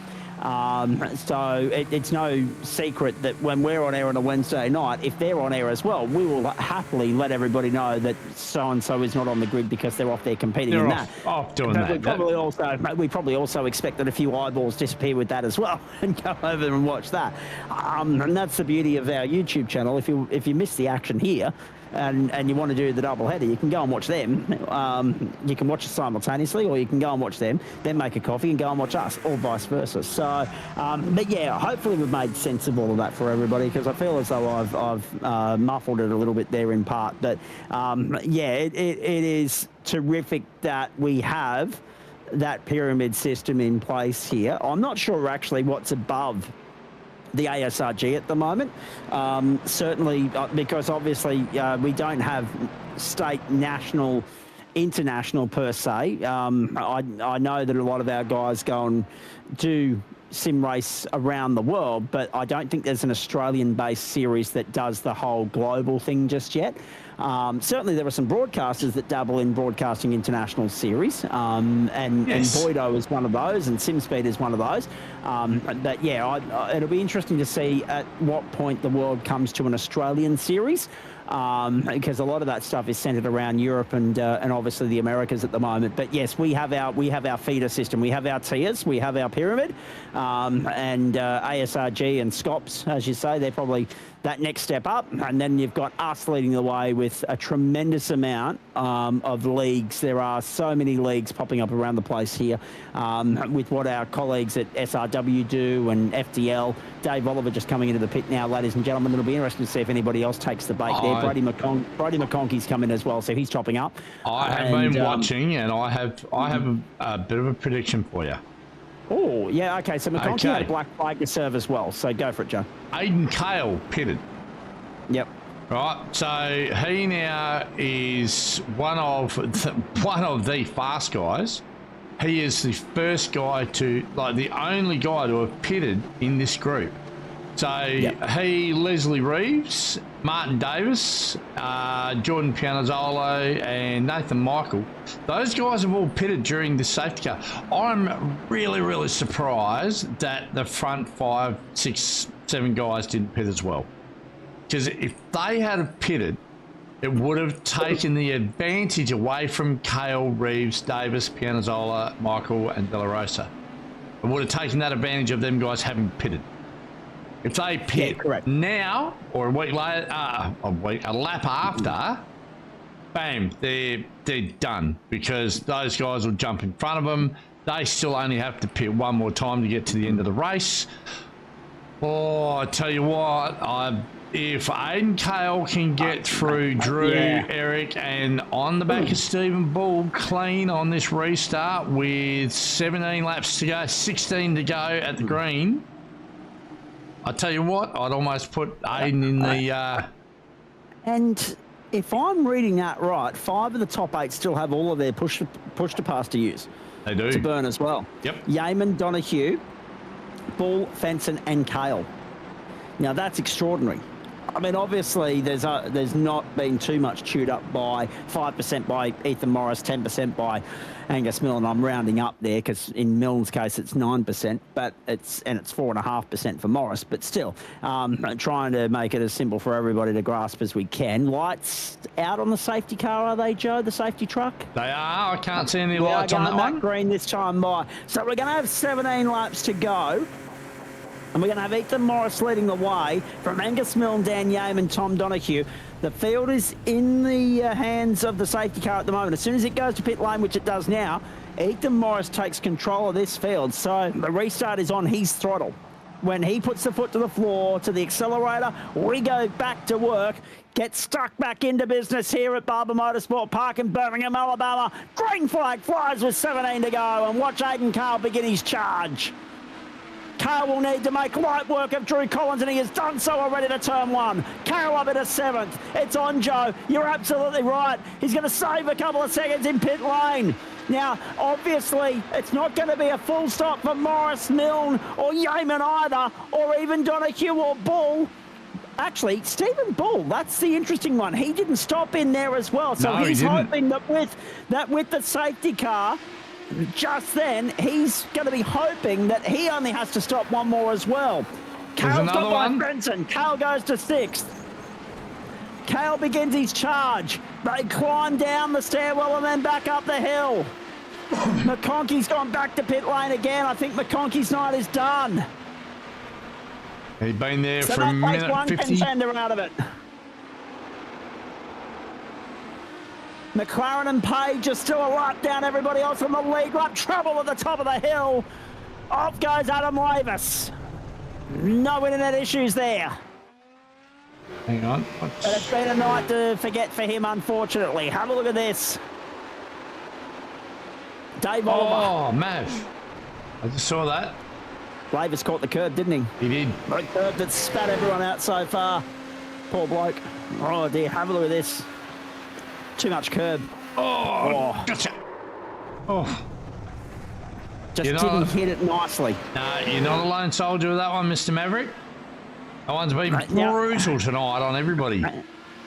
So it's no secret that when we're on air on a Wednesday night, if they're on air as well, we will happily let everybody know that so-and-so is not on the grid because they're off there competing in that. Off doing that. We probably also expect that a few eyeballs disappear with that as well and go over and watch that. And that's the beauty of our YouTube channel. If you miss the action here, and you want to do the double header, you can go and watch them. You can watch it simultaneously, or you can go and watch them, then make a coffee and go and watch us, or vice versa. So, but yeah, hopefully we've made sense of all of that for everybody, because I feel as though I've muffled it a little bit there in part. But yeah, it is terrific that we have that pyramid system in place here. I'm not sure actually what's above the ASRG at the moment, certainly because obviously we don't have state, national, international per se. I know that a lot of our guys go and do sim race around the world, but I don't think there's an Australian-based series that does the whole global thing just yet. Certainly there are some broadcasters that dabble in broadcasting international series, and Boydo is one of those, and SimSpeed is one of those. But yeah, it'll be interesting to see at what point the world comes to an Australian series, because a lot of that stuff is centered around Europe and obviously the Americas at the moment. But yes, we have our feeder system, we have our tiers, we have our pyramid, and ASRG and SCOPS, as you say, they're probably that next step up, and then you've got us leading the way with a tremendous amount of leagues. There are so many leagues popping up around the place here, with what our colleagues at SRW do and FDL. Dave Oliver just coming into the pit now, ladies and gentlemen. It'll be interesting to see if anybody else takes the bait there. Brody McConkey's come in as well, so he's chopping up. I have been watching, and I have a bit of a prediction for you. Oh, yeah, okay. So McConkey had a black flag to serve as well, so go for it, Joe. Aidan Cale pitted. Yep. Right, so he now is one of the fast guys. He is the first guy the only guy to have pitted in this group. So he, Leslie Reeves, Martin Davis, Jordan Pianazzolo, and Nathan Michael, those guys have all pitted during the safety car. I'm really, really surprised that the front 5, 6, 7 guys didn't pit as well. Because if they had have pitted, it would have taken the advantage away from Cale, Reeves, Davis, Pianazzola, Michael, and De La Rosa. It would have taken that advantage of them guys having pitted. If they pit now or a week later, a lap after, bam, they're done, because those guys will jump in front of them. They still only have to pit one more time to get to the end of the race. Oh, I tell you what, if Aiden Cale can get through Drew, Eric, and on the back of Stephen Bull clean on this restart with 17 laps to go, 16 to go at the green, I tell you what, I'd almost put Aiden in the... And if I'm reading that right, 5 of the top 8 still have all of their push to pass to use. They do. To burn as well. Yep. Yeaman, Donahue, Bull, Fenton, and Cale. Now, that's extraordinary. I mean, obviously, there's not been too much chewed up by 5% by Ethan Morris, 10% by Angus Milne. I'm rounding up there because in Milne's case it's 9%, but it's 4.5% for Morris. But still, trying to make it as simple for everybody to grasp as we can. Lights out on the safety car, are they, Joe? The safety truck? They are. I can't see any lights on that one. Green this time by. So we're going to have 17 laps to go. And we're going to have Ethan Morris leading the way from Angus Milne, Dan Yeaman, Tom Donahue. The field is in the hands of the safety car at the moment. As soon as it goes to pit lane, which it does now, Ethan Morris takes control of this field. So the restart is on his throttle. When he puts the foot to the floor, to the accelerator, we go back to work. Get stuck back into business here at Barber Motorsport Park in Birmingham, Alabama. Green flag flies with 17 to go. And watch Aiden Cale begin his charge. Cale will need to make light work of Drew Collins, and he has done so already to turn 1. Cale up into 7th. It's on, Joe. You're absolutely right. He's going to save a couple of seconds in pit lane. Now, obviously, it's not going to be a full stop for Morris, Milne, or Yeaman either, or even Donahue or Bull. Actually, Stephen Bull, that's the interesting one. He didn't stop in there as well. So he's hoping that with the safety car, just then, he's going to be hoping that he only has to stop one more as well. Cale's got by Benson. Cale goes to 6th. Cale begins his charge. They climb down the stairwell and then back up the hill. McConkey's gone back to pit lane again. I think McConkey's night is done. He's been there for a minute 50. Contender out of it. McLaren and Page are still a lap down everybody else on the lead lap. Trouble at the top of the hill. Off goes Adam Lavis. No internet issues there. Hang on. But it's been a night to forget for him, unfortunately. Have a look at this. Dave Oliver. Oh, Mav. I just saw that. Lavis caught the curb, didn't he? He did. The curb that spat everyone out so far. Poor bloke. Oh, dear. Have a look at this. Too much curb. Oh, gotcha. Oh. Just didn't hit it nicely. No, you're not a lone soldier with that one, Mr. Maverick. That one's been brutal tonight on everybody.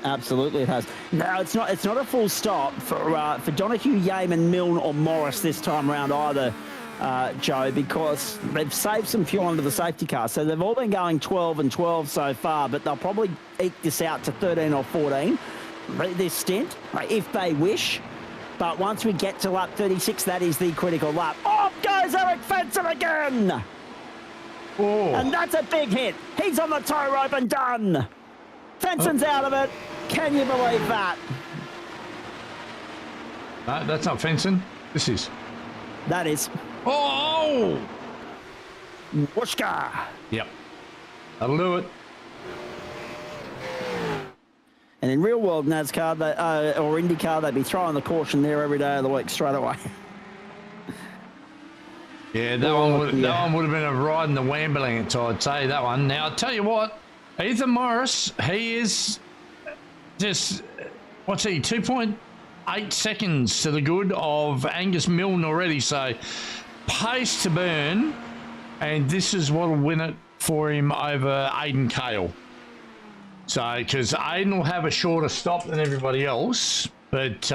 Absolutely, it has. No, it's not. It's not a full stop for Donahue, Yeaman, Milne, or Morris this time around either, Joe, because they've saved some fuel under the safety car. So they've all been going 12 and 12 so far, but they'll probably eke this out to 13 or 14. This stint, if they wish. But once we get to lap 36, that is the critical lap. Off goes Eric Fenton again! Oh. And that's a big hit. He's on the tow rope and done. Fenson's out of it. Can you believe that? No, that's not Fenton. This is. That is. Oh! Whooshka! Yep. That'll do it. And in real world NASCAR or IndyCar, they'd be throwing the caution there every day of the week straight away. Yeah, that one would have been a ride in the Wambulance, I'd say, that one. Now, I'll tell you what, Ethan Morris, he is just, 2.8 seconds to the good of Angus Milne already. So, pace to burn, and this is what will win it for him over Aiden Cale. So, because Aiden will have a shorter stop than everybody else, but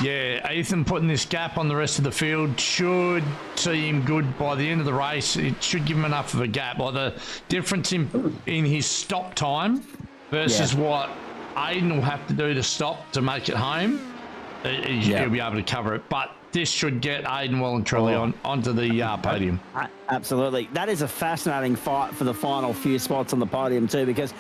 yeah, Ethan putting this gap on the rest of the field should see him good by the end of the race. It should give him enough of a gap. Like the difference in his stop time versus what Aiden will have to do to stop to make it home, he'll be able to cover it. But this should get Aiden well and truly onto the podium. Absolutely. That is a fascinating fight for the final few spots on the podium too, because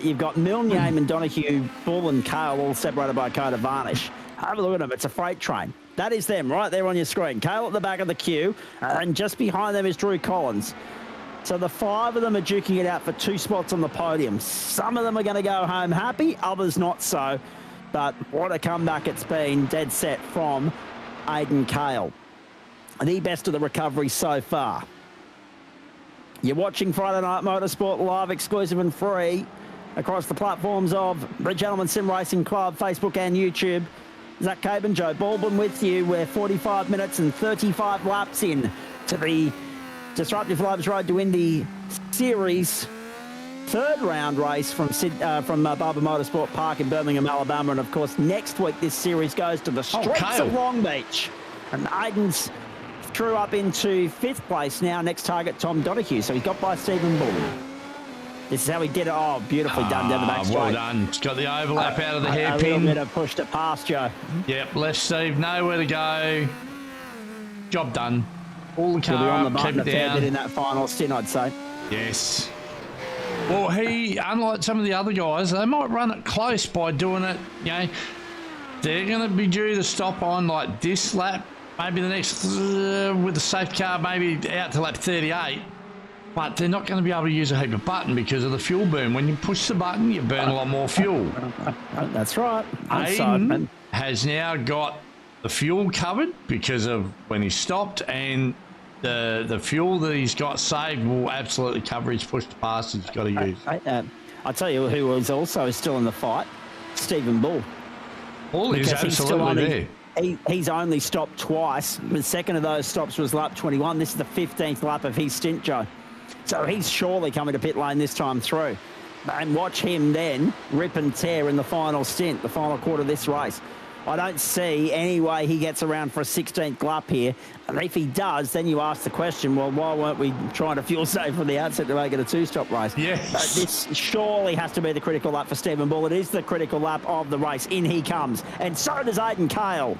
you've got Milne, Yeaman, Donahue, Bull and Cale all separated by a coat of varnish. Have a look at them. It's a freight train. That is them right there on your screen. Cale at the back of the queue, and just behind them is Drew Collins. So the 5 of them are duking it out for 2 spots on the podium. Some of them are going to go home happy, others not so. But what a comeback it's been, dead set from Aiden Cale. The best of the recovery so far. You're watching Friday Night Motorsport live, exclusive and free across the platforms of the Gentleman Sim Racing Club, Facebook and YouTube. Zach Caban, Joe Baldwin with you. We're 45 minutes and 35 laps in to the Disruptive Labs Road to Indy Series 3rd round race from Barber Motorsport Park in Birmingham, Alabama. And of course, next week this series goes to the streets of Long Beach. And Aiden's threw up into 5th place now. Next target, Tom Donahue. So he's got by Stephen Bull. This is how he did it. Oh, beautifully done down the back straight. Well done. It's got the overlap out of the hairpin. A little bit of pushed it past, Joe. Yep, left Steve, nowhere to go. Job done. All the car on the up, button keep it a fair down. bit in that final stint, I'd say. Yes. Well, he, unlike some of the other guys, they might run it close by doing it, you know, they're going to be due to stop on like this lap, maybe the next, with the safety car, maybe out to lap 38. But they're not going to be able to use a heap of button because of the fuel burn. When you push the button, you burn a lot more fuel. That's right. Aiden has now got the fuel covered because of when he stopped, and the fuel that he's got saved will absolutely cover his push to pass he's got to use. I'll tell you who was also still in the fight, Stephen Bull. Bull is absolutely there. He's only stopped twice. The second of those stops was lap 21. This is the 15th lap of his stint, Joe. So he's surely coming to pit lane this time through. And watch him then rip and tear in the final stint, the final quarter of this race. I don't see any way he gets around for a 16th lap here. And if he does, then you ask the question, well, why weren't we trying to fuel save from the outset to make it a 2-stop race? Yes. This surely has to be the critical lap for Stephen Bull. It is the critical lap of the race. In he comes. And so does Aiden Cale.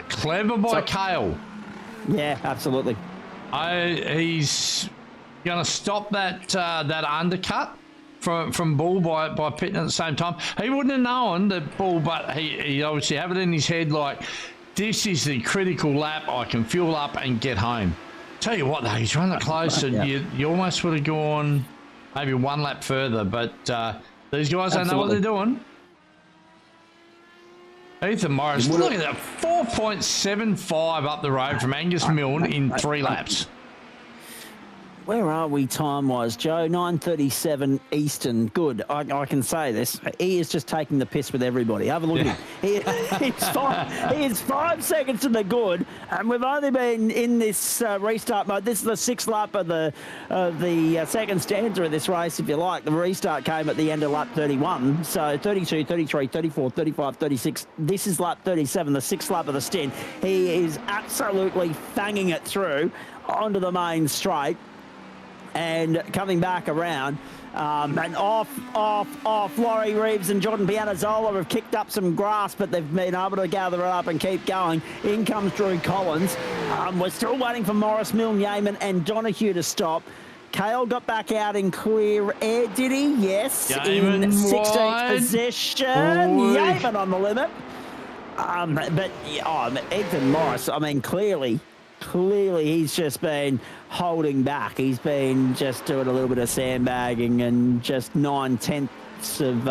Clever by Cale. Yeah, absolutely. He's going to stop that undercut from Bull by pitting at the same time. He wouldn't have known that Bull, but he obviously have it in his head like, this is the critical lap. I can fuel up and get home. Tell you what, though, he's running close, and you almost would have gone maybe 1 lap further, but these guys don't know what they're doing. Ethan Morris, look at that, 4.75 up the road from Angus Milne in 3 laps. Where are we time-wise, Joe? 9:37 Eastern. Good. I can say this. He is just taking the piss with everybody. Have a look at him. He is 5 seconds to the good, and we've only been in this restart mode. This is the 6th lap of the second stanza of this race, if you like. The restart came at the end of lap 31. So 32, 33, 34, 35, 36. This is lap 37, the 6th lap of the stint. He is absolutely fanging it through onto the main straight. And coming back around, and off. Laurie Reeves and Jordan Pianazzola have kicked up some grass, but they've been able to gather it up and keep going. In comes Drew Collins. We're still waiting for Morris, Milne, Yeaman and Donahue to stop. Cale got back out in clear air, did he? Yes, Yeaman in 16th wide. position. Yeaman on the limit. But Ethan Morris, I mean, clearly he's just been holding back. He's been just doing a little bit of sandbagging and just 9/10 of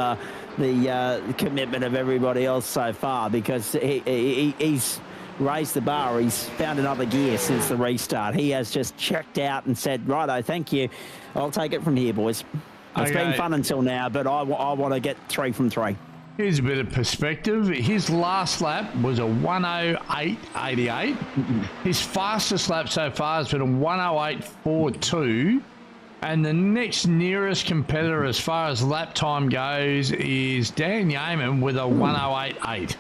the commitment of everybody else so far, because he's raised the bar. He's found another gear since the restart. He has just checked out and said, righto, thank you. I'll take it from here, boys. It's been fun until now, but I want to get 3 from 3. Here's a bit of perspective. His last lap was a 108.88. His fastest lap so far has been a 108.42. And the next nearest competitor as far as lap time goes is Dan Yeaman with a 108.8.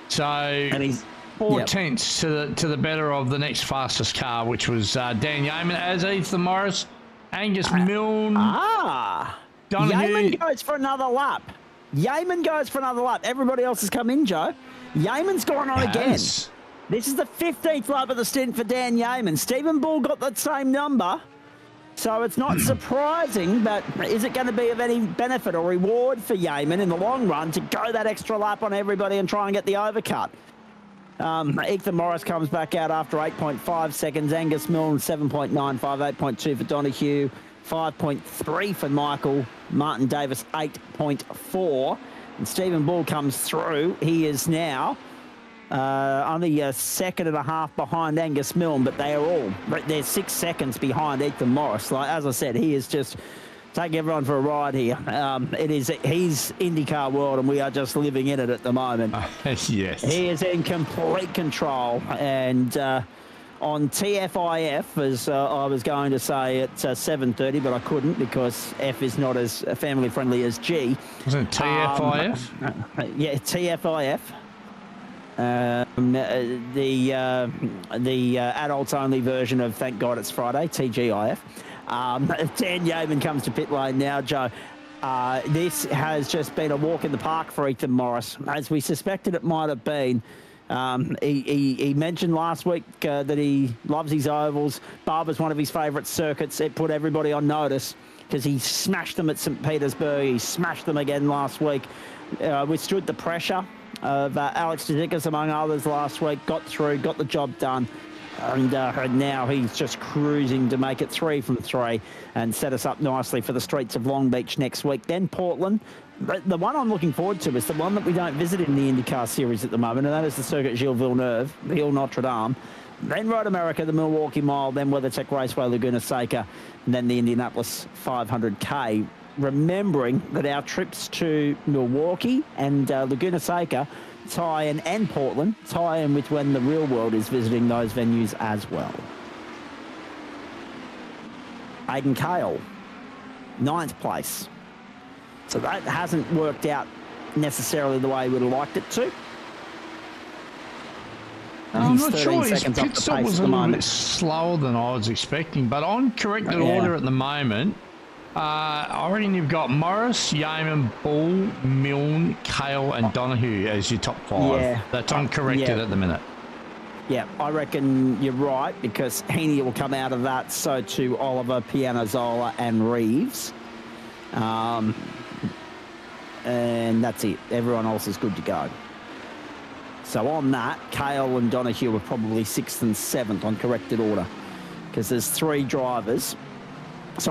So And he's 4 tenths to the better of the next fastest car, which was Dan Yeaman, as Ethan Morris, Angus Milne, Donahue. Yeaman goes for another lap. Everybody else has come in, Joe. Yeaman's gone on again. This is the 15th lap of the stint for Dan Yeaman. Stephen Bull got that same number. So it's not surprising, but is it going to be of any benefit or reward for Yeaman in the long run to go that extra lap on everybody and try and get the overcut? Ethan Morris comes back out after 8.5 seconds. Angus Milne, 7.95, 8.2 for Donahue, 5.3 for Michael. Martin Davis, 8.4. And Stephen Bull comes through. He is now only a second and a half behind Angus Milne, but they're 6 seconds behind Ethan Morris. Like, as I said, he is just taking everyone for a ride here. He's IndyCar world, and we are just living in it at the moment. Yes. He is in complete control, and on TFIF, as I was going to say at 7:30, but I couldn't because F is not as family friendly as G. Wasn't it TFIF? Yeah, TFIF. The adults only version of Thank God It's Friday, TGIF. Dan Yeaman comes to pit lane now, Joe. This has just been a walk in the park for Ethan Morris, as we suspected it might have been. He mentioned last week that he loves his ovals. Barber's one of his favourite circuits. It put everybody on notice because he smashed them at St. Petersburg. He smashed them again last week. Withstood the pressure of Alex Tzidikis, among others, last week. Got through, got the job done. And now he's just cruising to make it 3 from 3 and set us up nicely for the streets of Long Beach next week. Then Portland. The one I'm looking forward to is the one that we don't visit in the IndyCar series at the moment, and that is the Circuit Gilles Villeneuve, Ville Notre Dame. Then Road America, the Milwaukee Mile, then WeatherTech Raceway, Laguna Seca, and then the Indianapolis 500K. Remembering that our trips to Milwaukee and Laguna Seca tie in, and Portland tie in with when the real world is visiting those venues as well. Aidan Cale, 9th place. So that hasn't worked out necessarily the way we would have liked it to. I'm not sure. His pit stop was a little bit slower than I was expecting, but on corrected order at the moment, I reckon you've got Morris, Yeaman, Bull, Milne, Cale and Donahue as your top 5. Yeah. That's uncorrected at the minute. Yeah, I reckon you're right, because Heaney will come out of that, so too Oliver, Pianazzola and Reeves. And that's it. Everyone else is good to go. So on that, Cale and Donahue are probably 6th and 7th on corrected order, because there's 4 drivers. So,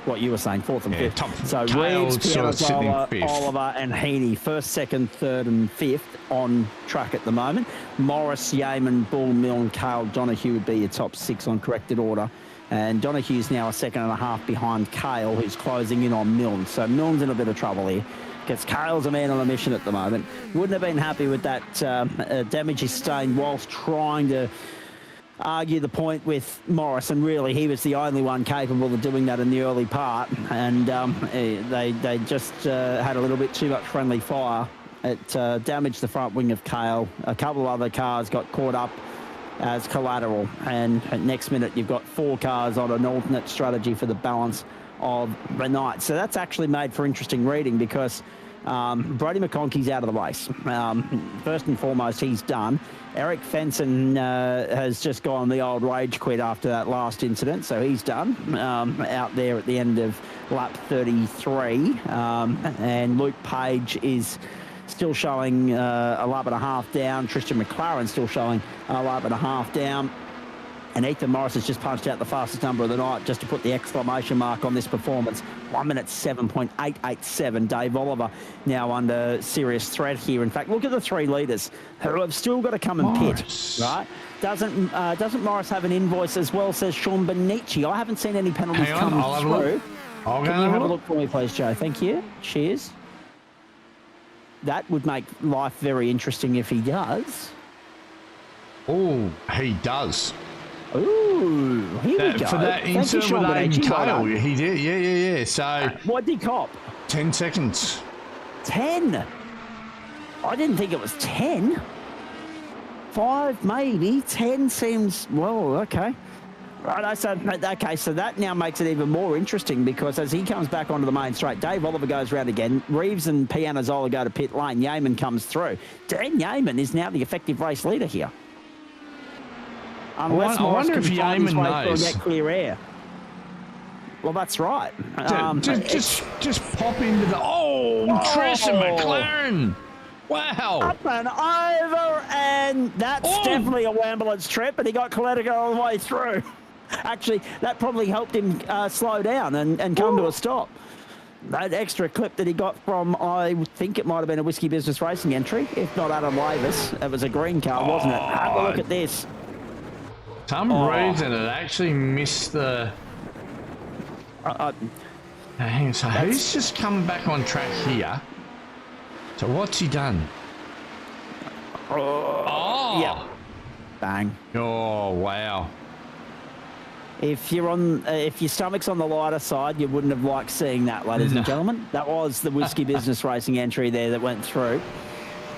what you were saying, 4th and 5th. So Reeves, Pianazzola, Oliver and Heaney, 1st, 2nd, 3rd and 5th on track at the moment. Morris, Yeaman, Bull, Milne, Cale, Donahue would be your top 6 on corrected order. And Donahue's now a 2.5 seconds behind Cale, who's closing in on Milne. So Milne's in a bit of trouble here, because Cale's a man on a mission at the moment. Wouldn't have been happy with that damage he sustained whilst trying to argue the point with Morris, and really he was the only one capable of doing that in the early part, and they just had a little bit too much friendly fire. It damaged the front wing of Cale. A couple of other cars got caught up as collateral, and at next minute you've got 4 cars on an alternate strategy for the balance of the night. So that's actually made for interesting reading, because Brody McConkey's out of the race. First and foremost, he's done. Eric Fenson has just gone the old rage quit after that last incident, so he's done out there at the end of lap 33. And Luke Page is still showing a lap and a half down. Tristan McLaren still showing a lap and a half down. And Ethan Morris has just punched out the fastest number of the night, just to put the exclamation mark on this performance. 1 minute 7.887. Dave Oliver now under serious threat here. In fact, look at the 3 leaders who have still got to come and pit, right? Doesn't Morris have an invoice as well, says Sean Benici. I haven't seen any penalties come through. I'll go Can you have a look. look for me, please, Joe? Thank you. Cheers. That would make life very interesting if he does. Oh, he does. Ooh, here we go. For that Thank you, insert with Sean Aiden Benetti. Well Kale, done. he did. Yeah. So What did he cop? 10 seconds. 10. I didn't think it was 10. 5 maybe. 10 seems, well, okay. Right, so that now makes it even more interesting because as he comes back onto the main straight, Dave Oliver goes round again. Reeves and Pianazola go to pit lane. Yeaman comes through. Dan Yeaman is now the effective race leader here. Unless I Morris wonder can if find his Yeaman way through and knows. get clear air. Well, that's right. Just pop into the... Oh, Tristan McLaren. Wow. Up and over, and that's definitely a Wambulance trip, and he got Coletico all the way through. Actually, that probably helped him slow down and come to a stop. That extra clip that he got from, I think it might have been a Whiskey Business Racing entry, if not Adam Lavis. It was a green car, wasn't it? Have a look at this. Some reason it actually missed the... Hang on, so who's just coming back on track here? So what's he done? Yeah. Bang. Oh, wow. If you're on, if your stomach's on the lighter side, you wouldn't have liked seeing that, ladies and gentlemen. That was the Whiskey Business Racing entry there that went through.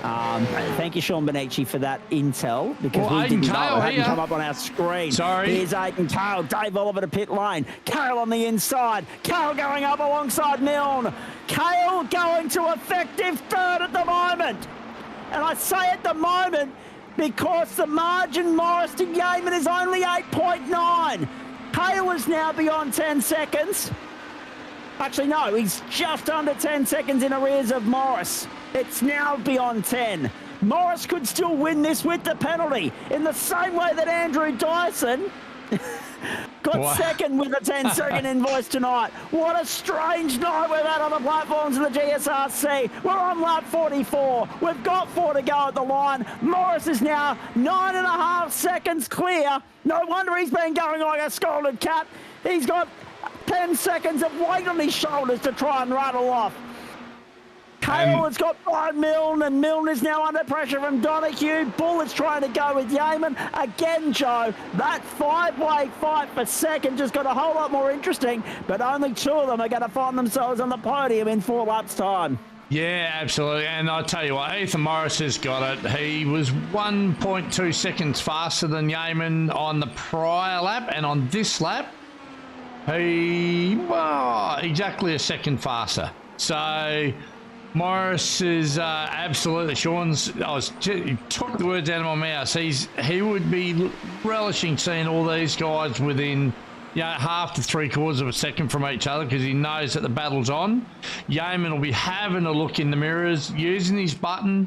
Thank you, Sean Benetti, for that intel because we didn't know. It hadn't come up on our screen. Sorry. Here's Aiden Kale, Dave Oliver to pit lane. Kale on the inside. Kale going up alongside Milne. Kale going to effective third at the moment. And I say at the moment because the margin Morris to Yeaman is only 8.9. Kale is now beyond 10 seconds. Actually, no, he's just under 10 seconds in arrears of Morris. It's now beyond 10. Morris could still win this with the penalty in the same way that Andrew Dyson got second with a 10-second invoice tonight. What a strange night we've had on the platforms of the GSRC. We're on lap 44. We've got 4 to go at the line. Morris is now 9.5 seconds clear. No wonder he's been going like a scalded cat. He's got 10 seconds of weight on his shoulders to try and rattle off. Kale has got by Milne, and Milne is now under pressure from Donahue. Bull is trying to go with Yeaman. Again, Joe, that 5-way fight for second just got a whole lot more interesting, but only 2 of them are going to find themselves on the podium in 4 laps' time. Yeah, absolutely. And I'll tell you what, Ethan Morris has got it. He was 1.2 seconds faster than Yeaman on the prior lap, and on this lap, exactly a second faster. So Morris is absolutely, he took the words out of my mouth. He would be relishing seeing all these guys within half to 3/4 of a second from each other because he knows that the battle's on. Yeaman will be having a look in the mirrors, using his button.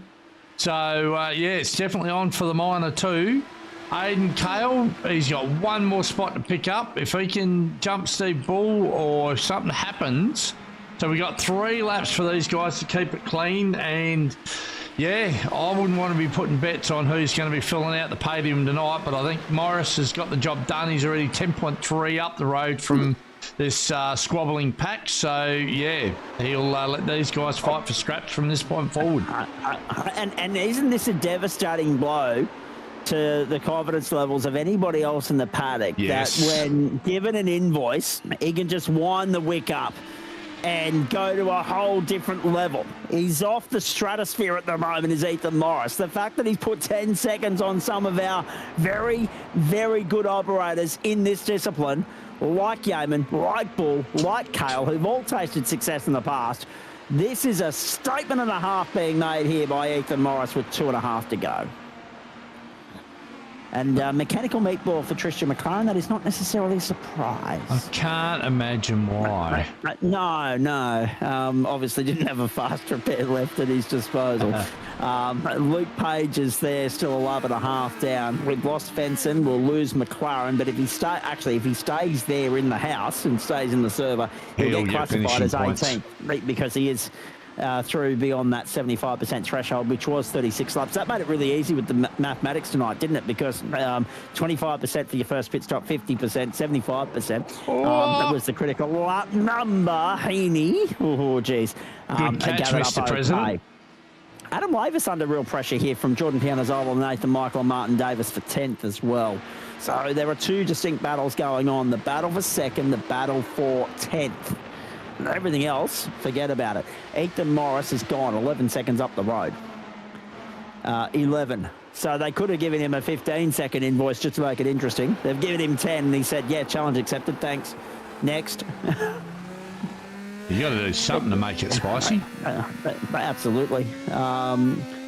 So it's definitely on for the minor too. Aiden Kale, he's got 1 more spot to pick up. If he can jump Steve Bull or if something happens. So we got 3 laps for these guys to keep it clean. And I wouldn't want to be putting bets on who's going to be filling out the podium tonight. But I think Morris has got the job done. He's already 10.3 up the road from this squabbling pack. So, he'll let these guys fight for scraps from this point forward. And isn't this a devastating blow to the confidence levels of anybody else in the paddock? Yes. That when given an invoice, he can just wind the wick up and go to a whole different level. He's off the stratosphere at the moment, is Ethan Morris. The fact that he's put 10 seconds on some of our very, very good operators in this discipline, like Yeaman, like Bull, like Kale, who've all tasted success in the past, this is a statement and a half being made here by Ethan Morris with 2.5 to go. And mechanical meatball for Tristan McLaren, that is not necessarily a surprise. I can't imagine why. No. Obviously didn't have a fast repair left at his disposal. Luke Page is there, still 11.5 down. We've lost Fenson, we'll lose McLaren, but if he stays there in the house and stays in the server, he'll get classified as 18th because he is through beyond that 75% threshold, which was 36 laps. That made it really easy with the mathematics tonight, didn't it? Because 25% for your first pit stop, 50%, 75%. That was the critical lap number, Heaney. Oh, geez. Good catch, Mr. President. Okay. Adam Lavis under real pressure here from Jordan Pianazola, Nathan Michael and Martin Davis for 10th as well. So there are two distinct battles going on. The battle for second, the battle for 10th. Everything else, forget about it. Ethan Morris is gone, 11 seconds up the road. 11. So they could have given him a 15-second invoice just to make it interesting. They've given him 10, and he said, yeah, challenge accepted, thanks. Next. You got to do something to make it spicy. Absolutely.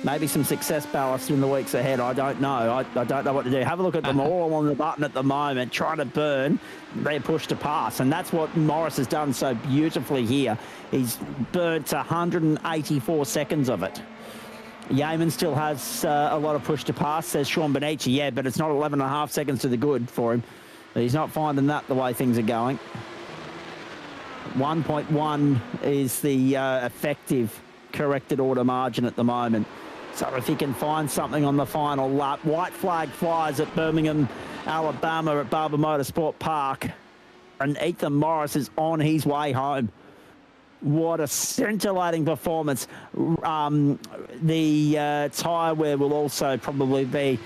Maybe some success ballast in the weeks ahead. I don't know. I don't know what to do. Have a look at them all on the button at the moment, trying to burn. They're pushed to pass, and that's what Morris has done so beautifully here. He's burnt 184 seconds of it. Yeaman still has a lot of push to pass, says Sean Benici. Yeah, but it's not 11.5 seconds to the good for him. He's not finding that the way things are going. 1.1 is the effective corrected order margin at the moment. So if he can find something on the final lap, white flag flies at Birmingham, Alabama at Barber Motorsport Park, and Ethan Morris is on his way home. What a scintillating performance. The tyre wear will also probably be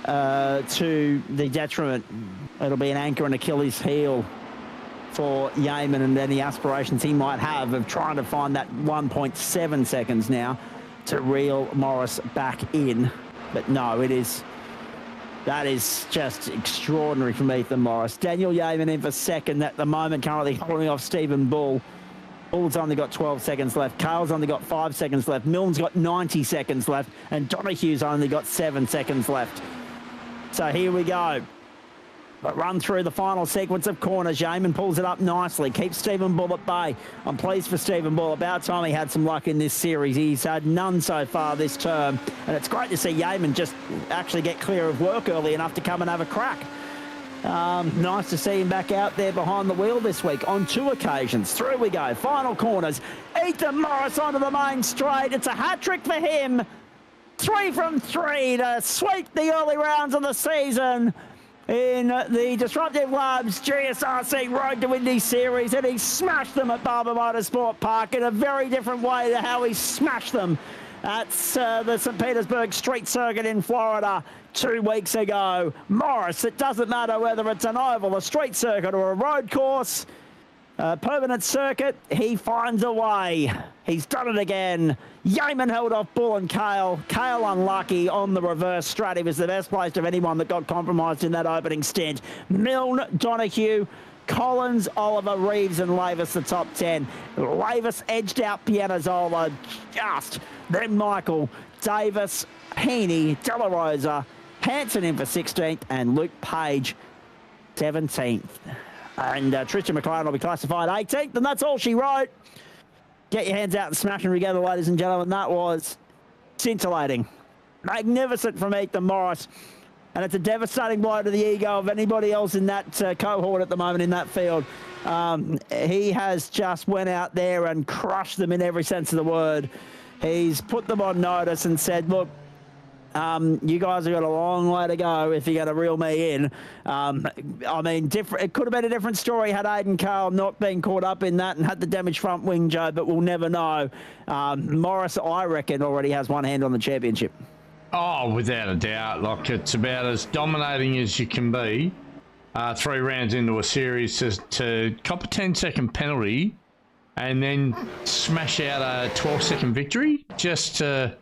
to the detriment. It'll be an anchor and Achilles heel for Yeaman and any aspirations he might have of trying to find that 1.7 seconds now to reel Morris back in. But no, that is just extraordinary from Ethan Morris. Daniel Yeaman in for second at the moment, currently holding off Stephen Bull. Bull's only got 12 seconds left. Cale's only got 5 seconds left. Milne's got 90 seconds left. And Donohue's only got 7 seconds left. So here we go. But run through the final sequence of corners. Yeaman pulls it up nicely. Keeps Stephen Bull at bay. I'm pleased for Stephen Bull. About time he had some luck in this series. He's had none so far this term. And it's great to see Yeaman just actually get clear of work early enough to come and have a crack. Nice to see him back out there behind the wheel this week on 2 occasions. Through we go. Final corners. Ethan Morris onto the main straight. It's a hat-trick for him. 3 from 3 to sweep the early rounds of the season in the Disruptive Labs GSRC Road to Indy series, and he smashed them at Barber Motorsport Park in a very different way to how he smashed them at the St. Petersburg Street Circuit in Florida 2 weeks ago. Morris, it doesn't matter whether it's an oval, a street circuit or a road course, a permanent circuit, he finds a way. He's done it again. Yeaman held off Bull and Cale. Cale unlucky on the reverse strat. He was the best placed of anyone that got compromised in that opening stint. Milne, Donohue, Collins, Oliver, Reeves and Lavis the top 10. Lavis edged out Pianazola just. Then Michael, Davis, Heaney, De La Rosa, Hanson in for 16th and Luke Page 17th. And Tristan McLaren will be classified 18th, and that's all she wrote. Get your hands out and smash them together, ladies and gentlemen. That was scintillating. Magnificent from Ethan Morris. And it's a devastating blow to the ego of anybody else in that cohort at the moment in that field. He has just went out there and crushed them in every sense of the word. He's put them on notice and said, look, you guys have got a long way to go if you're going to reel me in. I mean, it could have been a different story had Aidan Cale not been caught up in that and had the damaged front wing, Joe, but we'll never know. Morris, I reckon, already has one hand on the championship. Oh, without a doubt. Like, it's about as dominating as you can be 3 rounds into a series to cop a 10-second penalty and then smash out a 12-second victory just to...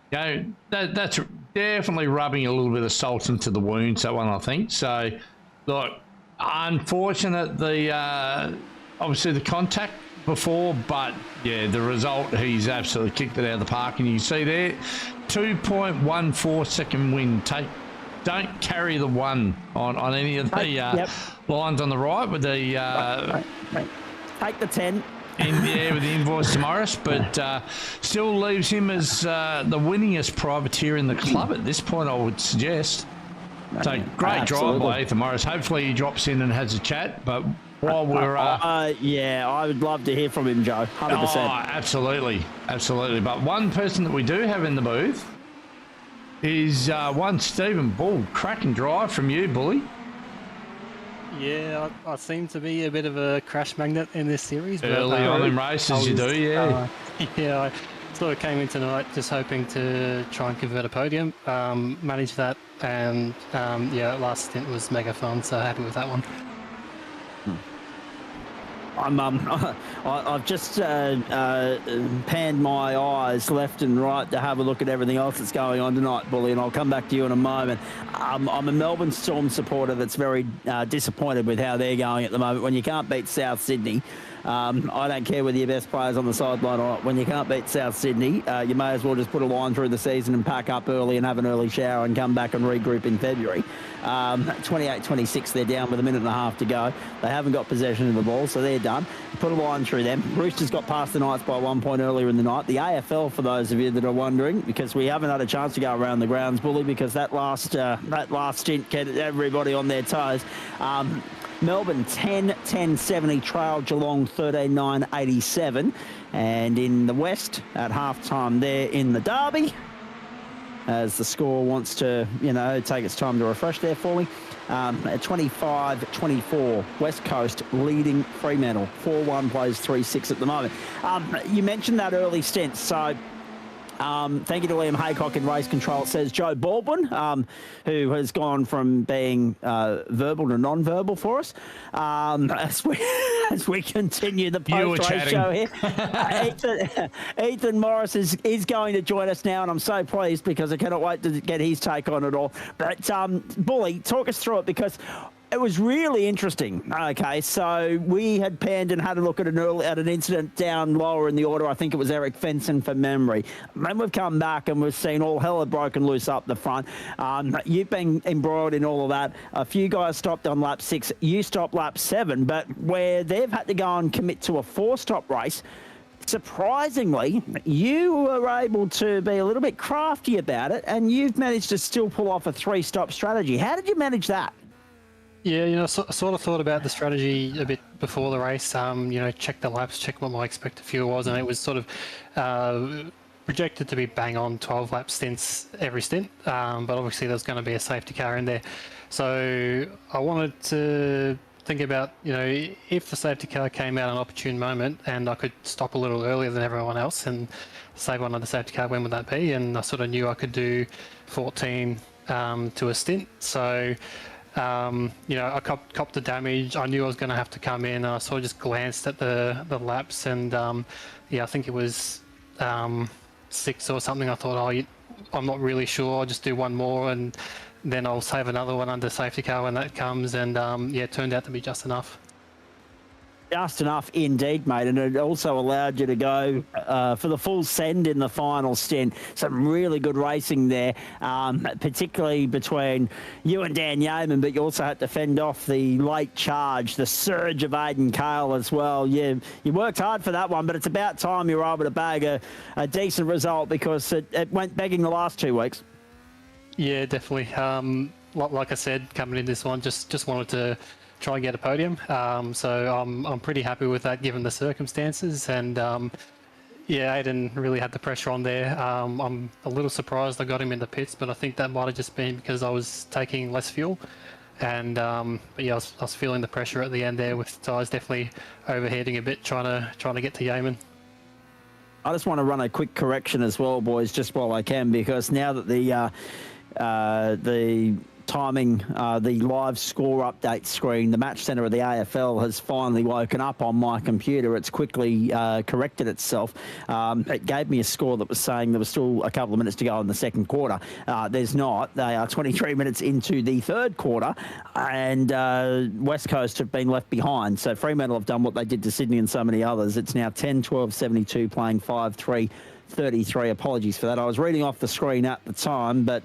You know, that's definitely rubbing a little bit of salt into the wounds, that one, I think. So, look, unfortunate obviously the contact before, but yeah, the result, he's absolutely kicked it out of the park. And you see there, 2.14 second win. Don't carry the 1 on any of the lines on the right with the... Right. Take the 10. In the air with the invoice to Morris, but still leaves him as the winningest privateer in the club at this point, I would suggest. So great drive by Ethan Morris. Hopefully he drops in and has a chat, but while we're... yeah, I would love to hear from him, Joe. 100%. Oh, absolutely. Absolutely. But one person that we do have in the booth is one Stephen Bull. Crack and drive from you, Bully. Yeah, I seem to be a bit of a crash magnet in this series. Early on in races, you do, yeah. Yeah, I sort of came in tonight just hoping to try and convert a podium. Managed that, and yeah, last stint was mega fun, so happy with that one. I've just panned my eyes left and right to have a look at everything else that's going on tonight, Bully, and I'll come back to you in a moment. I'm a Melbourne Storm supporter that's very disappointed with how they're going at the moment. When you can't beat South Sydney, I don't care whether your best player's on the sideline or not. When you can't beat South Sydney, you may as well just put a line through the season and pack up early and have an early shower and come back and regroup in February. 28-26, they're down with a minute and a half to go. They haven't got possession of the ball, so they're done. Put a line through them. Roosters got past the Knights by 1 point earlier in the night. The AFL, for those of you that are wondering, because we haven't had a chance to go around the grounds, Bully, because that last stint kept everybody on their toes. Melbourne 10-10-70 trailed Geelong 13-9-87. And in the West, at halftime there in the Derby, as the score wants to, take its time to refresh there for me. At 25-24, West Coast leading Fremantle. 4-1 plays 3-6 at the moment. You mentioned that early stint, so... thank you to Liam Haycock in Race Control. It says Joe Baldwin, who has gone from being verbal to non-verbal for us. As we continue the post-race show here. Ethan Morris is going to join us now, and I'm so pleased because I cannot wait to get his take on it all. But, Bully, talk us through it, because it was really interesting. Okay, so we had panned and had a look at an incident down lower in the order. I think it was Eric Fenson from memory. Then we've come back and we've seen all hell had broken loose up the front. You've been embroiled in all of that. A few guys stopped on lap 6. You stopped lap 7, but where they've had to go and commit to a 4-stop race, surprisingly, you were able to be a little bit crafty about it, and you've managed to still pull off a 3-stop strategy. How did you manage that? Yeah, sort of thought about the strategy a bit before the race. Check the laps, check what my expected fuel was, and it was sort of projected to be bang on 12 lap stints every stint. But obviously there's going to be a safety car in there, so I wanted to think about, if the safety car came out at an opportune moment and I could stop a little earlier than everyone else and save one of the safety car, when would that be? And I sort of knew I could do 14 to a stint, so. I copped the damage. I knew I was going to have to come in. I sort of just glanced at the laps, and I think it was 6 or something. I thought, I'm not really sure. I'll just do one more, and then I'll save another one under safety car when that comes. And it turned out to be just enough. Just enough indeed, mate, and it also allowed you to go for the full send in the final stint. Some really good racing there, particularly between you and Dan Yeaman, but you also had to fend off the late charge, the surge of Aidan Cale as well. You worked hard for that one, but it's about time you were able to bag a decent result, because it went begging the last 2 weeks. Yeah, definitely. Like I said, coming in this one, just wanted to try and get a podium, so I'm pretty happy with that given the circumstances. And Aidan really had the pressure on there. I'm a little surprised I got him in the pits, but I think that might have just been because I was taking less fuel, and I was feeling the pressure at the end there, with tyres definitely overheating a bit, trying to get to Yeaman. I just want to run a quick correction as well, boys, just while I can, because now that the timing, the live score update screen, the match centre of the AFL has finally woken up on my computer. It's quickly corrected itself. It gave me a score that was saying there was still a couple of minutes to go in the second quarter. There's not. They are 23 minutes into the third quarter, and West Coast have been left behind. So Fremantle have done what they did to Sydney and so many others. It's now 10-12-72 playing 5-3 33. Apologies for that. I was reading off the screen at the time, but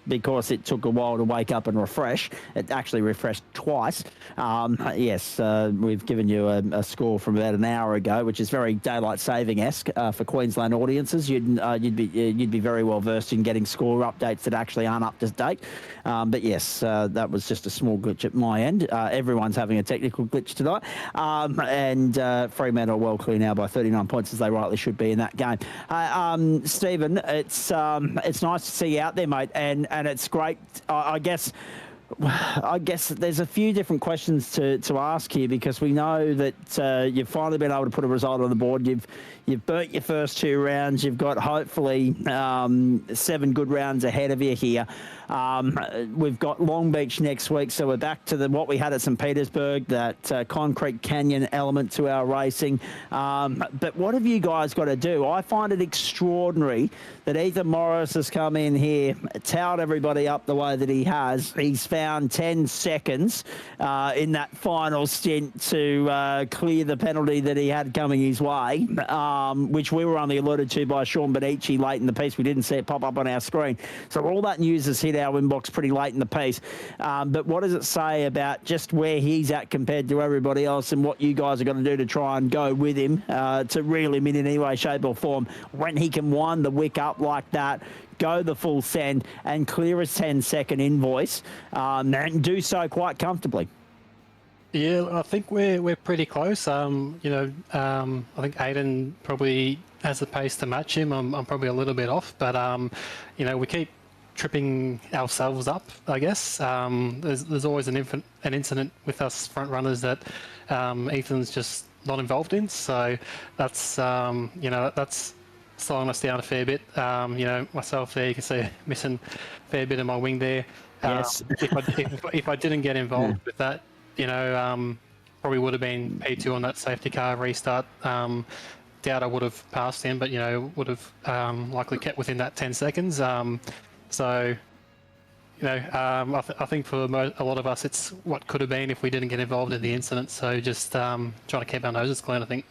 because it took a while to wake up and refresh, it actually refreshed twice. Yes, we've given you a score from about an hour ago, which is very daylight saving-esque for Queensland audiences. You'd be very well versed in getting score updates that actually aren't up to date. But yes, that was just a small glitch at my end. Everyone's having a technical glitch tonight, and Fremantle well clear now by 39 points, as they rightly should be in that game. Stephen, it's nice to see you out there, mate, and it's great. I guess there's a few different questions to ask here, because we know that you've finally been able to put a result on the board. You've burnt your first 2 rounds. You've got hopefully 7 good rounds ahead of you here. We've got Long Beach next week, so we're back to what we had at St. Petersburg, that Concrete Canyon element to our racing. But what have you guys got to do? I find it extraordinary that Ethan Morris has come in here, towed everybody up the way that he has. He's found 10 seconds in that final stint to clear the penalty that he had coming his way, which we were only alerted to by Sean Benici late in the piece. We didn't see it pop up on our screen. So all that news has hit our inbox pretty late in the piece. But what does it say about just where he's at compared to everybody else, and what you guys are going to do to try and go with him to reel him in any way, shape or form when he can wind the wick up like that, go the full send and clear a 10-second invoice, and do so quite comfortably? Yeah, I think we're pretty close. I think Aiden probably has the pace to match him. I'm probably a little bit off, but we keep tripping ourselves up, I guess. There's always an incident with us front runners that Ethan's just not involved in. So that's that's slowing us down a fair bit. Myself there, you can see missing a fair bit of my wing there. Yes. If I didn't get involved with that, probably would have been P2 on that safety car restart. Doubt I would have passed him, but would have likely kept within that 10 seconds. I think for a lot of us, it's what could have been if we didn't get involved in the incident. So just trying to keep our noses clean, I think.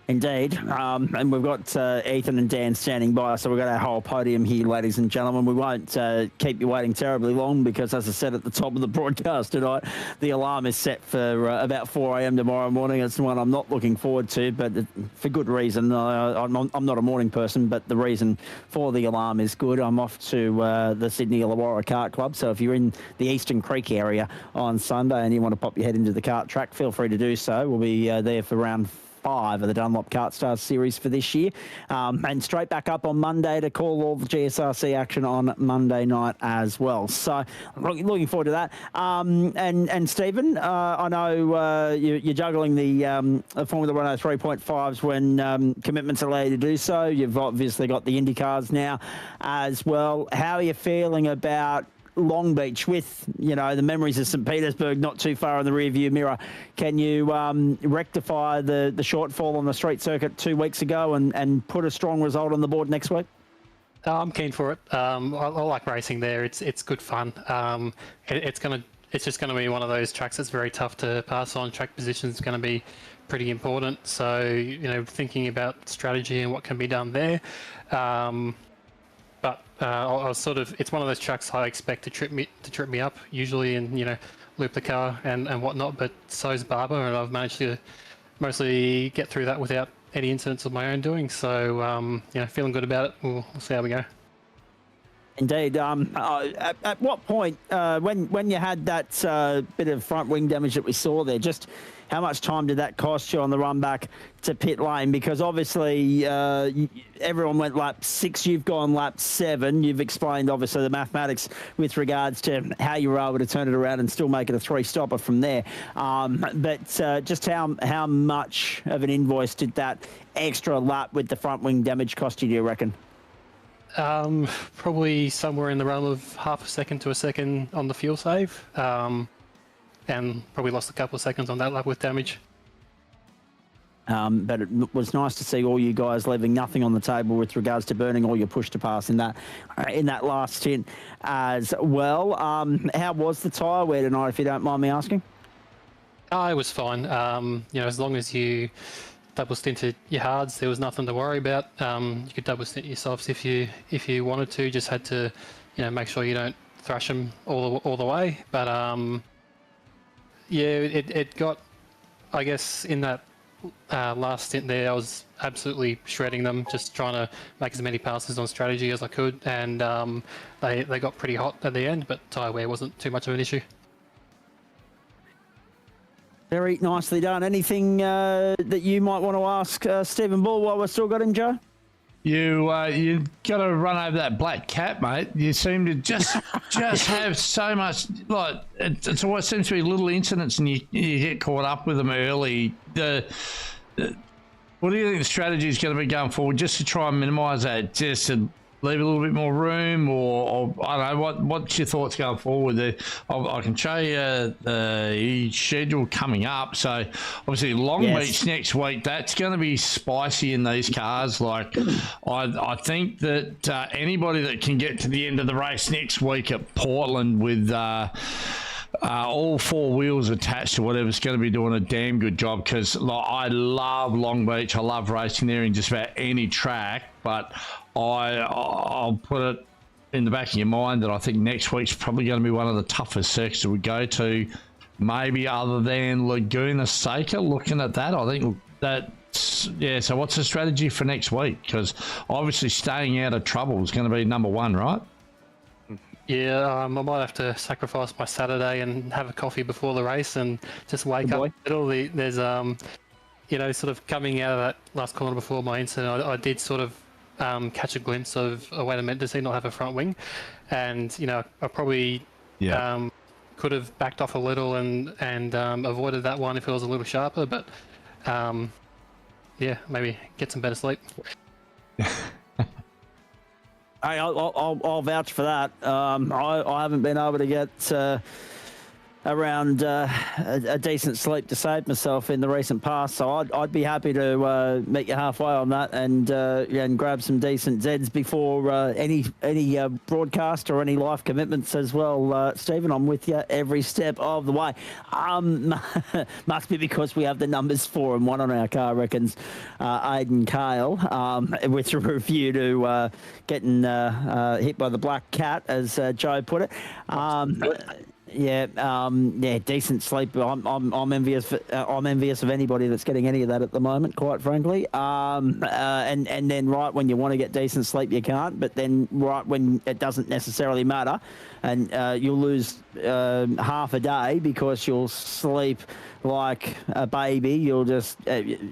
Indeed. And we've got Ethan and Dan standing by, so we've got our whole podium here, ladies and gentlemen. We won't keep you waiting terribly long, because, as I said at the top of the broadcast tonight, the alarm is set for about 4 a.m. tomorrow morning. It's the one I'm not looking forward to, but for good reason. I'm not a morning person, but the reason for the alarm is good. I'm off to the Sydney Illawarra Kart Club, so if you're in the Eastern Creek area on Sunday and you want to pop your head into the kart track, feel free to do so. We'll be there for round 5 of the Dunlop Kart Stars series for this year, and straight back up on Monday to call all the GSRC action on Monday night as well. So looking forward to that. And Stephen, I know you're juggling the Formula 1 3.5s when commitments allow you to do so. You've obviously got the Indy cars now as well. How are you feeling about Long Beach with, the memories of St. Petersburg not too far in the rearview mirror? Can you rectify the shortfall on the street circuit 2 weeks ago and put a strong result on the board next week? I'm keen for it. I like racing there. It's good fun. It's just going to be one of those tracks that's very tough to pass on. Track position is going to be pretty important. So, thinking about strategy and what can be done there. But it's one of those tracks I expect to trip me up usually, and loop the car and whatnot. But so's Barber, and I've managed to mostly get through that without any incidents of my own doing. So feeling good about it. We'll see how we go. Indeed. At what point, when you had that bit of front wing damage that we saw there, just how much time did that cost you on the run back to pit lane? Because obviously everyone went lap 6, you've gone lap 7. You've explained obviously the mathematics with regards to how you were able to turn it around and still make it a 3-stopper from there. But just how much of an invoice did that extra lap with the front wing damage cost you, do you reckon? Probably somewhere in the realm of half a second to a second on the fuel save, and probably lost a couple of seconds on that lap with damage. But it was nice to see all you guys leaving nothing on the table with regards to burning all your push to pass in that last stint as well. How was the tyre wear tonight, if you don't mind me asking? It was fine. As long as you double stinted your hards, there was nothing to worry about. You could double stint your softs if you wanted to. Just had to, make sure you don't thrash them all the way. But yeah, it got, I guess, in that last stint there, I was absolutely shredding them, just trying to make as many passes on strategy as I could, and they got pretty hot at the end, but tyre wear wasn't too much of an issue. Very nicely done. Anything that you might want to ask Stephen Bull while we've still got him, Joe? You got to run over that black cat, mate. You seem to just have so much, like, it always seems to be little incidents and you get caught up with them early. What do you think the strategy is going to be going forward, just to try and minimise that, just to leave a little bit more room, or I don't know, what's your thoughts going forward? I can show you the schedule coming up. So obviously Long Beach next week, that's going to be spicy in these cars. Like I think that anybody that can get to the end of the race next week at Portland with all four wheels attached to whatever's going to be doing a damn good job, because I love Long Beach. I love racing there in just about any track, but I'll put it in the back of your mind that I think next week's probably going to be one of the toughest circuits that we go to, maybe other than Laguna Seca. Looking at that, I think that's, yeah, so what's the strategy for next week? Because obviously staying out of trouble is going to be number one, right? Yeah, I might have to sacrifice my Saturday and have a coffee before the race and just wake up. There's, sort of coming out of that last corner before my incident, I did sort of catch a glimpse of a way to meant to see not have a front wing, and I probably could have backed off a little and avoided that one if it was a little sharper, but yeah, maybe get some better sleep. I'll vouch for that. I haven't been able to get around a decent sleep to save myself in the recent past, so I'd be happy to meet you halfway on that and grab some decent Zeds before any broadcast or any life commitments as well. Stephen, I'm with you every step of the way. Must be because we have the numbers 4 and 1 on our car, reckons Aidan Kale, with a review to getting hit by the black cat, as Joe put it. Decent sleep. I'm envious. I'm envious of anybody that's getting any of that at the moment, quite frankly. And then right when you want to get decent sleep, you can't. But then right when it doesn't necessarily matter, and you'll lose half a day because you'll sleep like a baby. You'll just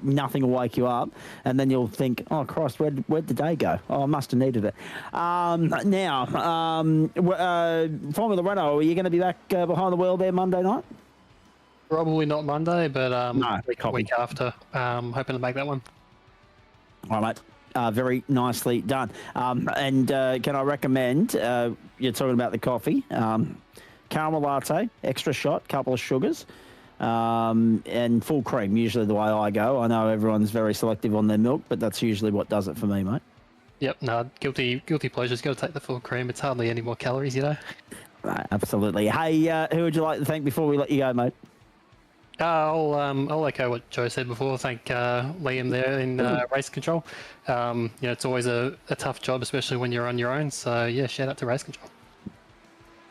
nothing will wake you up, and then you'll think, "Oh Christ, where'd the day go? Oh, I must have needed it." Now, Formula Renault, are you going to be back behind the wheel there Monday night? Probably not Monday, but week after. Hoping to make that one. All right, mate. Very nicely done. And can I recommend? You're talking about the coffee. Caramel latte, extra shot, couple of sugars. And full cream, usually the way I go. I know everyone's very selective on their milk, but that's usually what does it for me, mate. Yep, no, guilty pleasure's got to take the full cream. It's hardly any more calories, Right, absolutely. Hey, who would you like to thank before we let you go, mate? I'll echo what Joe said before. Thank Liam there in race control. It's always a tough job, especially when you're on your own. So yeah, shout out to race control.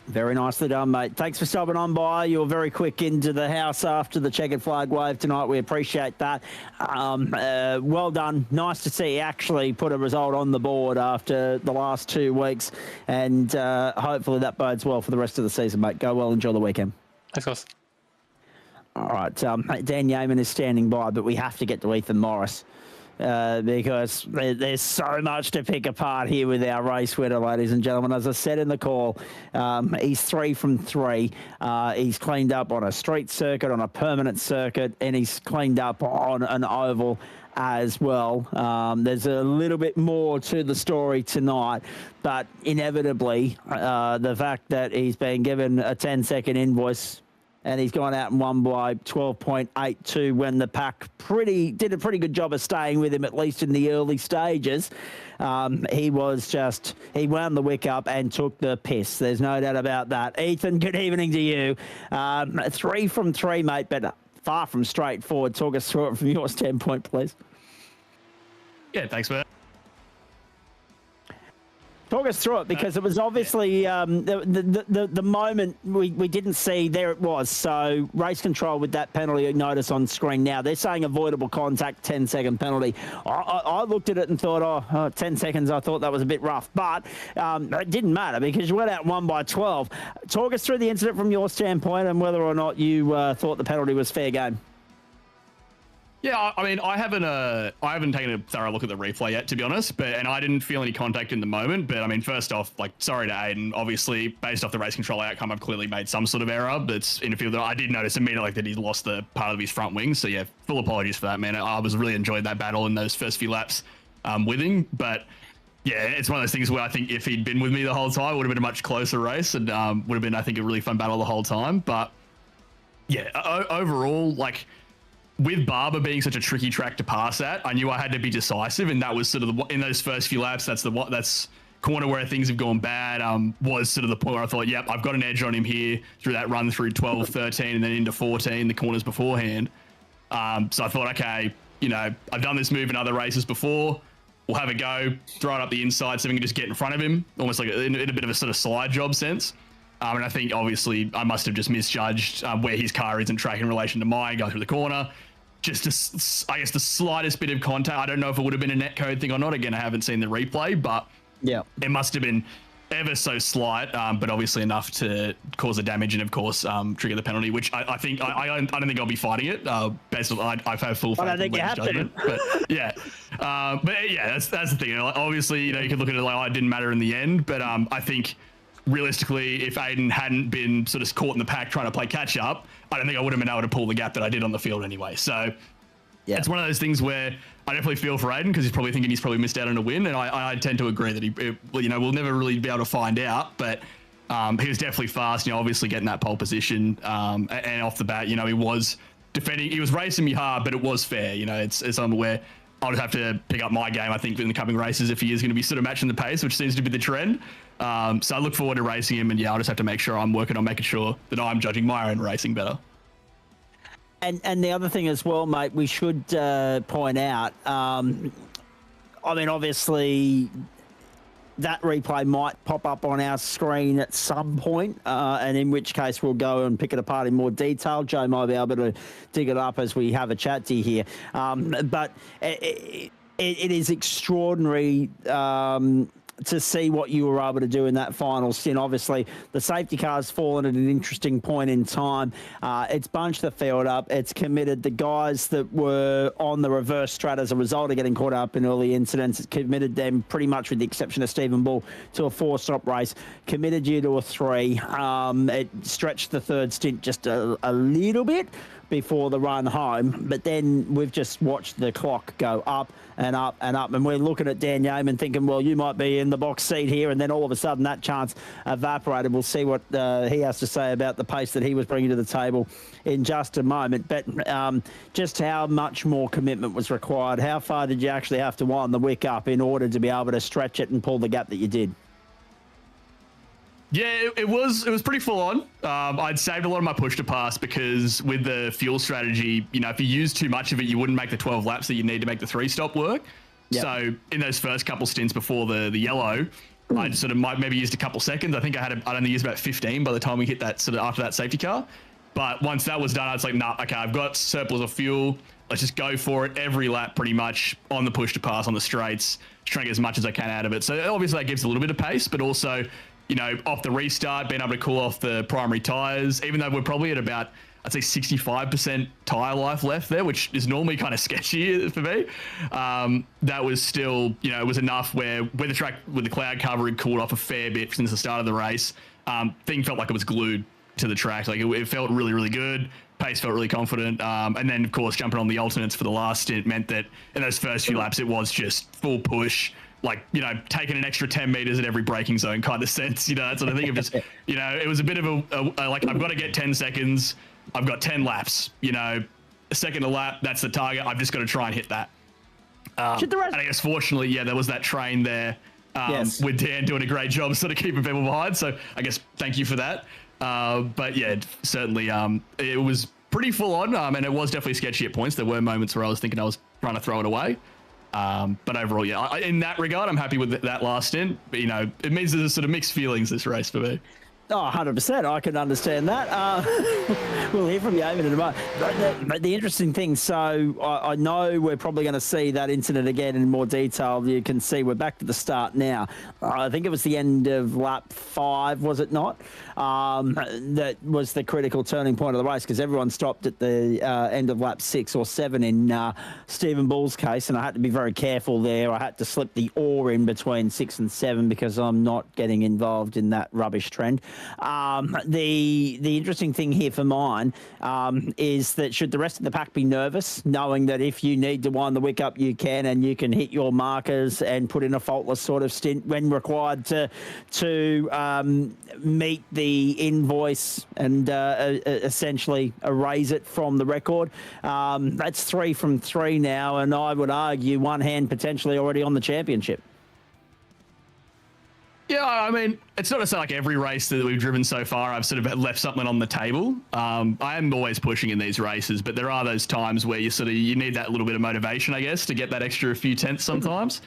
Very nicely done, mate. Thanks for stopping on by. You were very quick into the house after the checkered flag wave tonight. We appreciate that. Well done. Nice to see you actually put a result on the board after the last 2 weeks. And hopefully that bodes well for the rest of the season, mate. Go well. Enjoy the weekend. Thanks, guys. All right. Dan Yeaman is standing by, but we have to get to Ethan Morris. Because there's so much to pick apart here with our race winner, ladies and gentlemen. As I said in the call, he's 3 from 3. He's cleaned up on a street circuit, on a permanent circuit, and he's cleaned up on an oval as well. There's a little bit more to the story tonight, but inevitably, the fact that he's been given a 10-second invoice and he's gone out and won by 12.82 when the pack did a pretty good job of staying with him, at least in the early stages. He wound the wick up and took the piss. There's no doubt about that. Ethan, good evening to you. 3 from 3, mate, but far from straightforward. Talk us through it from your standpoint, please. Yeah, thanks, man. Talk us through it, because it was obviously the moment we didn't see. There it was. So race control with that penalty notice on screen now. They're saying avoidable contact, 10-second penalty. I looked at it and thought, 10 seconds, I thought that was a bit rough. But it didn't matter because you went out and won by 12. Talk us through the incident from your standpoint and whether or not you thought the penalty was fair game. Yeah, I mean, I haven't taken a thorough look at the replay yet, to be honest, and I didn't feel any contact in the moment. But I mean, first off, like, sorry to Aiden. Obviously, based off the race control outcome, I've clearly made some sort of error that's interfered. I did notice immediately that he's lost the part of his front wing. So yeah, full apologies for that, man. I was really enjoyed that battle in those first few laps with him. But yeah, it's one of those things where I think if he'd been with me the whole time, it would have been a much closer race and would have been, I think, a really fun battle the whole time. But yeah, overall, like, with Barber being such a tricky track to pass at, I knew I had to be decisive, and that was sort of in those first few laps. That's corner where things have gone bad. Was sort of the point where I thought, yep, I've got an edge on him here through that run through 12, 13, and then into 14, the corners beforehand. So I thought, okay, you know, I've done this move in other races before. We'll have a go, throw it up the inside so we can just get in front of him, almost like in a bit of a sort of slide job sense. And I think, obviously, I must have just misjudged where his car is in track in relation to mine, going through the corner. Just, I guess, the slightest bit of contact. I don't know if it would have been a netcode thing or not. Again, I haven't seen the replay, but yeah, it must have been ever so slight, but obviously enough to cause the damage and, of course, trigger the penalty, which I think, I don't think I'll be fighting it. Based on, I've had full faith I don't think you have judgment, but yeah. But yeah, that's the thing. Like, obviously, you know, you could look at it like, oh, it didn't matter in the end, but I think realistically, if Aiden hadn't been sort of caught in the pack trying to play catch up, I don't think I would have been able to pull the gap that I did on the field anyway. So yeah, it's one of those things where I definitely feel for Aiden, because he's probably thinking he's probably missed out on a win. And I tend to agree that we'll never really be able to find out, but he was definitely fast, you know, obviously getting that pole position. And off the bat, you know, he was defending, he was racing me hard, but it was fair. You know, it's something where I'll just have to pick up my game, I think, in the coming races if he is going to be sort of matching the pace, which seems to be the trend. So I look forward to racing him, and yeah, I'll just have to make sure I'm working on making sure that I'm judging my own racing better. And the other thing as well, mate, we should point out, I mean, obviously, that replay might pop up on our screen at some point, and in which case we'll go and pick it apart in more detail. Joe might be able to dig it up as we have a chat to you here. But it is extraordinary to see what you were able to do in that final stint. Obviously, the safety car's fallen at an interesting point in time. It's bunched the field up. It's committed the guys that were on the reverse strat as a result of getting caught up in early incidents. It's committed them, pretty much with the exception of Stephen Bull, to a 4-stop race. Committed you to a 3. It stretched the third stint just a little bit before the run home, but then we've just watched the clock go up and up and up, and we're looking at Dan Yeaman thinking, well, you might be in the box seat here, and then all of a sudden that chance evaporated. We'll see what he has to say about the pace that he was bringing to the table in just a moment, but just how much more commitment was required. How far did you actually have to wind the wick up in order to be able to stretch it and pull the gap that you did? Yeah, it was pretty full on. I'd saved a lot of my push to pass because with the fuel strategy, you know, if you use too much of it, you wouldn't make the 12 laps that you need to make the 3-stop work. Yep. So in those first couple stints before the yellow, I sort of maybe used a couple seconds. I think I'd only used about 15 by the time we hit that sort of after that safety car. But once that was done, I was like, nah, okay, I've got surplus of fuel. Let's just go for it every lap pretty much on the push to pass on the straights, just trying to get as much as I can out of it. So obviously that gives a little bit of pace, but also, you know, off the restart, being able to cool off the primary tyres, even though we're probably at about, I'd say 65% tyre life left there, which is normally kind of sketchy for me. That was still, you know, it was enough where the track with the cloud cover had cooled off a fair bit since the start of the race. Thing felt like it was glued to the track. Like it felt really, really good. Pace felt really confident. And then, of course, jumping on the alternates for the last stint meant that in those first few laps, it was just full push. Like, you know, taking an extra 10 meters at every braking zone kind of sense, you know, that sort of thing of just, you know, it was a bit of a like, I've got to get 10 seconds. I've got 10 laps, you know, a second a lap. That's the target. I've just got to try and hit that. And I guess fortunately, yeah, there was that train there yes, with Dan doing a great job sort of keeping people behind. So I guess thank you for that. But yeah, certainly it was pretty full on, and it was definitely sketchy at points. There were moments where I was thinking I was trying to throw it away. But overall, yeah, in that regard, I'm happy with that last stint. But, you know, it means there's sort of mixed feelings this race for me. Oh, 100%. I can understand that. We'll hear from you, Eamon, in a moment. But the interesting thing, so I know we're probably going to see that incident again in more detail. You can see we're back to the start now. I think it was the end of lap 5, was it not? That was the critical turning point of the race, because everyone stopped at the end of lap 6 or 7 in Stephen Bull's case, and I had to be very careful there. I had to slip the or in between 6 and 7 because I'm not getting involved in that rubbish trend. The interesting thing here for mine is that should the rest of the pack be nervous, knowing that if you need to wind the wick up, you can, and you can hit your markers and put in a faultless sort of stint when required to meet the invoice and essentially erase it from the record. That's 3 from 3 now, and I would argue one hand potentially already on the championship. Yeah, I mean, it's not to say like every race that we've driven so far, I've sort of left something on the table. I am always pushing in these races, but there are those times where you need that little bit of motivation, I guess, to get that extra few tenths sometimes.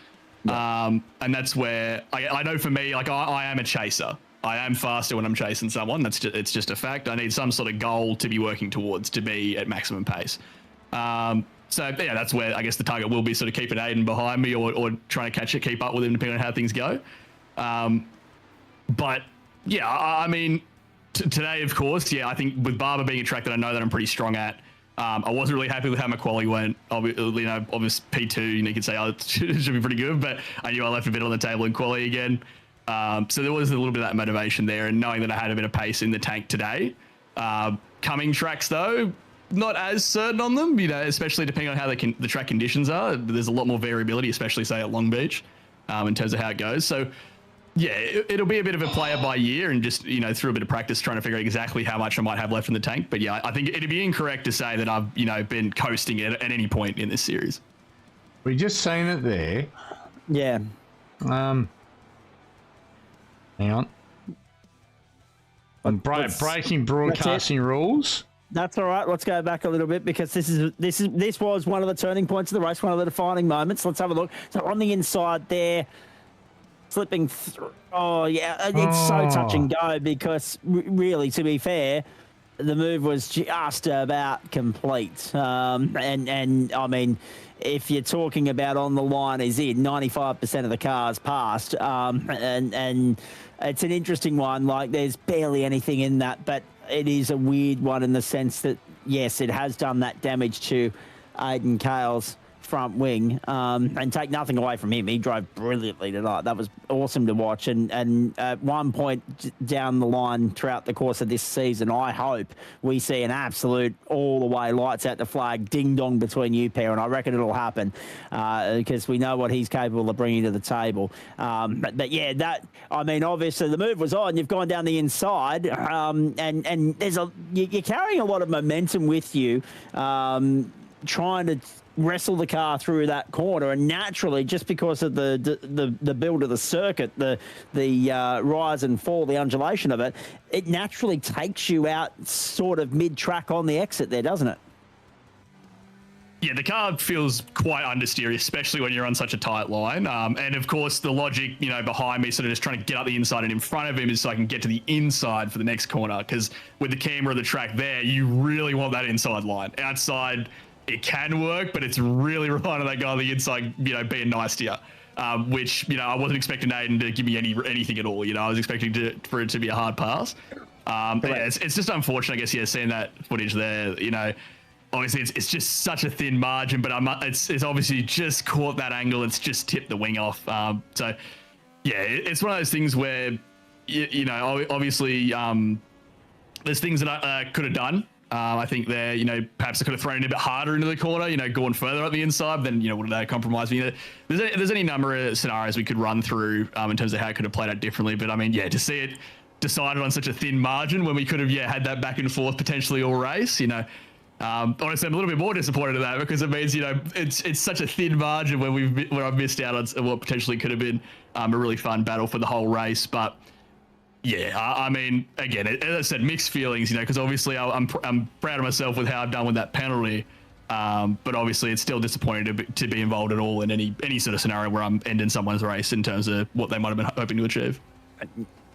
Yeah. And that's where I know for me, like I am a chaser. I am faster when I'm chasing someone. It's just a fact. I need some sort of goal to be working towards to be at maximum pace. So yeah, that's where I guess the target will be sort of keeping Aiden behind me or trying to keep up with him depending on how things go. But yeah, I mean, today, of course, yeah, I think with Barber being a track that I know that I'm pretty strong at, I wasn't really happy with how my quali went. You know, obviously P2, you could say, oh, it should be pretty good, but I knew I left a bit on the table in quali again. So there was a little bit of that motivation there, and knowing that I had a bit of pace in the tank today. Coming tracks though, not as certain on them, you know, especially depending on how the track conditions are. There's a lot more variability, especially say at Long Beach, in terms of how it goes. So yeah, it'll be a bit of a player by year and just, you know, through a bit of practice trying to figure out exactly how much I might have left in the tank. But yeah, I think it'd be incorrect to say that I've, you know, been coasting at any point in this series. We just seen it there. Yeah. Hang on. Breaking broadcasting rules. That's all right. Let's go back a little bit because this was one of the turning points of the race, one of the defining moments. Let's have a look. So on the inside there, slipping through. Oh yeah, it's so touch and go because really, to be fair, the move was just about complete. And I mean, if you're talking about on the line is in, 95% of the cars passed. And it's an interesting one. Like there's barely anything in that, but it is a weird one in the sense that, yes, it has done that damage to Aiden Cale's front wing, and take nothing away from him. He drove brilliantly tonight. That was awesome to watch. And at one point down the line throughout the course of this season, I hope we see an absolute all the way lights out the flag ding dong between you pair, and I reckon it'll happen because we know what he's capable of bringing to the table. But yeah, that, I mean, obviously the move was on. You've gone down the inside, and there's you're carrying a lot of momentum with you, trying to wrestle the car through that corner, and naturally, just because of the build of the circuit, the rise and fall, the undulation of it, it naturally takes you out sort of mid-track on the exit there, doesn't it? Yeah, the car feels quite understeery, especially when you're on such a tight line. And of course, the logic, you know, behind me, sort of just trying to get up the inside and in front of him is so I can get to the inside for the next corner. Because with the camera of the track there, you really want that inside line. Outside, it can work, but it's really relying on that guy on the inside, you know, being nice to you. Which, you know, I wasn't expecting Aiden to give me anything at all. You know, I was expecting for it to be a hard pass. But yeah, it's just unfortunate, I guess, yeah, seeing that footage there, you know. Obviously, it's just such a thin margin, but it's obviously just caught that angle. It's just tipped the wing off. So, yeah, it's one of those things where, you know, obviously there's things that I could have done. I think there, you know, perhaps I could have thrown it a bit harder into the corner, you know, going further up the inside, then, you know, would that compromise me? There's any number of scenarios we could run through in terms of how it could have played out differently. But I mean, yeah, to see it decided on such a thin margin when we could have, yeah, had that back and forth potentially all race, you know. Honestly, I'm a little bit more disappointed in that because it means, you know, it's such a thin margin when I've missed out on what potentially could have been a really fun battle for the whole race. But Yeah, I mean, again, as I said, mixed feelings, because obviously I'm proud of myself with how I've done with that penalty. But obviously it's still disappointing to be involved at all in any sort of scenario where I'm ending someone's race in terms of what they might have been hoping to achieve.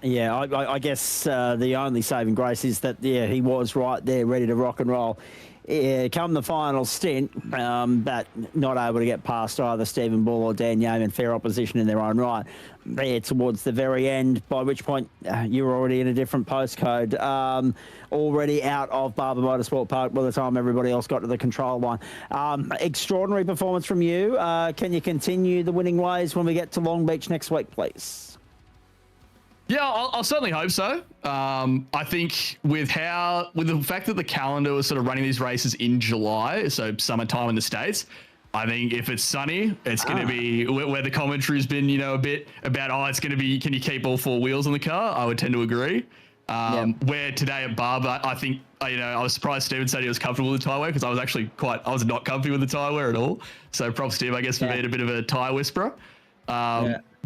Yeah, I guess the only saving grace is that, he was right there ready to rock and roll. Come the final stint, but not able to get past either Stephen Bull or Dan Yeaman, fair opposition in their own right. There towards the very end, by which point you were already in a different postcode, already out of Barber Motorsport Park by the time everybody else got to the control line. Extraordinary performance from you. Can you continue the winning ways when we get to Long Beach next week, please? Yeah, I'll certainly hope so. I think with the fact that the calendar was sort of running these races in July, so summertime in the States, I think if it's sunny, it's going to be where the commentary's been, a bit about, it's going to be, can you keep all four wheels on the car? I would tend to agree. Where today at Barber, I think, I was surprised Steven said he was comfortable with the tyre wear, because I was not comfy with the tyre wear at all. So props to him, I guess, for being a bit of a tyre whisperer.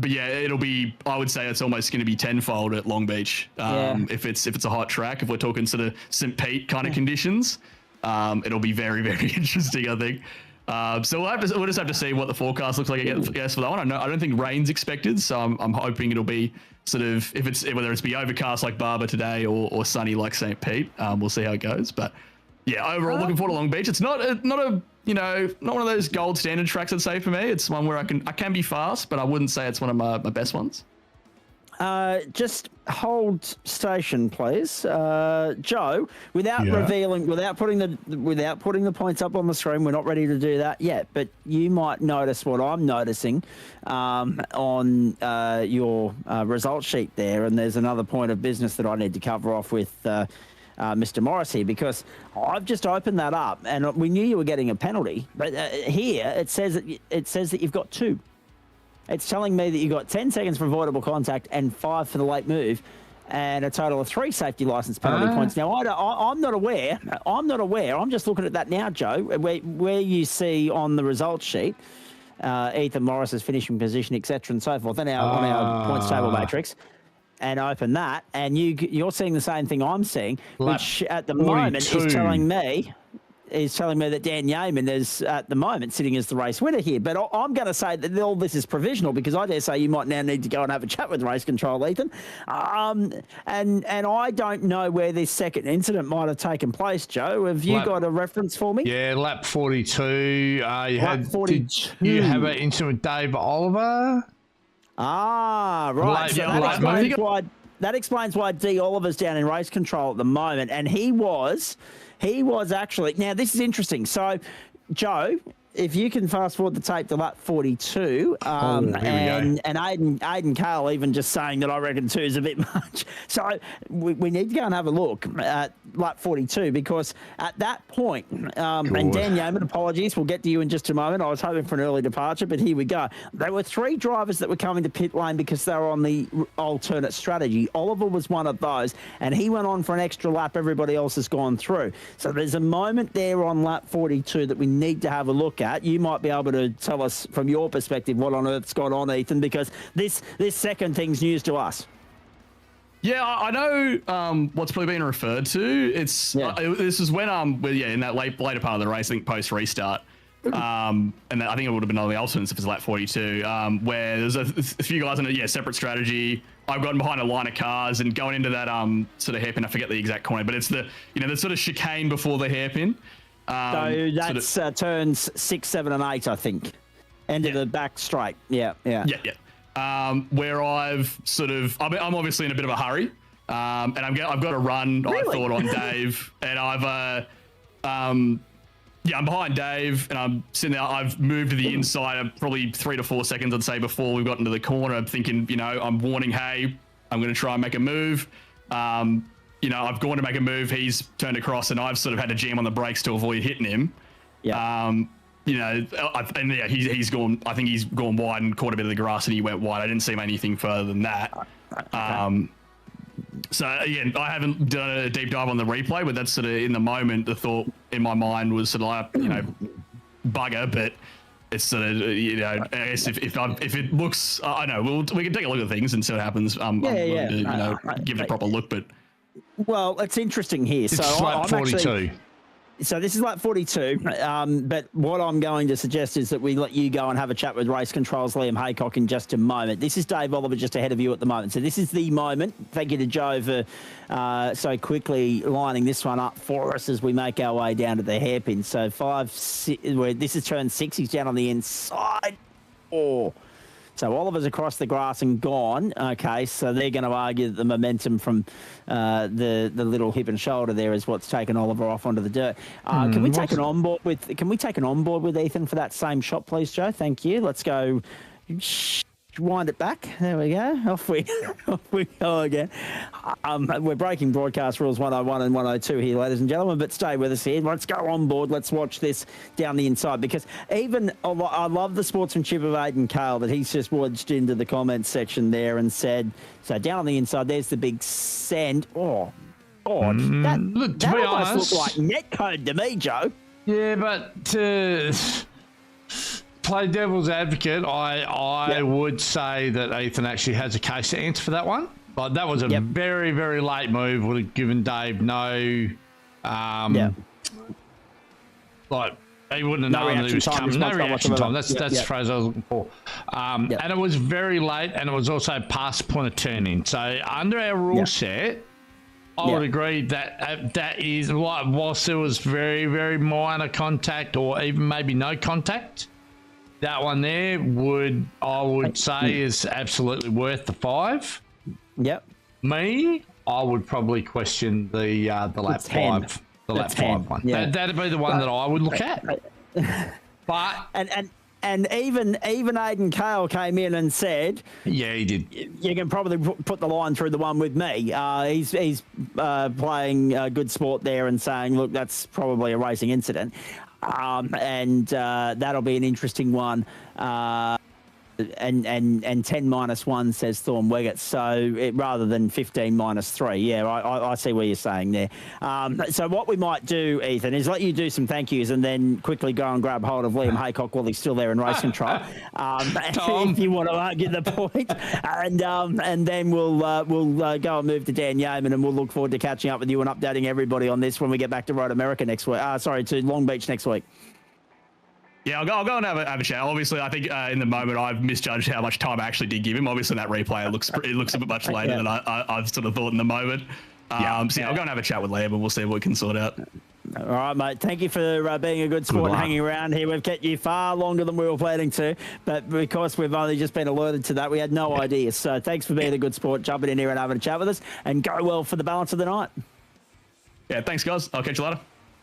But yeah, I would say it's almost going to be tenfold at Long Beach. If it's a hot track, if we're talking sort of St. Pete kind of conditions, it'll be very, very interesting, I think. So we'll just have to see what the forecast looks like, I guess, for that one. I don't think rain's expected, so I'm hoping it'll be sort of, whether it's be overcast like Barber today or sunny like St. Pete. We'll see how it goes. But yeah, overall, looking forward to Long Beach. It's not one of those gold standard tracks, I'd say, for me. It's one where I can be fast, but I wouldn't say it's one of my best ones. Just hold station, please, Joe. Without putting the points up on the screen, we're not ready to do that yet. But you might notice what I'm noticing on your result sheet there, and there's another point of business that I need to cover off with Mr. Morris here, because I've just opened that up, and we knew you were getting a penalty, but here it says that you've got 2. It's telling me that you got 10 seconds for avoidable contact and 5 for the late move, and a total of 3 safety license penalty points. Now, I'm not aware. I'm just looking at that now, Joe, where you see on the results sheet Ethan Morris's finishing position, etc., and so forth, and on our points table matrix. And open that, and you're seeing the same thing I'm seeing, which at the moment is telling me that Dan Yeaman is at the moment sitting as the race winner here. But I'm going to say that all this is provisional, because I dare say you might now need to go and have a chat with race control, Ethan. And I don't know where this second incident might have taken place, Joe. Have you got a reference for me? Yeah, lap 42. Lap 42. Did you have an incident with Dave Oliver? Right. That explains why D. Oliver's down in race control at the moment, and he was actually. Now this is interesting. So, Joe, if you can fast forward the tape to lap 42, and Aiden Cale even just saying that I reckon 2 is a bit much. So we need to go and have a look at lap 42, because at that point, and Dan Yeaman, apologies, we'll get to you in just a moment. I was hoping for an early departure, but here we go. There were 3 drivers that were coming to pit lane because they were on the alternate strategy. Oliver was one of those, and he went on for an extra lap. Everybody else has gone through. So there's a moment there on lap 42 that we need to have a look at. You might be able to tell us from your perspective what on earth's gone on, Ethan, because this second thing's news to us. Yeah, I know what's probably being referred to. It's this is when in that later part of the race, I think post restart, and I think it would have been on the alternates if it's lap 42, where there's a few guys on a separate strategy. I've gotten behind a line of cars and going into that sort of hairpin. I forget the exact corner, but it's the the sort of chicane before the hairpin. So that's turns 6, 7, and 8, I think. End of the back straight. Yeah. Where I've sort of, I'm obviously in a bit of a hurry, and I've got to run. Really? I thought on Dave, and I'm behind Dave, and I'm sitting there. I've moved to the inside, probably 3 to 4 seconds, I'd say, before we got into the corner. I'm thinking, I'm warning, hey, I'm going to try and make a move. I've gone to make a move. He's turned across, and I've sort of had to jam on the brakes to avoid hitting him. Yeah. He's gone. I think he's gone wide and caught a bit of the grass, and he went wide. I didn't see anything further than that. Okay. So again, I haven't done a deep dive on the replay, but that's sort of in the moment. The thought in my mind was sort of like, bugger. But it's sort of, I guess if it looks, I know we can take a look at things and see what happens. I'm willing to give it a proper look, but well, it's interesting here. It's so lap 42. So this is lap 42, but what I'm going to suggest is that we let you go and have a chat with Race Control's Liam Haycock in just a moment. This is Dave Oliver just ahead of you at the moment. So this is the moment. Thank you to Joe for so quickly lining this one up for us as we make our way down to the hairpin. So this is turn 6. He's down on the inside. 4. So Oliver's across the grass and gone. Okay, so they're going to argue that the momentum from the little hip and shoulder there is what's taken Oliver off onto the dirt. Can we take an onboard with Ethan for that same shot, please, Joe? Thank you. Let's go. Wind it back. There we go. Off we go again. We're breaking broadcast rules 101 and 102 here, ladies and gentlemen, but stay with us here. Let's go on board. Let's watch this down the inside, because even I love the sportsmanship of Aidan Cale that he's just wedged into the comments section there and said, so down on the inside, there's the big send. Oh, God. That almost looked like net code to me, Joe. Yeah, but to play devil's advocate, I would say that Ethan actually has a case to answer for that one. But that was a very, very late move. Would have given Dave no, like he wouldn't have known that he was coming. No reaction time. That's the phrase I was looking for. And it was very late, and it was also past the point of turning. So under our rule set, I would agree that that is, like, whilst there was very, very minor contact or even maybe no contact, that one there I would say is absolutely worth the 5. Yep. Me, I would probably question the lap 5. The lap 5 one. Yeah. That'd be the one that I would look at. But and even Aidan Cale came in and said, yeah, he did. You can probably put the line through the one with me. He's playing good sport there and saying, look, that's probably a racing incident. And that'll be an interesting one. And 10 minus 1 says Thorn Weggett. So rather than 15 minus 3. Yeah, I see what you're saying there. So what we might do, Ethan, is let you do some thank yous and then quickly go and grab hold of Liam Haycock while he's still there in race control. If you want to argue the point. And then we'll go and move to Dan Yeaman, and we'll look forward to catching up with you and updating everybody on this when we get back to Road America next week. To Long Beach next week. Yeah, I'll go and have a chat. Obviously, I think in the moment I've misjudged how much time I actually did give him. Obviously, that replay it looks a bit much later than I've sort of thought in the moment. So I'll go and have a chat with Liam, and we'll see what we can sort out. All right, mate. Thank you for being a good sport and hanging around here. We've kept you far longer than we were planning to, but because we've only just been alerted to that, we had no idea. So thanks for being a good sport, jumping in here and having a chat with us, and go well for the balance of the night. Yeah, thanks, guys. I'll catch you later.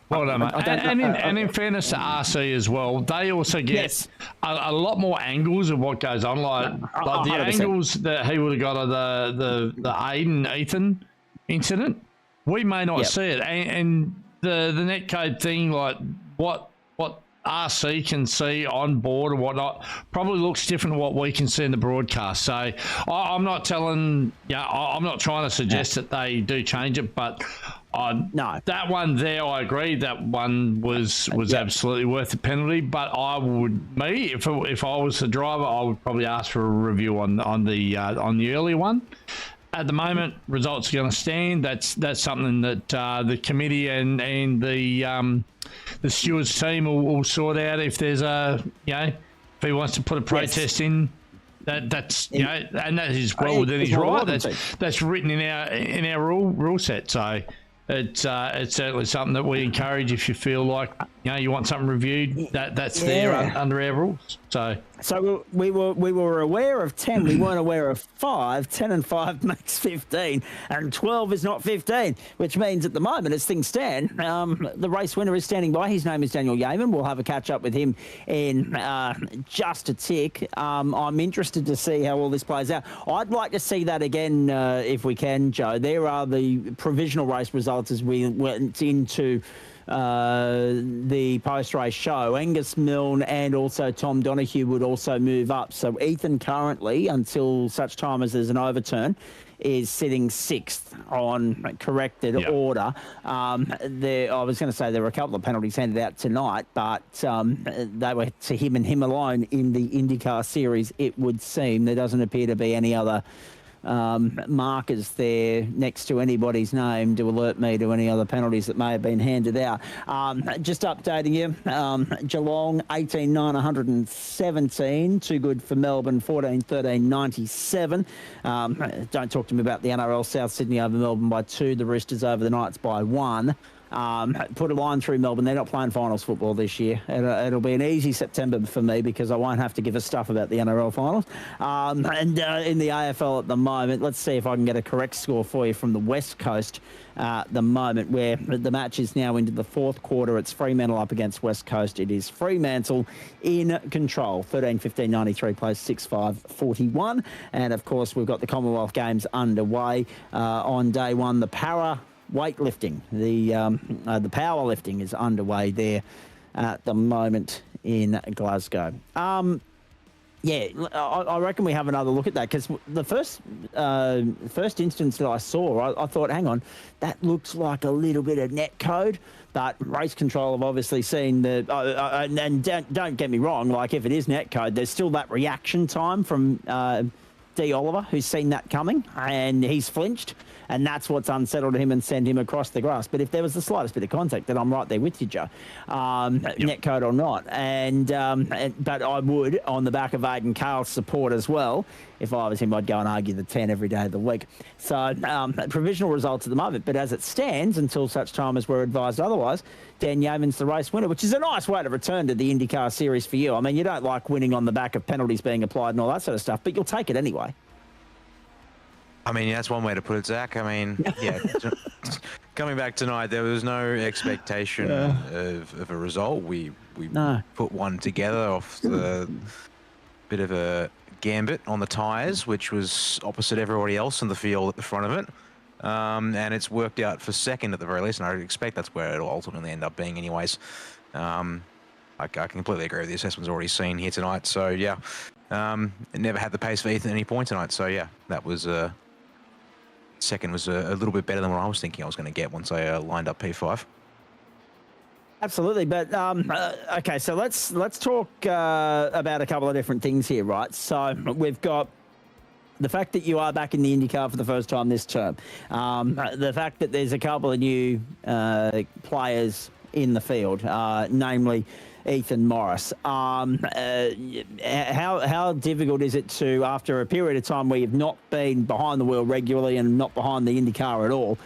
Well done, mate. And in fairness to RC as well, they also get a lot more angles of what goes on. Like the 100%. Angles that he would have got of the Ethan incident, we may not see it. And the netcode thing, like what RC can see on board or whatnot, probably looks different to what we can see in the broadcast. So I'm not trying to suggest that they do change it, but no, that one there, I agree. That one was absolutely worth the penalty. But if I was the driver, I would probably ask for a review on the early one. At the moment, results are going to stand. That's something that the committee and the stewards team will sort out. If there's if he wants to put a protest in. That's and that is well within his right. That's written in our rule set. So it's certainly something that we encourage. If you feel like you want something reviewed, that's there under our rules. So we were aware of 10. We weren't aware of 5. 10 and 5 makes 15, and 12 is not 15, which means at the moment, as things stand, the race winner is standing by. His name is Daniel Yeaman. We'll have a catch up with him in just a tick. I'm interested to see how all this plays out. I'd like to see that again if we can, Joe. There are the provisional race results as we went into the post-race show. Angus Milne and also Tom Donoghue would also move up. So Ethan currently, until such time as there's an overturn, is sitting 6th on corrected order. I was going to say there were a couple of penalties handed out tonight, but they were to him and him alone in the IndyCar series, it would seem. There doesn't appear to be any other markers there next to anybody's name to alert me to any other penalties that may have been handed out. Just updating you, Geelong 18.9 117, too good for Melbourne 14.13 97. Don't talk to me about the NRL. South Sydney over Melbourne by 2, the Roosters over the Knights by 1. Put a line through Melbourne. They're not playing finals football this year. It'll be an easy September for me because I won't have to give a stuff about the NRL finals. And in the AFL at the moment, let's see if I can get a correct score for you from the West Coast at the moment, where the match is now into the 4th quarter. It's Fremantle up against West Coast. It is Fremantle in control. 13-15-93 plays 6-5 41. And of course, we've got the Commonwealth Games underway on day one. The weightlifting, the powerlifting is underway there at the moment in Glasgow. I reckon we have another look at that, because the first instance that I saw, I thought, hang on, that looks like a little bit of net code. But race control have obviously seen the and don't get me wrong, like if it is net code, there's still that reaction time from D. Oliver, who's seen that coming, and he's flinched, and that's what's unsettled him and sent him across the grass. But if there was the slightest bit of contact, then I'm right there with you, Joe, net code or not. But I would, on the back of Aidan Cale's support as well, if I was him, I'd go and argue the 10 every day of the week. So provisional results at the moment, but as it stands, until such time as we're advised otherwise, Dan Yeoman's the race winner, which is a nice way to return to the IndyCar series for you. I mean, you don't like winning on the back of penalties being applied and all that sort of stuff, but you'll take it anyway. I mean, that's one way to put it, Zach. I mean, yeah, coming back tonight, there was no expectation of a result. We put one together off the bit of a gambit on the tyres, which was opposite everybody else in the field at the front of it. And it's worked out for second at the very least, and I expect that's where it'll ultimately end up being anyways. I completely agree with the assessments already seen here tonight. So, yeah, it never had the pace for Ethan at any point tonight. So, yeah, that was second was a little bit better than what I was thinking I was going to get once I lined up P5. Absolutely, but okay, so let's talk about a couple of different things here, right? So we've got the fact that you are back in the IndyCar for the first time this term, the fact that there's a couple of new players in the field, namely Ethan Morris. How difficult is it to, after a period of time where you've not been behind the wheel regularly and not behind the IndyCar at all,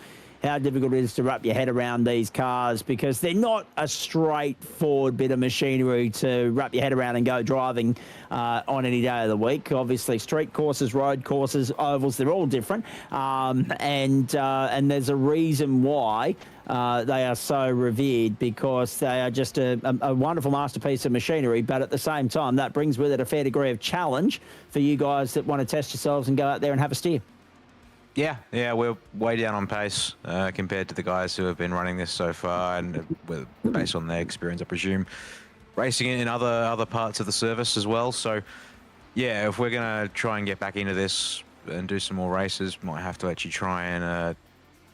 how difficult it is to wrap your head around these cars, because they're not a straightforward bit of machinery to wrap your head around and go driving on any day of the week. Obviously, street courses, road courses, ovals, they're all different. And there's a reason why they are so revered, because they are just a wonderful masterpiece of machinery. But at the same time, that brings with it a fair degree of challenge for you guys that want to test yourselves and go out there and have a steer. Yeah, we're way down on pace compared to the guys who have been running this so far, and based on their experience, I presume, racing in other parts of the service as well. So, yeah, if we're going to try and get back into this and do some more races, might have to actually try and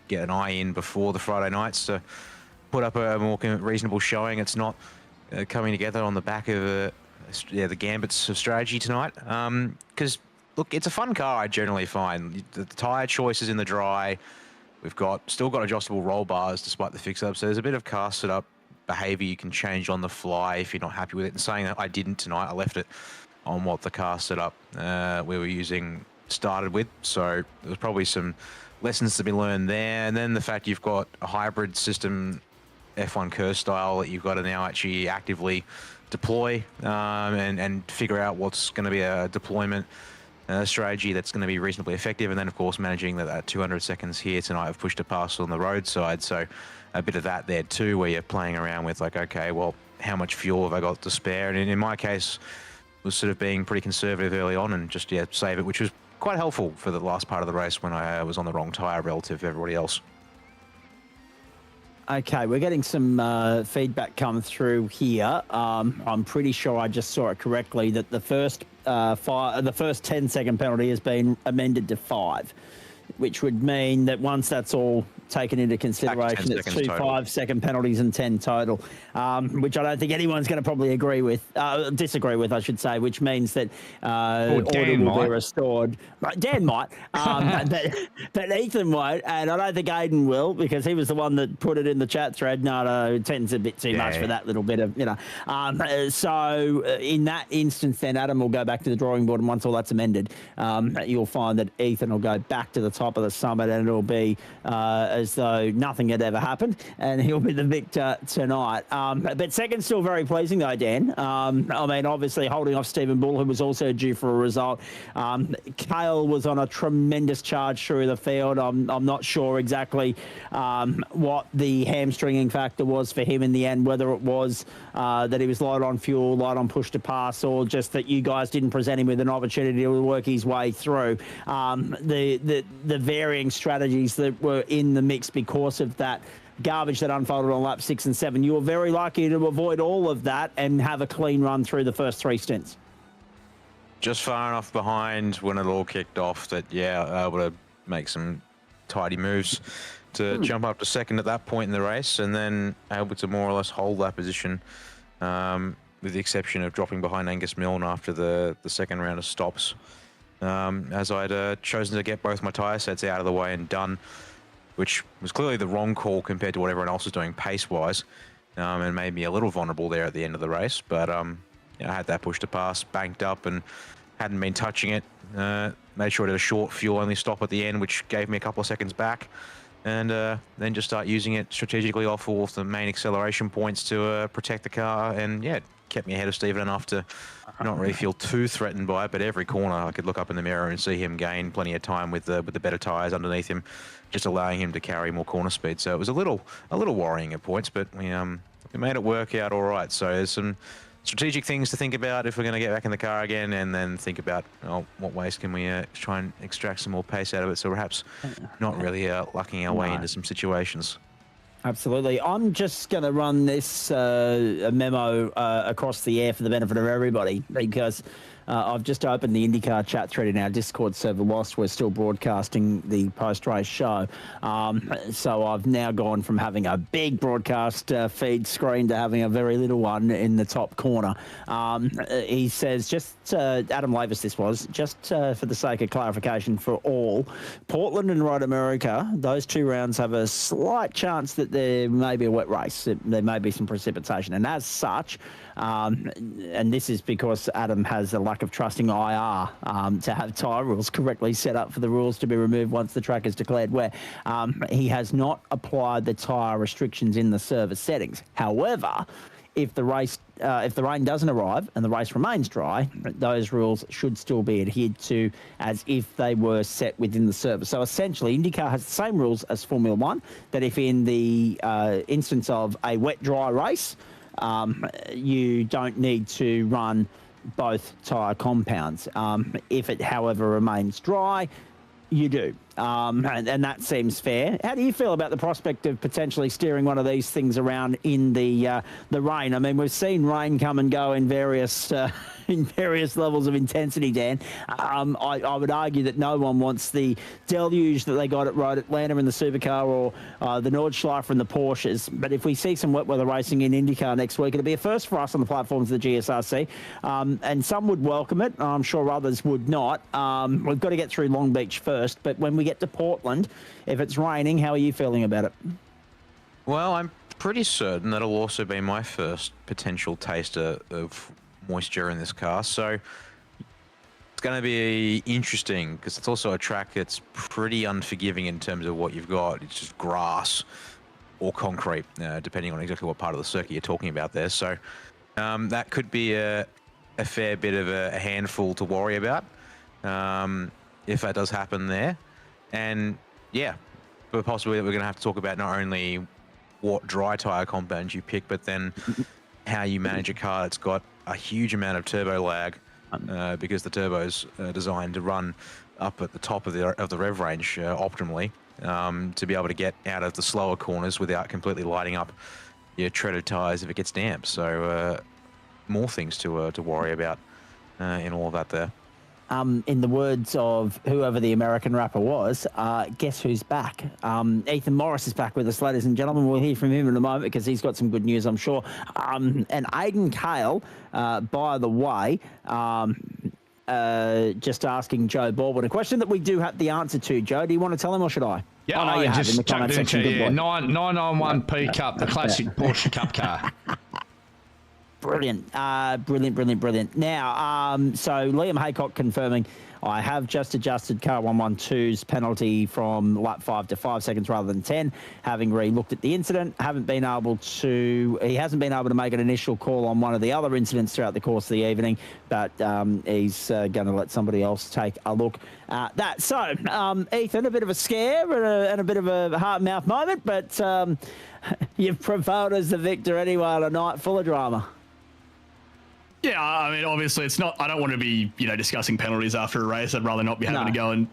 get an eye in before the Friday nights to put up a more reasonable showing. It's not coming together on the back of the Gambit's strategy tonight, because look, it's a fun car, I generally find. The tyre choices in the dry. We've still got adjustable roll bars despite the fix-up. So there's a bit of car setup behaviour you can change on the fly if you're not happy with it. And saying that I didn't tonight, I left it on what the car setup we were using started with. So there's probably some lessons to be learned there. And then the fact you've got a hybrid system, F1 curve style, that you've got to now actually actively deploy and figure out what's going to be a deployment strategy that's going to be reasonably effective. And then, of course, managing that 200 seconds here tonight. I've pushed a pass on the roadside, so a bit of that there too, where you're playing around with, like, okay, well, how much fuel have I got to spare? And in my case, was sort of being pretty conservative early on and just, save it, which was quite helpful for the last part of the race when I was on the wrong tyre relative to everybody else. Okay, we're getting some feedback come through here. I'm pretty sure I just saw it correctly that the first 10-second penalty has been amended to 5, which would mean that once that's all taken into consideration, it's 2 5-second penalties and 10 total, which I don't think anyone's going to probably disagree with, I should say, which means that order will be restored. Dan might, but Ethan won't, and I don't think Aiden will, because he was the one that put it in the chat thread. No, 10's a bit too much for that little bit of, so in that instance, then Adam will go back to the drawing board, and once all that's amended, you'll find that Ethan will go back to the top of the summit, and it'll be as though nothing had ever happened, and he'll be the victor tonight. But second's still very pleasing, though, Dan. I mean, obviously holding off Stephen Bull, who was also due for a result. Cale was on a tremendous charge through the field. I'm not sure exactly what the hamstringing factor was for him in the end, whether it was that he was light on fuel, light on push to pass, or just that you guys didn't present him with an opportunity to work his way through. The varying strategies that were in the mix because of that garbage that unfolded on lap 6 and 7. You were very lucky to avoid all of that and have a clean run through the first 3 stints. Just far enough behind when it all kicked off that, able to make some tidy moves to jump up to second at that point in the race, and then able to more or less hold that position, with the exception of dropping behind Angus Milne after the second round of stops. As I'd chosen to get both my tyre sets out of the way and done, which was clearly the wrong call compared to what everyone else was doing pace-wise, and made me a little vulnerable there at the end of the race. But I had that push to pass, banked up, and hadn't been touching it. Made sure I did a short fuel-only stop at the end, which gave me a couple of seconds back, and then just start using it strategically off all of the main acceleration points to protect the car, and kept me ahead of Stephen enough to not really feel too threatened by it. But every corner I could look up in the mirror and see him gain plenty of time with the better tyres underneath him, just allowing him to carry more corner speed. So it was a little worrying at points, but we made it work out all right. So there's some strategic things to think about if we're going to get back in the car again, and then think about what ways can we try and extract some more pace out of it, so perhaps not really lucking our way into some situations. Absolutely. I'm just going to run this memo across the air for the benefit of everybody, because I've just opened the Indycar chat thread in our Discord server whilst we're still broadcasting the post-race show. So I've now gone from having a big broadcast feed screen to having a very little one in the top corner. He says, Adam Lavis this was, for the sake of clarification for all, Portland and Road America, those 2 rounds have a slight chance that there may be a wet race. There may be some precipitation. And as such, and this is because Adam has a lack of trusting IR to have tyre rules correctly set up for the rules to be removed once the track is declared wet. He has not applied the tyre restrictions in the service settings. However, if the rain doesn't arrive and the race remains dry, those rules should still be adhered to as if they were set within the service. So essentially, IndyCar has the same rules as Formula One, that if in the instance of a wet, dry race, you don't need to run both tyre compounds. If it, however, remains dry, you do. And that seems fair. How do you feel about the prospect of potentially steering one of these things around in the rain? I mean, we've seen rain come and go in various levels of intensity, Dan. I would argue that no one wants the deluge that they got at Road Atlanta in the supercar, or the Nordschleifer and the Porsches. But if we see some wet weather racing in IndyCar next week, it'll be a first for us on the platforms of the GSRC. And some would welcome it. I'm sure others would not. We've got to get through Long Beach first. But when we get to Portland, if it's raining, how are you feeling about it? Well, I'm pretty certain that'll also be my first potential taster of moisture in this car, so it's going to be interesting, because it's also a track that's pretty unforgiving in terms of what you've got. It's just grass or concrete, depending on exactly what part of the circuit you're talking about there. So that could be a fair bit of a handful to worry about if that does happen there. And but possibly that we're going to have to talk about not only what dry tyre compounds you pick, but then how you manage a car that's got a huge amount of turbo lag, because the turbo's designed to run up at the top of the rev range optimally, to be able to get out of the slower corners without completely lighting up your treaded tyres if it gets damp. So more things to worry about in all of that there. In the words of whoever the American rapper was, guess who's back? Ethan Morris is back with us, ladies and gentlemen. We'll hear from him in a moment because he's got some good news, I'm sure. And Aidan Cale, by the way, just asking Joe Baldwin a question that we do have the answer to. Joe, do you want to tell him or should I? Yeah, I know you have just in the comment section. yeah, 991 P Cup, the classic Porsche Cup car. Brilliant. Brilliant. Now, so Liam Haycock confirming I have just adjusted car 112's penalty from lap 5 to 5 seconds rather than 10, having re-looked at the incident. He hasn't been able to make an initial call on one of the other incidents throughout the course of the evening, but he's going to let somebody else take a look at that. So, Ethan, a bit of a scare and a bit of a heart-mouth moment, but you've prevailed as the victor anyway on a night full of drama. Yeah, I mean, obviously, it's not. I don't want to be, discussing penalties after a race. I'd rather not be having to go and,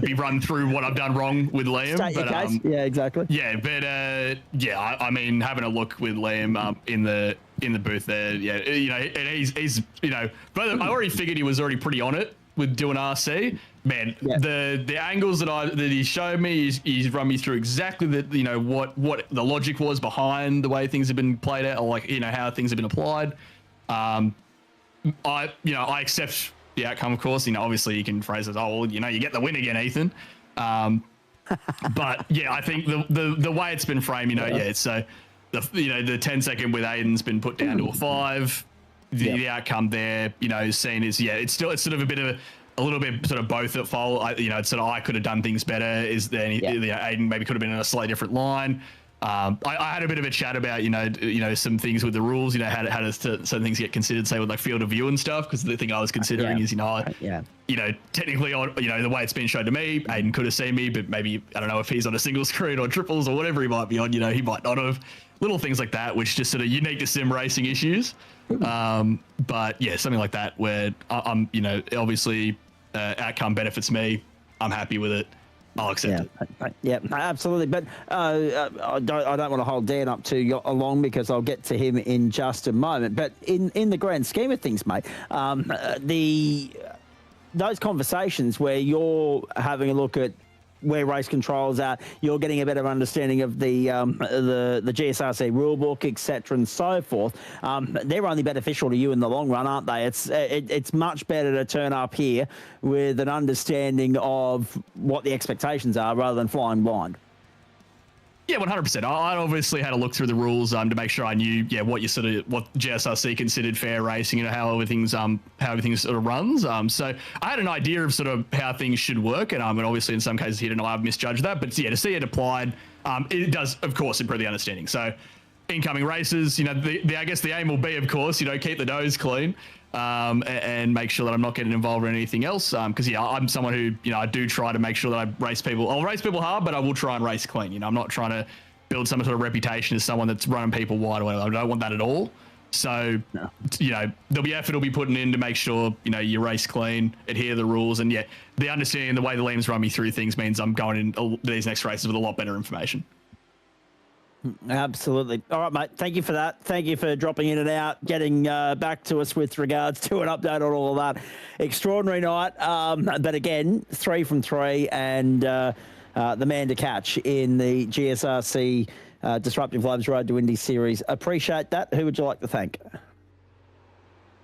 be run through what I've done wrong with Liam. State your case. Yeah, exactly. Yeah, but I mean, having a look with Liam in the booth there, and he's but I already figured he was already pretty on it with doing RC. Man, the angles that he showed me, he's run me through exactly what the logic was behind the way things have been played out, or how things have been applied. I accept the outcome, of course. Obviously you can phrase it, you get the win again, Ethan. But yeah, I think the way it's been framed, so the 10-second with Aiden's been put down to a 5. The outcome there, is seen as it's sort of a little bit sort of both at fault. It's sort of I could have done things better. Is there any, Aiden maybe could have been in a slightly different line. I had a bit of a chat about some things with the rules, how does certain things get considered, say with like field of view and stuff, because the thing I was considering is technically on the way it's been shown to me, Aiden could have seen me, but maybe I don't know if he's on a single screen or triples or whatever he might be on, he might not have. Little things like that, which just sort of unique to sim racing issues. But yeah, something like that where I'm obviously outcome benefits me, I'm happy with it, I'll accept it. Yeah, absolutely. But I don't want to hold Dan up too long because I'll get to him in just a moment. But in the grand scheme of things, mate, those conversations where you're having a look at where race control's at, you're getting a better understanding of the GSRC rulebook, etc., and so forth. They're only beneficial to you in the long run, aren't they? It's much better to turn up here with an understanding of what the expectations are rather than flying blind. Yeah, 100%. I obviously had a look through the rules to make sure I knew what GSRC considered fair racing and how everything sort of runs. So I had an idea of sort of how things should work, and obviously in some cases here tonight I've misjudged that. But yeah, to see it applied, it does of course improve the understanding. So incoming races, I guess the aim will be, of course, keep the nose clean. And make sure that I'm not getting involved in anything else. Because I'm someone who, I do try to make sure that I race people. I'll race people hard, but I will try and race clean. I'm not trying to build some sort of reputation as someone that's running people wide or whatever. I don't want that at all. So, there'll be effort will be putting in to make sure, you race clean, adhere to the rules. And yeah, the understanding, the way the Liam's run me through things means I'm going in these next races with a lot better information. Absolutely. All right, mate. Thank you for that. Thank you for dropping in and out, getting back to us with regards to an update on all of that. Extraordinary night. But again, 3 from 3 and the man to catch in the GSRC Disruptive Labs Road to Indy series. Appreciate that. Who would you like to thank?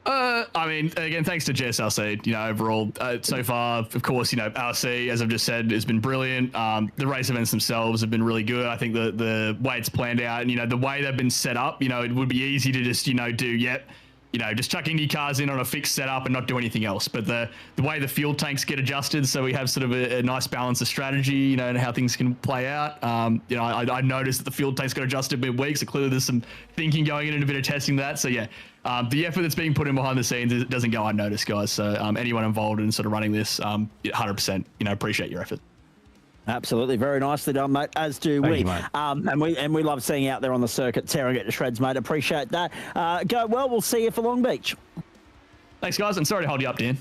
I mean, again, thanks to GSRC, overall, so far, of course, RC, as I've just said, has been brilliant. The race events themselves have been really good. I think the way it's planned out and, the way they've been set up, it would be easy to just, just chuck Indy cars in on a fixed setup and not do anything else. But the way the fuel tanks get adjusted, so we have sort of a nice balance of strategy, and how things can play out. I noticed that the fuel tanks got adjusted midweek, so clearly there's some thinking going in and a bit of testing that. So yeah, the effort that's being put in behind the scenes, it doesn't go unnoticed, guys. So anyone involved in sort of running this, 100%, appreciate your effort. Absolutely, very nicely done, mate. As do we. And we love seeing you out there on the circuit, tearing it to shreds, mate. Appreciate that. Go well. We'll see you for Long Beach. Thanks, guys. I'm sorry to hold you up, Dan.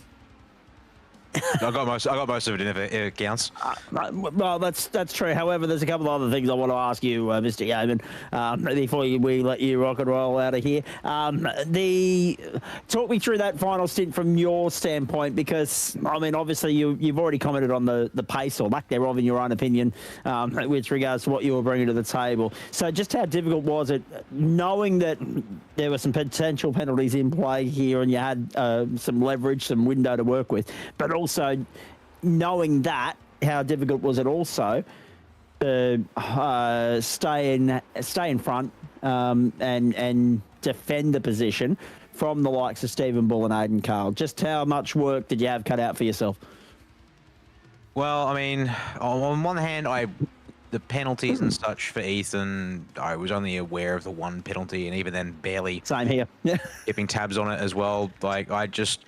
I got most of it in if it counts. Well, that's true. However, there's a couple of other things I want to ask you, Mr. Yeoman, before we let you rock and roll out of here. Talk me through that final stint from your standpoint, because I mean, obviously you've already commented on the pace or lack thereof, in your own opinion, with regards to what you were bringing to the table. So, just how difficult was it, knowing that there were some potential penalties in play here, and you had some leverage, some window to work with, but also knowing that, how difficult was it also to stay in front and defend the position from the likes of Stephen Bull and Aidan Carl? Just how much work did you have cut out for yourself? Well, I mean, on one hand, the penalties and such for Ethan, I was only aware of the one penalty, and even then barely. Same here. Keeping tabs on it as well. Like, I just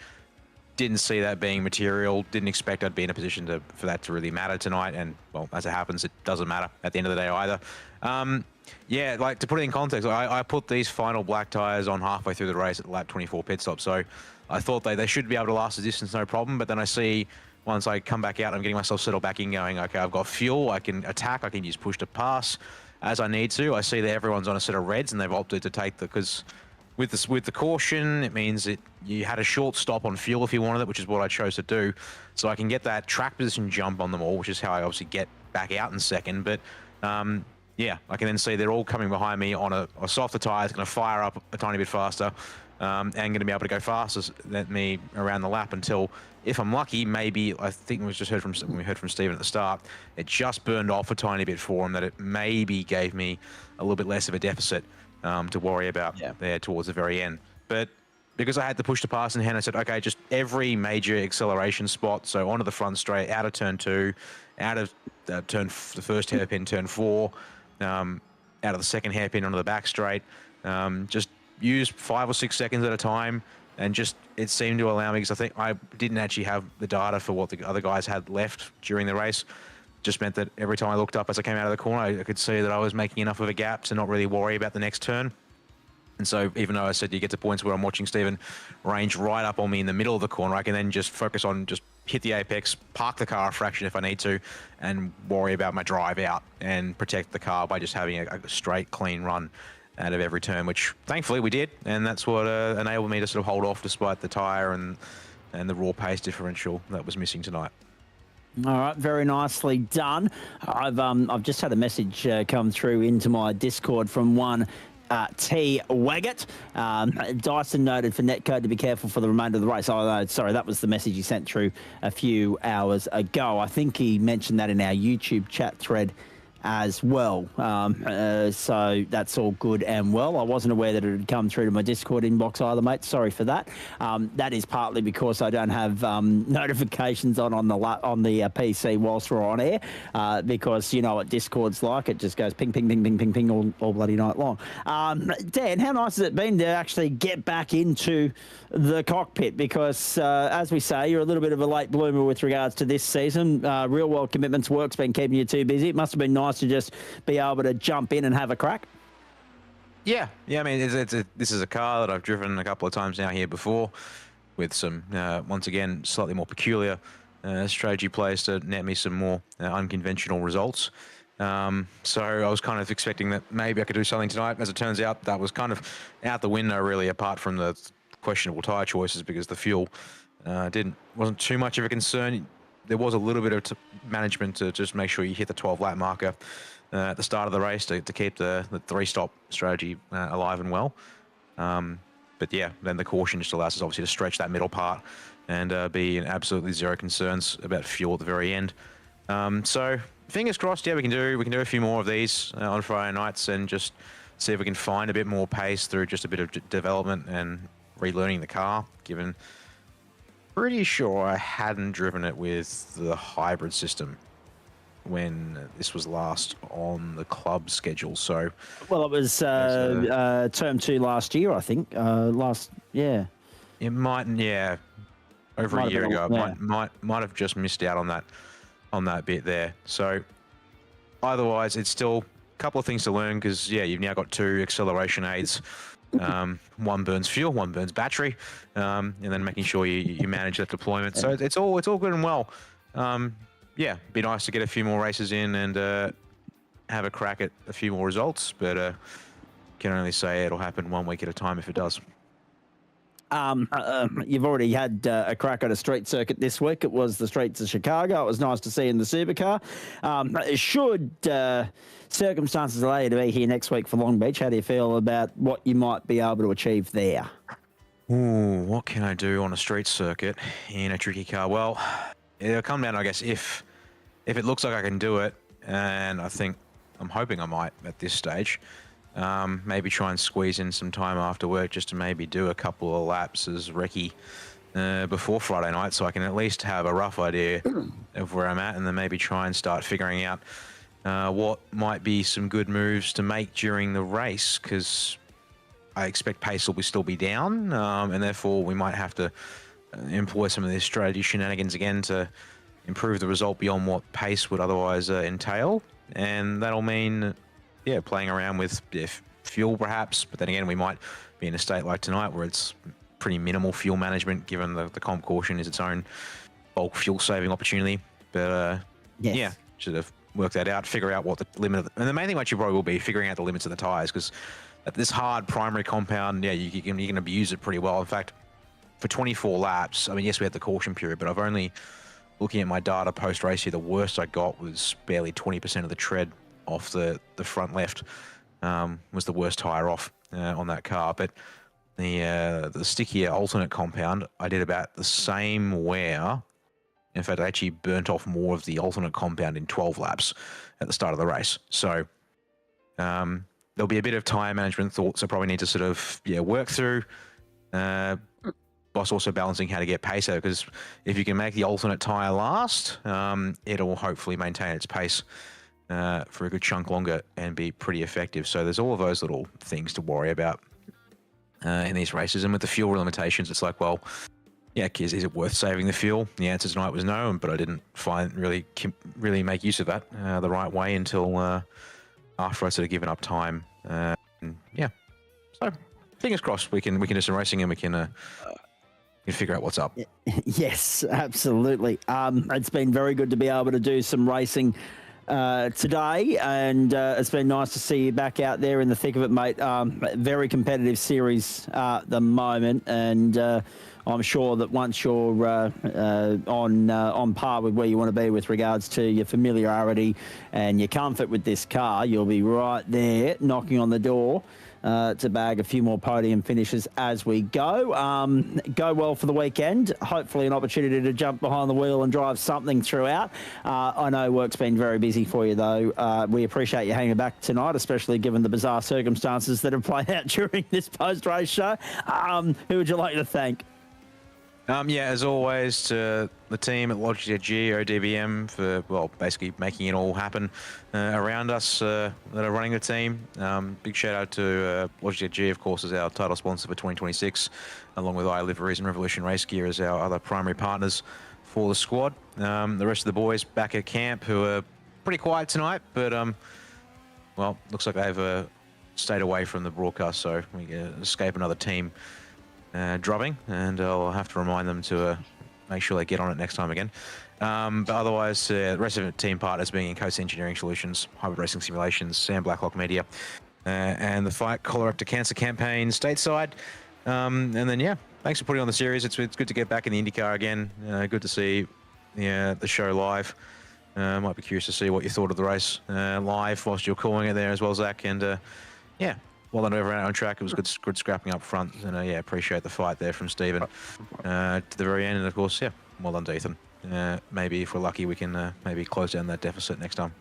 didn't see that being material. Didn't expect I'd be in a position for that to really matter tonight. And, well, as it happens, it doesn't matter at the end of the day either. Yeah, like, to put it in context, I put these final black tyres on halfway through the race at lap 24 pit stop. So I thought they should be able to last the distance, no problem. But then I see, once I come back out, I'm getting myself settled back in, going, okay, I've got fuel, I can attack, I can use push to pass as I need to. I see that everyone's on a set of reds, and they've opted to take because with the caution, it means you had a short stop on fuel if you wanted it, which is what I chose to do. So I can get that track position jump on them all, which is how I obviously get back out in second. But yeah, I can then see they're all coming behind me on a softer tyre. It's going to fire up a tiny bit faster, and going to be able to go faster than me around the lap until, if I'm lucky, maybe, I think we just heard from Stephen at the start, it just burned off a tiny bit for him, that it maybe gave me a little bit less of a deficit to worry about there towards the very end. But because I had the push to pass in hand, I said, okay, just every major acceleration spot, so onto the front straight, out of turn 2, out of the first hairpin, turn 4, out of the second hairpin onto the back straight, just use 5 or 6 seconds at a time. And just, it seemed to allow me, because I think I didn't actually have the data for what the other guys had left during the race. Just meant that every time I looked up as I came out of the corner, I could see that I was making enough of a gap to not really worry about the next turn. And so even though I said you get to points where I'm watching Stephen range right up on me in the middle of the corner, I can then just focus on just hit the apex, park the car a fraction if I need to, and worry about my drive out and protect the car by just having a straight, clean run out of every turn, which thankfully we did. And that's what enabled me to sort of hold off despite the tyre and the raw pace differential that was missing tonight. All right, very nicely done. I've just had a message come through into my Discord from one T. Waggett. Dyson noted for netcode to be careful for the remainder of the race. Oh, no, sorry, that was the message he sent through a few hours ago. I think he mentioned that in our YouTube chat thread as well. So that's all good and well. I wasn't aware that it had come through to my Discord inbox either, mate. Sorry for that. That is partly because I don't have notifications on the PC whilst we're on air, because you know what Discord's like. It just goes ping, ping, ping, ping, ping, ping all bloody night long. Dan, how nice has it been to actually get back into the cockpit? Because as we say, you're a little bit of a late bloomer with regards to this season. Real world commitments work's been keeping you too busy. It must have been nice to just be able to jump in and have a crack. Yeah. I mean, this is a car that I've driven a couple of times now here before, with some once again slightly more peculiar strategy plays to net me some more unconventional results. So I was kind of expecting that maybe I could do something tonight. As it turns out, that was kind of out the window, really, apart from the questionable tyre choices, because the fuel wasn't too much of a concern. There was a little bit of management to just make sure you hit the 12-lap marker at the start of the race to keep the 3-stop strategy alive and well. But yeah, then the caution just allows us obviously to stretch that middle part and be in absolutely zero concerns about fuel at the very end. So fingers crossed, yeah, we can do a few more of these on Friday nights and just see if we can find a bit more pace through just a bit of development and relearning the car, given pretty sure I hadn't driven it with the hybrid system when this was last on the club schedule. So, well, it was term 2 last year, I think. It might, over a year ago. Might have just missed out on that bit there. So, otherwise, it's still a couple of things to learn, because you've now got 2 acceleration aids One burns fuel, one burns battery, and then making sure you manage that deployment. So it's all good and well. Yeah, be nice to get a few more races in and have a crack at a few more results, but can only say it'll happen 1 week at a time if it does. You've already had a crack at a street circuit this week. It was the streets of Chicago. It was nice to see in the supercar. Should circumstances allow you to be here next week for Long Beach, how do you feel about what you might be able to achieve there? Ooh, what can I do on a street circuit in a tricky car? Well, it'll come down, I guess, if it looks like I can do it, and I'm hoping I might at this stage. Maybe try and squeeze in some time after work just to maybe do a couple of laps as recce before Friday night, so I can at least have a rough idea of where I'm at, and then maybe try and start figuring out what might be some good moves to make during the race, because I expect pace will still be down, and therefore we might have to employ some of these strategy shenanigans again to improve the result beyond what pace would otherwise entail, and that'll mean playing around with fuel perhaps, but then again we might be in a state like tonight where it's pretty minimal fuel management given the comp caution is its own bulk fuel saving opportunity. But should have worked that out, figure out what the limit of and the main thing what you probably will be figuring out the limits of the tyres, because at this hard primary compound, you can abuse it pretty well. In fact, for 24 laps, I mean, yes, we had the caution period, but I've only, looking at my data post-race here, the worst I got was barely 20% of the tread off the front left, was the worst tyre off on that car. But the stickier alternate compound, I did about the same wear. In fact, I actually burnt off more of the alternate compound in 12 laps at the start of the race. So there'll be a bit of tyre management thoughts I probably need to sort of work through. Plus also balancing how to get pace out, because if you can make the alternate tyre last, it'll hopefully maintain its pace for a good chunk longer and be pretty effective. So there's all of those little things to worry about in these races. And with the fuel limitations, it's like, well, is it worth saving the fuel? The answer tonight was no, but I didn't really make use of that the right way until after I sort of given up time. So fingers crossed we can do some racing and we can figure out what's up. Yes, absolutely. It's been very good to be able to do some racing today, and it's been nice to see you back out there in the thick of it, mate. Very competitive series at the moment, and I'm sure that once you're on par with where you want to be with regards to your familiarity and your comfort with this car, you'll be right there knocking on the door to bag a few more podium finishes as we go. Go well for the weekend. Hopefully an opportunity to jump behind the wheel and drive something throughout. I know work's been very busy for you, though. We appreciate you hanging back tonight, especially given the bizarre circumstances that have played out during this post-race show. Who would you like to thank? As always, to the team at Logitech G, ODBM, for, basically making it all happen around us that are running the team. Big shout out to Logitech G, of course, as our title sponsor for 2026, along with iLiveries and Revolution Race Gear as our other primary partners for the squad. The rest of the boys back at camp who are pretty quiet tonight, but, looks like they've stayed away from the broadcast, so we can escape another team drubbing, and I'll have to remind them to make sure they get on it next time again. But otherwise, the rest of the team partners being in Coast Engineering Solutions, Hybrid Racing Simulations, Sam Blacklock Media, and the Fight Colorectal Cancer Campaign stateside. And then, thanks for putting on the series. It's good to get back in the Indycar again. Good to see the show live. Might be curious to see what you thought of the race live whilst you're calling it there as well, Zach. And well done everyone on track. It was good scrapping up front, and appreciate the fight there from Stephen to the very end. And of course, well done to Ethan. Maybe if we're lucky, we can maybe close down that deficit next time.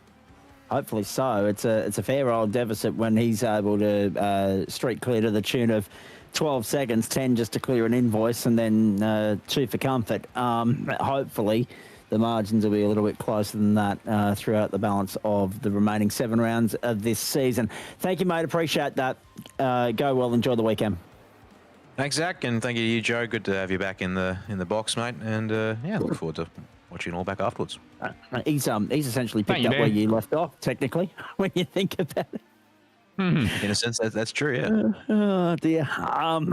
Hopefully so. It's a fair old deficit when he's able to street clear to the tune of 12 seconds, 10 just to clear an invoice, and then 2 for comfort. Hopefully the margins will be a little bit closer than that throughout the balance of the remaining 7 rounds of this season. Thank you, mate. Appreciate that. Go well. Enjoy the weekend. Thanks, Zach, and thank you to you, Joe. Good to have you back in the box, mate. And look forward to watching it all back afterwards. He's essentially picked up where you left off, technically, when you think about it. In a sense, that's true, yeah. Oh dear.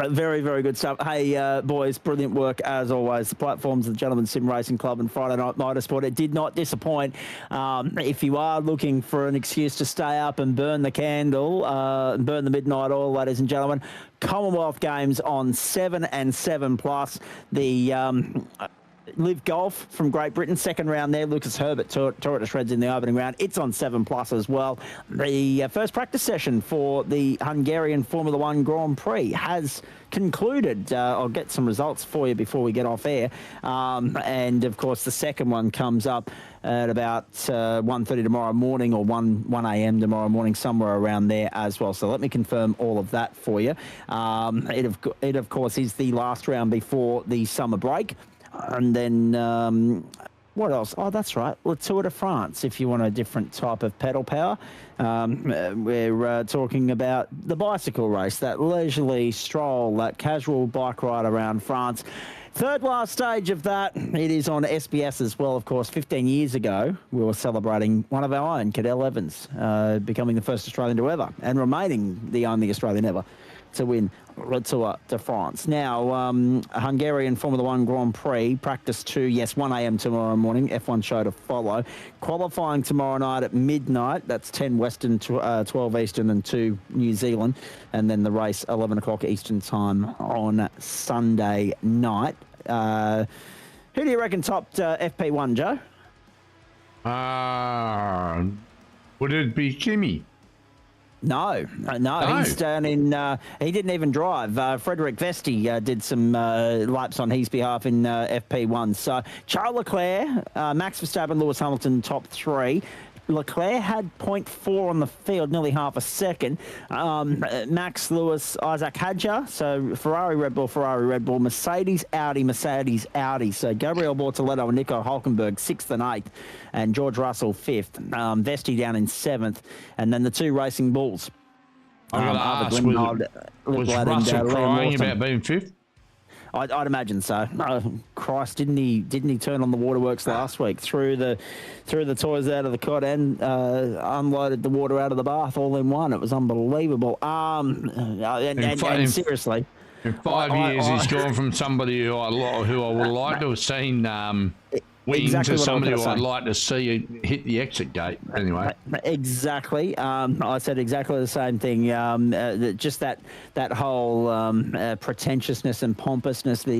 Very, very good stuff. Hey, boys, brilliant work as always. The platforms of the Gentlemen Sim Racing Club and Friday Night Motorsport. It did not disappoint. If you are looking for an excuse to stay up and burn the candle, burn the midnight oil, ladies and gentlemen, Commonwealth Games on 7 and 7 plus. The Live Golf from Great Britain, second round there. Lucas Herbert tore it to shreds in the opening round. It's on 7 plus as well. The first practice session for the Hungarian Formula One Grand Prix has concluded. I'll get some results for you before we get off air. And of course, the second one comes up at about 1:30 tomorrow morning, or 1 a.m. tomorrow morning, somewhere around there as well. So let me confirm all of that for you. It of course is the last round before the summer break. And then what else? Oh, that's right. Le Tour de France, if you want a different type of pedal power. We're talking about the bicycle race, that leisurely stroll, that casual bike ride around France. Third last stage of that, it is on SBS as well, of course. 15 years ago, we were celebrating one of our own, Cadel Evans, becoming the first Australian to ever, and remaining the only Australian ever to win Le Tour de France. Now, Hungarian Formula One Grand Prix, practice 2, yes, 1 a.m. tomorrow morning, F1 show to follow. Qualifying tomorrow night at midnight, that's 10 Western, 12 Eastern and 2 New Zealand. And then the race, 11 o'clock Eastern time on Sunday night. Who do you reckon topped FP1, Joe? Would it be Kimi? No. He's down in. He didn't even drive. Frederick Vesti did some laps on his behalf in FP1. So Charles Leclerc, Max Verstappen, Lewis Hamilton, top 3. Leclerc had 0.4 on the field, nearly half a second. Max, Lewis, Isaac Hadjar. So Ferrari, Red Bull, Mercedes, Audi. So Gabriel Bortoletto and Nico Hulkenberg, 6th and 8th, and George Russell, 5th. Vesti down in 7th. And then the 2 Racing Bulls. I'm going to ask, was Russell crying about being 5th? I'd imagine so. Oh, Christ, didn't he turn on the waterworks last week? Threw the toys out of the cot and unloaded the water out of the bath all in one. It was unbelievable. And seriously, in 5 years, he's gone from somebody who I would like to have seen win to somebody who I'd like to see hit the exit gate. Anyway, exactly. I said exactly the same thing. Just that whole pretentiousness and pompousness that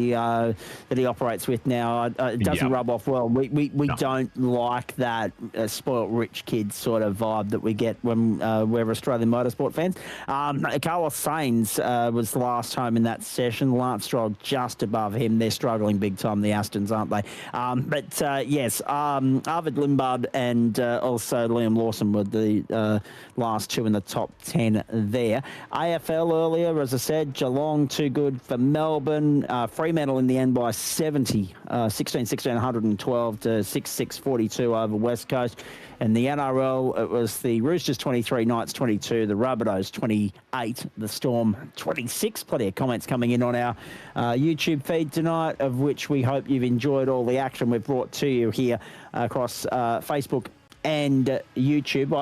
he operates with now, it doesn't rub off well. We don't like that spoilt rich kid sort of vibe that we get when we're Australian motorsport fans. Carlos Sainz was last home in that session. Lance Stroll just above him. They're struggling big time, the Astons, aren't they? But yes, Arvid Limbard and also Liam Lawson were the last 2 in the top 10 there. AFL earlier, as I said, Geelong too good for Melbourne. Fremantle in the end by 70, 16-16, 112 to 6-6, 42 over West Coast. And the NRL, it was the Roosters 23, Knights 22, the Rabbitohs 28, the Storm 26. Plenty of comments coming in on our YouTube feed tonight, of which we hope you've enjoyed all the action we've brought to you here across Facebook and YouTube.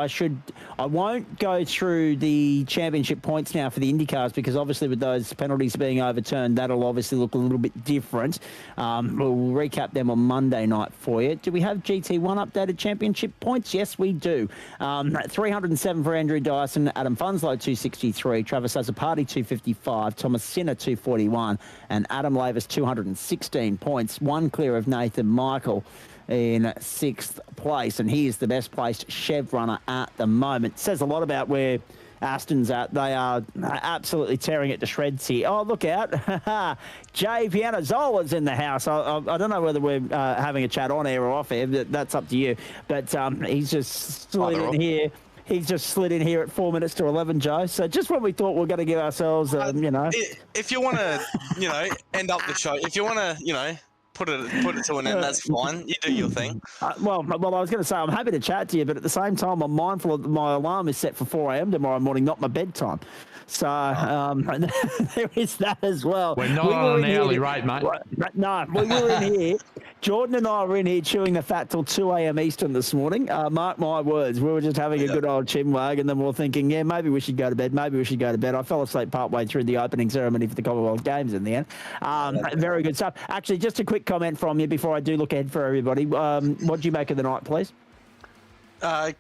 I won't go through the championship points now for the Indycars, because obviously with those penalties being overturned, that'll obviously look a little bit different. We'll recap them on Monday night for you. Do we have GT1 updated championship points? Yes, we do. 307 for Andrew Dyson, Adam Funslow 263, Travis Azzopardi 255, Thomas Sinner 241, and Adam Lavis 216 points, 1 clear of Nathan Michael in 6th place, and he is the best placed Chev runner at the moment. Says a lot about where Aston's at. They are absolutely tearing it to shreds here. Oh, look out. Jay Pianozzola's in the house. I don't know whether we're having a chat on air or off air, but that's up to you. But he's just slid in here. He's just slid in here at 4 minutes to 11, Joe. So just when we thought we're going to give ourselves, If you want to, end up the show, if you want to, put it to an end, that's fine. You do your thing. Well, I was going to say, I'm happy to chat to you, but at the same time, I'm mindful that my alarm is set for 4 a.m. tomorrow morning, not my bedtime. So there is that as well. We're not on an hourly rate, mate. No, we were in here Jordan and I were in here chewing the fat till 2 a.m. Eastern this morning. Mark my words, we were just having a good old chinwag, and then we were thinking, yeah, maybe we should go to bed. Maybe we should go to bed. I fell asleep partway through the opening ceremony for the Commonwealth Games in the end. Very good stuff. Actually, just a quick comment from you before I do look ahead for everybody. What do you make of the night, please?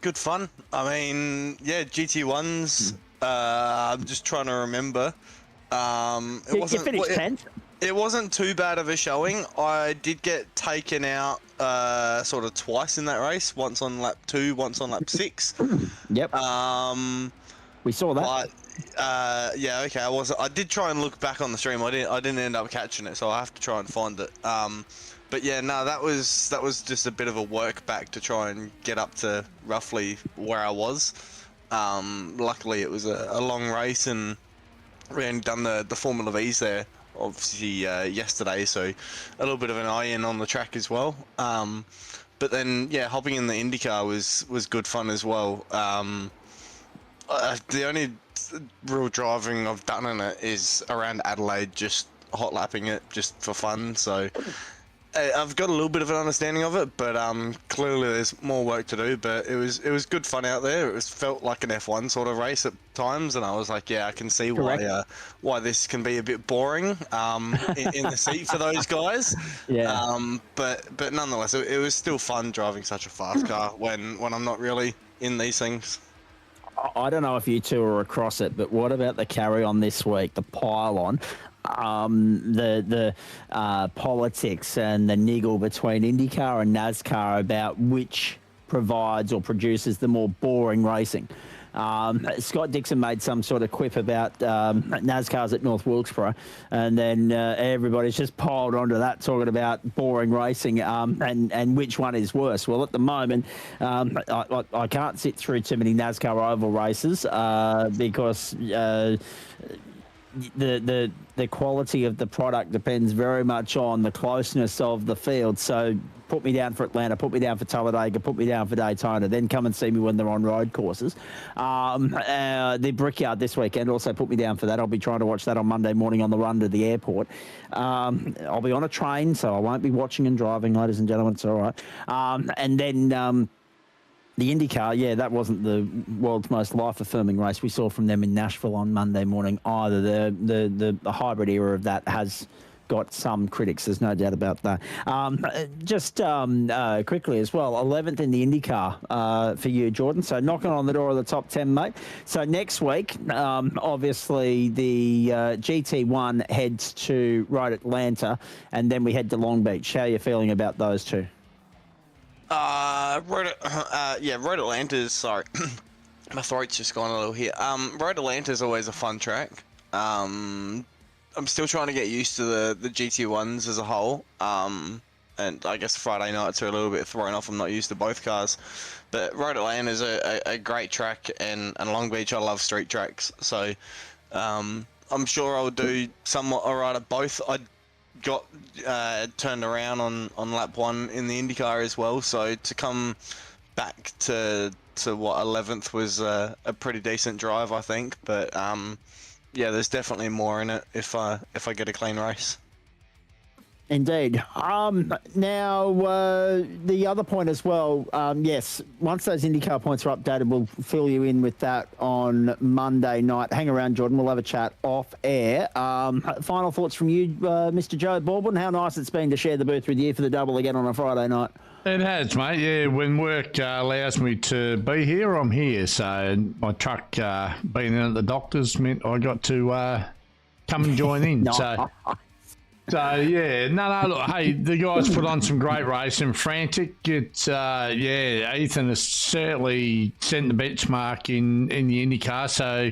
Good fun. I mean, yeah, GT1s. I'm just trying to remember. You finished 10th? It wasn't too bad of a showing. I did get taken out sort of twice in that race. Once on lap 2, once on lap 6. Yep. We saw that. But, yeah, okay. I did try and look back on the stream. I didn't end up catching it, so I have to try and find it. But yeah, no, that was just a bit of a work back to try and get up to roughly where I was. Luckily, it was a long race, and we hadn't done the Formula V's there, obviously, yesterday, so a little bit of an eye in on the track as well. But then, yeah, hopping in the Indycar was good fun as well. The only real driving I've done in it is around Adelaide, just hot lapping it just for fun. So I've got a little bit of an understanding of it, but clearly there's more work to do. But it was good fun out there. It felt like an F1 sort of race at times, and I was like, yeah, I can see why this can be a bit boring in the seat for those guys. Yeah. But nonetheless, it was still fun driving such a fast car when I'm not really in these things. I don't know if you two are across it, but what about the carry-on this week, the pile-on? The politics and the niggle between IndyCar and NASCAR about which provides or produces the more boring racing. Scott Dixon made some sort of quip about NASCAR's at North Wilkesboro, and then everybody's just piled onto that, talking about boring racing and which one is worse. Well, at the moment, I can't sit through too many NASCAR oval races because the quality of the product depends very much on the closeness of the field. So put me down for Atlanta, put me down for Talladega, put me down for Daytona, then come and see me when they're on road courses. The Brickyard this weekend, also put me down for that. I'll be trying to watch that on Monday morning on the run to the airport. I'll be on a train, so I won't be watching and driving, ladies and gentlemen. It's all right. And then the IndyCar, yeah, that wasn't the world's most life-affirming race we saw from them in Nashville on Monday morning either. The hybrid era of that has got some critics, there's no doubt about that. Just quickly as well, 11th in the IndyCar for you, Jordan, so knocking on the door of the top 10, mate. So next week, obviously the GT1 heads to Road Atlanta, and then we head to Long Beach. How are you feeling about those two? Road Atlanta's, sorry, my throat's just gone a little here. Road Atlanta's always a fun track. I'm still trying to get used to the GT1s as a whole. And I guess Friday nights are a little bit thrown off. I'm not used to both cars. But Road Atlanta is a great track, and Long Beach, I love street tracks. So I'm sure I'll do somewhat alright at both. I got turned around on lap 1 in the IndyCar as well. So to come back to what 11th was a pretty decent drive, I think. But yeah, there's definitely more in it if I get a clean race. Indeed. Now, the other point as well, yes, once those IndyCar points are updated, we'll fill you in with that on Monday night. Hang around, Jordan. We'll have a chat off air. Final thoughts from you, Mr. Joe Baldwin. How nice it's been to share the booth with you for the double again on a Friday night. It has, mate. Yeah, when work allows me to be here, I'm here. So my truck being in at the doctor's meant I got to come and join in. No. So yeah, no, look, hey, the guys put on some great racing. Frantic, it's yeah, Ethan has certainly set the benchmark in the IndyCar. So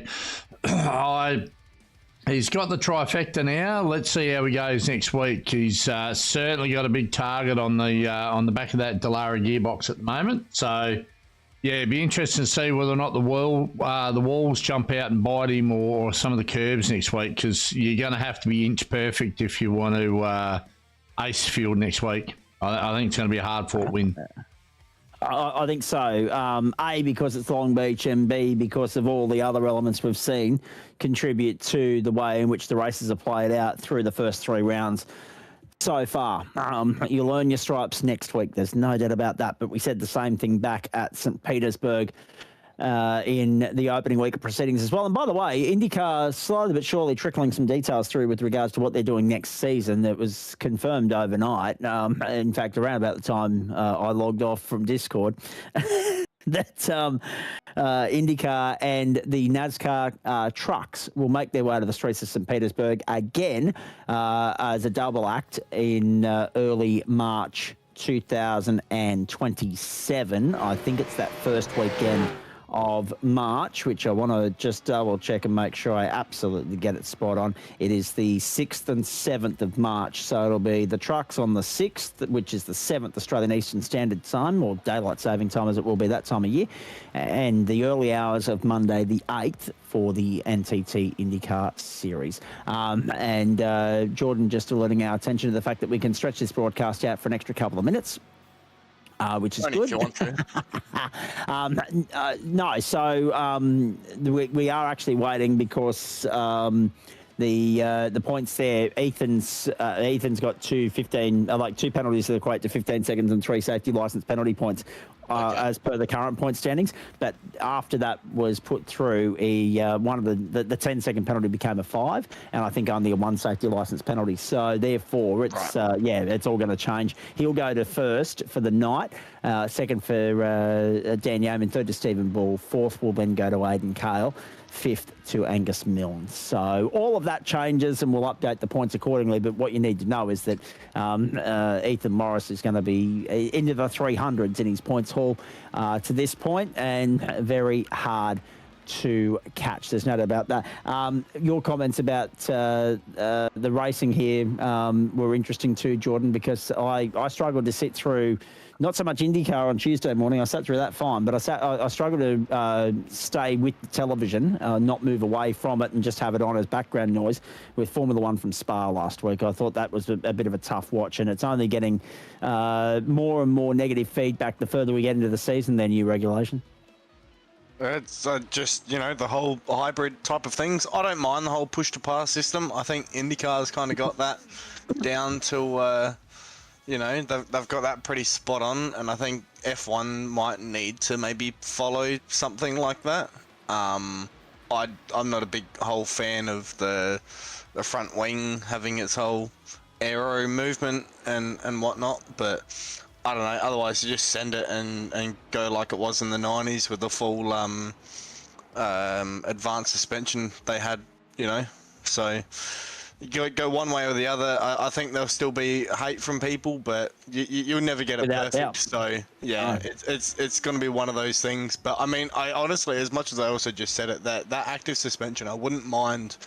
he's got the trifecta now. Let's see how he goes next week. He's certainly got a big target on the back of that Dallara gearbox at the moment. So yeah, it'd be interesting to see whether or not the walls jump out and bite him, or some of the curbs next week, because you're going to have to be inch perfect if you want to ace the field next week. I think it's going to be a hard-fought win. I think so. A, because it's Long Beach, and B, because of all the other elements we've seen contribute to the way in which the races are played out through the first 3 rounds. so far. You'll earn your stripes next week. There's no doubt about that. But we said the same thing back at St. Petersburg in the opening week of proceedings as well. And by the way, IndyCar slowly but surely trickling some details through with regards to what they're doing next season. That was confirmed overnight. In fact, around about the time I logged off from Discord. That IndyCar and the NASCAR trucks will make their way to the streets of St. Petersburg again as a double act in early March 2027. I think it's that first weekend of March, which I want to just double check and make sure I absolutely get it spot on. It is the 6th and 7th of March. So it'll be the trucks on the 6th, which is the 7th Australian Eastern Standard Time, or Daylight Saving Time as it will be that time of year, and the early hours of Monday the 8th for the NTT IndyCar Series. And Jordan just alerting our attention to the fact that we can stretch this broadcast out for an extra couple of minutes. Which is Only good. if you want to. No, so we are actually waiting because the points there. Ethan's got two penalties that equate to 15 seconds and 3 safety license penalty points. As per the current point standings, but after that was put through, one of the 10-second penalty became a 5, and I think only a 1 safety license penalty. So therefore, it's it's all going to change. He'll go to first for the night, second for Dan Yeoman, third to Stephen Ball, fourth will then go to Aidan Cale, fifth to Angus Milne. So all of that changes, and we'll update the points accordingly. But what you need to know is that Ethan Morris is going to be into the 300s in his points haul to this point, and very hard to catch. There's no doubt about that. Your comments about the racing here were interesting too, Jordan, because I struggled to sit through not so much IndyCar on Tuesday morning. I sat through that fine, but I struggled to stay with the television, not move away from it and just have it on as background noise with Formula One from Spa last week. I thought that was a bit of a tough watch, and it's only getting more and more negative feedback the further we get into the season, their new regulation. It's just, the whole hybrid type of things. I don't mind the whole push-to-pass system. I think IndyCar's kind of got that down to... they've got that pretty spot on, and I think F1 might need to maybe follow something like that. I'm not a big whole fan of the front wing having its whole aero movement and whatnot, but I don't know. Otherwise, you just send it and go like it was in the 90s with the full advanced suspension they had, so. You go one way or the other. I think there'll still be hate from people, but you'll never get it Without perfect. doubt. So yeah, it's going to be one of those things. But I mean, I honestly, as much as I also just said it, that active suspension, I wouldn't mind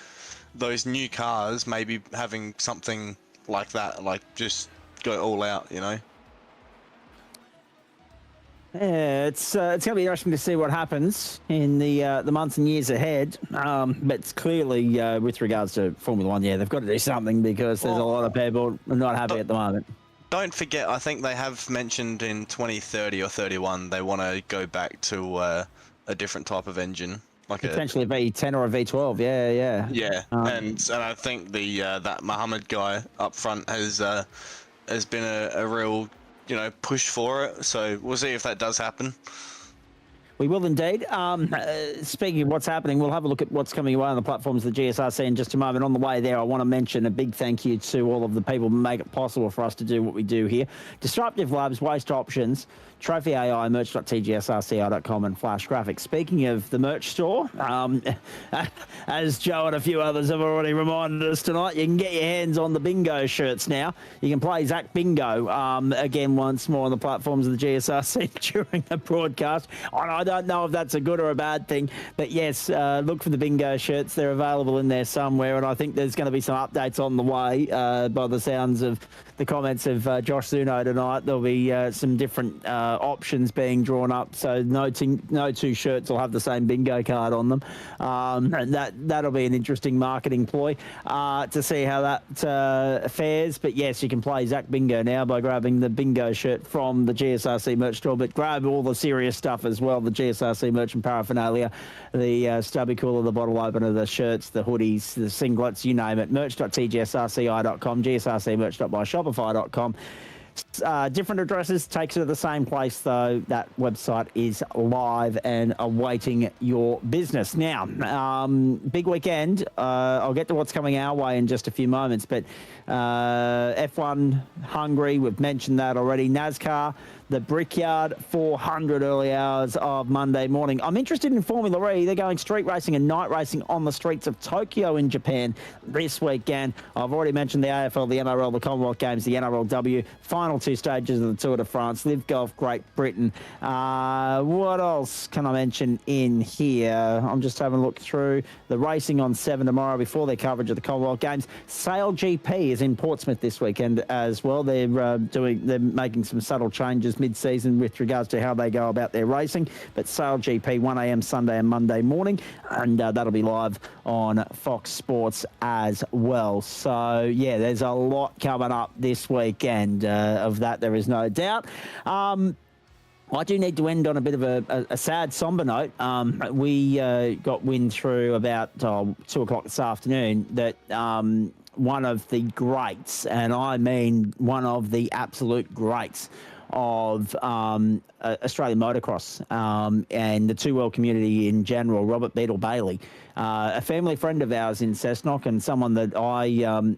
those new cars maybe having something like that, like just go all out, Yeah, it's going to be interesting to see what happens in the months and years ahead. But it's clearly, with regards to Formula One, they've got to do something because there's a lot of people not happy at the moment. Don't forget, I think they have mentioned in 2030 or 31 they want to go back to a different type of engine, like Potentially a V10 or a V12. Yeah. Yeah, and I think that Muhammad guy up front has been a real push for it. So we'll see if that does happen. We will indeed. Speaking of what's happening, we'll have a look at what's coming away on the platforms of the GSRC in just a moment. On the way there, I want to mention a big thank you to all of the people who make it possible for us to do what we do here. Disruptive Labs, Waste Options, Trophy AI, merch.tgsrci.com, and Flash Graphics. Speaking of the merch store, as Joe and a few others have already reminded us tonight, you can get your hands on the bingo shirts now. You can play Zach Bingo again once more on the platforms of the GSRC during the broadcast. And I don't know if that's a good or a bad thing, but yes, look for the bingo shirts. They're available in there somewhere, and I think there's going to be some updates on the way by the sounds of the comments of Josh Zuno tonight. There'll be some different options being drawn up, so no two shirts will have the same bingo card on them, and that'll be an interesting marketing ploy to see how that fares. But yes, you can play Zach Bingo now by grabbing the bingo shirt from the GSRC merch store, but grab all the serious stuff as well, the GSRC merchant paraphernalia, the stubby cooler, the bottle opener, the shirts, the hoodies, the singlets, you name it. Merch.tgsrci.com, gsrcmerch.myshopify.com. Different addresses takes you to the same place, though. That website is live and awaiting your business. Now, big weekend. I'll get to what's coming our way in just a few moments, but F1 Hungary, we've mentioned that already. NASCAR, the Brickyard 400 early hours of Monday morning. I'm interested in Formula E. They're going street racing and night racing on the streets of Tokyo in Japan this weekend. I've already mentioned the AFL, the MRL, the Commonwealth Games, the NRLW, final two stages of the Tour de France, Live Golf, Great Britain. What else can I mention in here? I'm just having a look through the racing on 7 tomorrow before their coverage of the Commonwealth Games. Sail GP is in Portsmouth this weekend as well. They're making some subtle changes mid-season with regards to how they go about their racing, but Sail GP 1 a.m. Sunday and Monday morning, and that'll be live on Fox Sports as well. So yeah, there's a lot coming up this weekend of that, there is no doubt. I do need to end on a bit of a sad, somber note. We got wind through about 2 o'clock this afternoon that one of the greats, and I mean one of the absolute greats of Australian motocross and the two-wheel community in general, Robert Beetle Bailey, a family friend of ours in Cessnock, and someone that I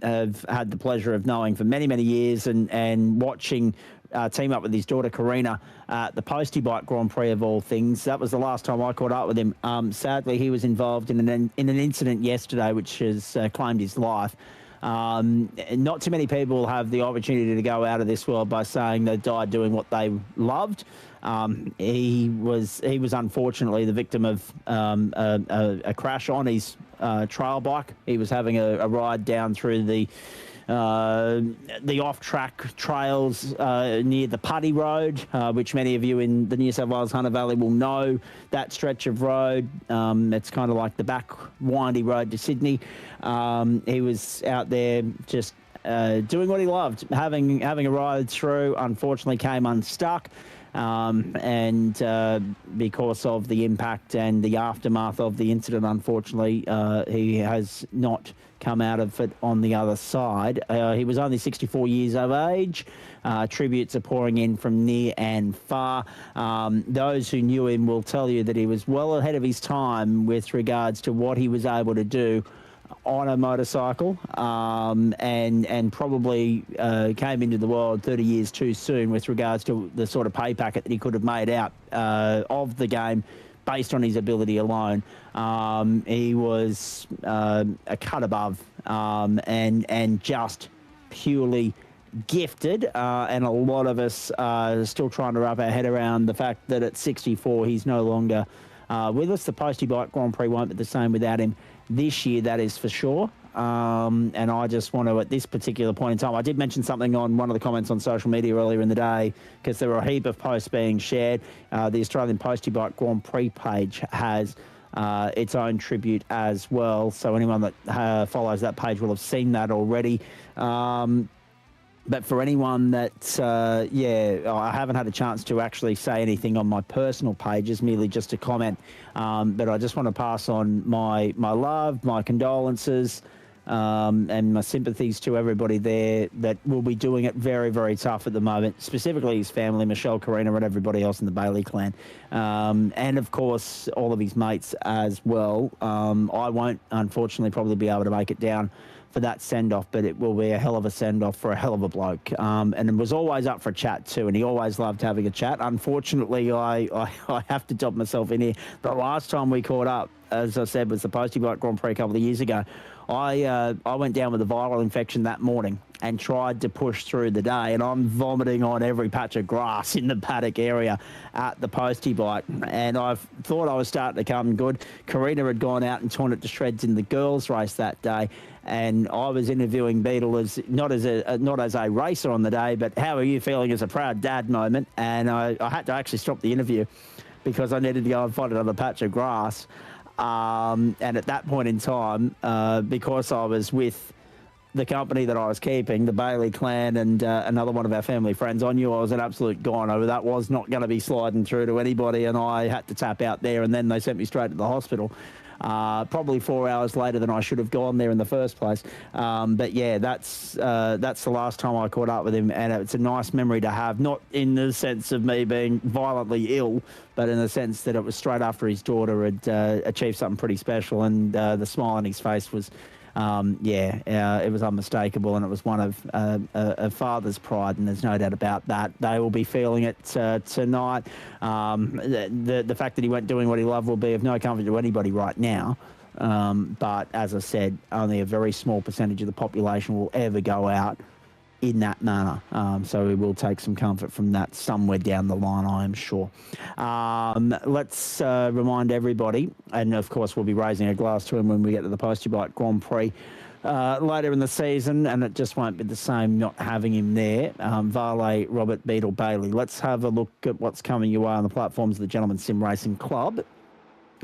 have had the pleasure of knowing for many, many years and watching team up with his daughter Karina at the Postie Bike Grand Prix of all things. That was the last time I caught up with him. Sadly, he was involved in an incident yesterday which has claimed his life. Not too many people have the opportunity to go out of this world by saying they died doing what they loved. He was unfortunately the victim of a crash on his trail bike. He was having a ride down through the off-track trails near the Putty Road, which many of you in the New South Wales Hunter Valley will know that stretch of road. It's kind of like the back windy road to Sydney. He was out there just doing what he loved, having a ride through. Unfortunately, came unstuck. And because of the impact and the aftermath of the incident, unfortunately, he has not come out of it on the other side. He was only 64 years of age. Tributes are pouring in from near and far. Those who knew him will tell you that he was well ahead of his time with regards to what he was able to do on a motorcycle, and probably came into the world 30 years too soon with regards to the sort of pay packet that he could have made out of the game based on his ability alone. He was a cut above and just purely gifted, and a lot of us are still trying to wrap our head around the fact that at 64 he's no longer with us. The Postie Bike Grand Prix won't be the same without him this year, that is for sure. And I just want to, at this particular point in time, I did mention something on one of the comments on social media earlier in the day, because there were a heap of posts being shared. The Australian Postie Bike Grand Prix page has its own tribute as well. So anyone that follows that page will have seen that already. But for anyone that, I haven't had a chance to actually say anything on my personal pages, merely just a comment. But I just want to pass on my love, my condolences, and my sympathies to everybody there that will be doing it very, very tough at the moment, specifically his family, Michelle, Karina, and everybody else in the Bailey clan. And, of course, all of his mates as well. I won't, unfortunately, probably be able to make it down for that send-off, but it will be a hell of a send-off for a hell of a bloke. And it was always up for a chat too, and he always loved having a chat. Unfortunately, I have to dob myself in here. The last time we caught up, as I said, was the Postie Bike Grand Prix a couple of years ago. I went down with a viral infection that morning and tried to push through the day, and I'm vomiting on every patch of grass in the paddock area at the Postie Bike, and I thought I was starting to come good. Karina had gone out and torn it to shreds in the girls' race that day, and I was interviewing Beetle as not as a racer on the day, but how are you feeling as a proud dad moment, and I had to actually stop the interview because I needed to go and find another patch of grass. And at that point in time, because I was with the company that I was keeping, the Bailey clan and another one of our family friends, I knew I was an absolute goner. That was not going to be sliding through to anybody, and I had to tap out there, and then they sent me straight to the hospital. Probably 4 hours later than I should have gone there in the first place. But yeah, that's the last time I caught up with him, and it's a nice memory to have, not in the sense of me being violently ill, but in the sense that it was straight after his daughter had achieved something pretty special, and the smile on his face was, it was unmistakable, and it was one of a father's pride, and there's no doubt about that. They will be feeling it tonight. The fact that he went doing what he loved will be of no comfort to anybody right now. But as I said, only a very small percentage of the population will ever go out in that manner. So we will take some comfort from that somewhere down the line, I am sure. Let's remind everybody, and of course we'll be raising a glass to him when we get to the Postie Bike Grand Prix later in the season, and it just won't be the same not having him there. Varley, Robert, Beetle, Bailey. Let's have a look at what's coming your way on the platforms of the Gentleman Sim Racing Club.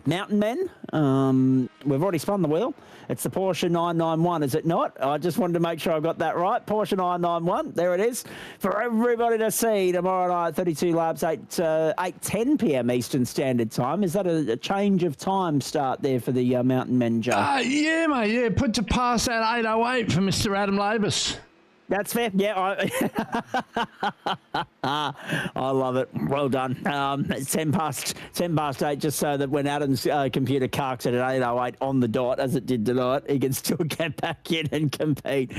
MtnMen, we've already spun the wheel. It's the Porsche 991, is it not? I just wanted to make sure I got that right. Porsche 991, there it is. For everybody to see tomorrow night, 32 laps, 8:10 p.m. Eastern Standard Time. Is that a change of time start there for the MtnMen, Joe? Yeah, mate, yeah. Put to pass that 8:08 for Mr. Adam Labus. That's fair. Yeah, I love it. Well done. It's 10 past 8, just so that when Adam's computer carks it at 8:08 on the dot, as it did tonight, he can still get back in and compete.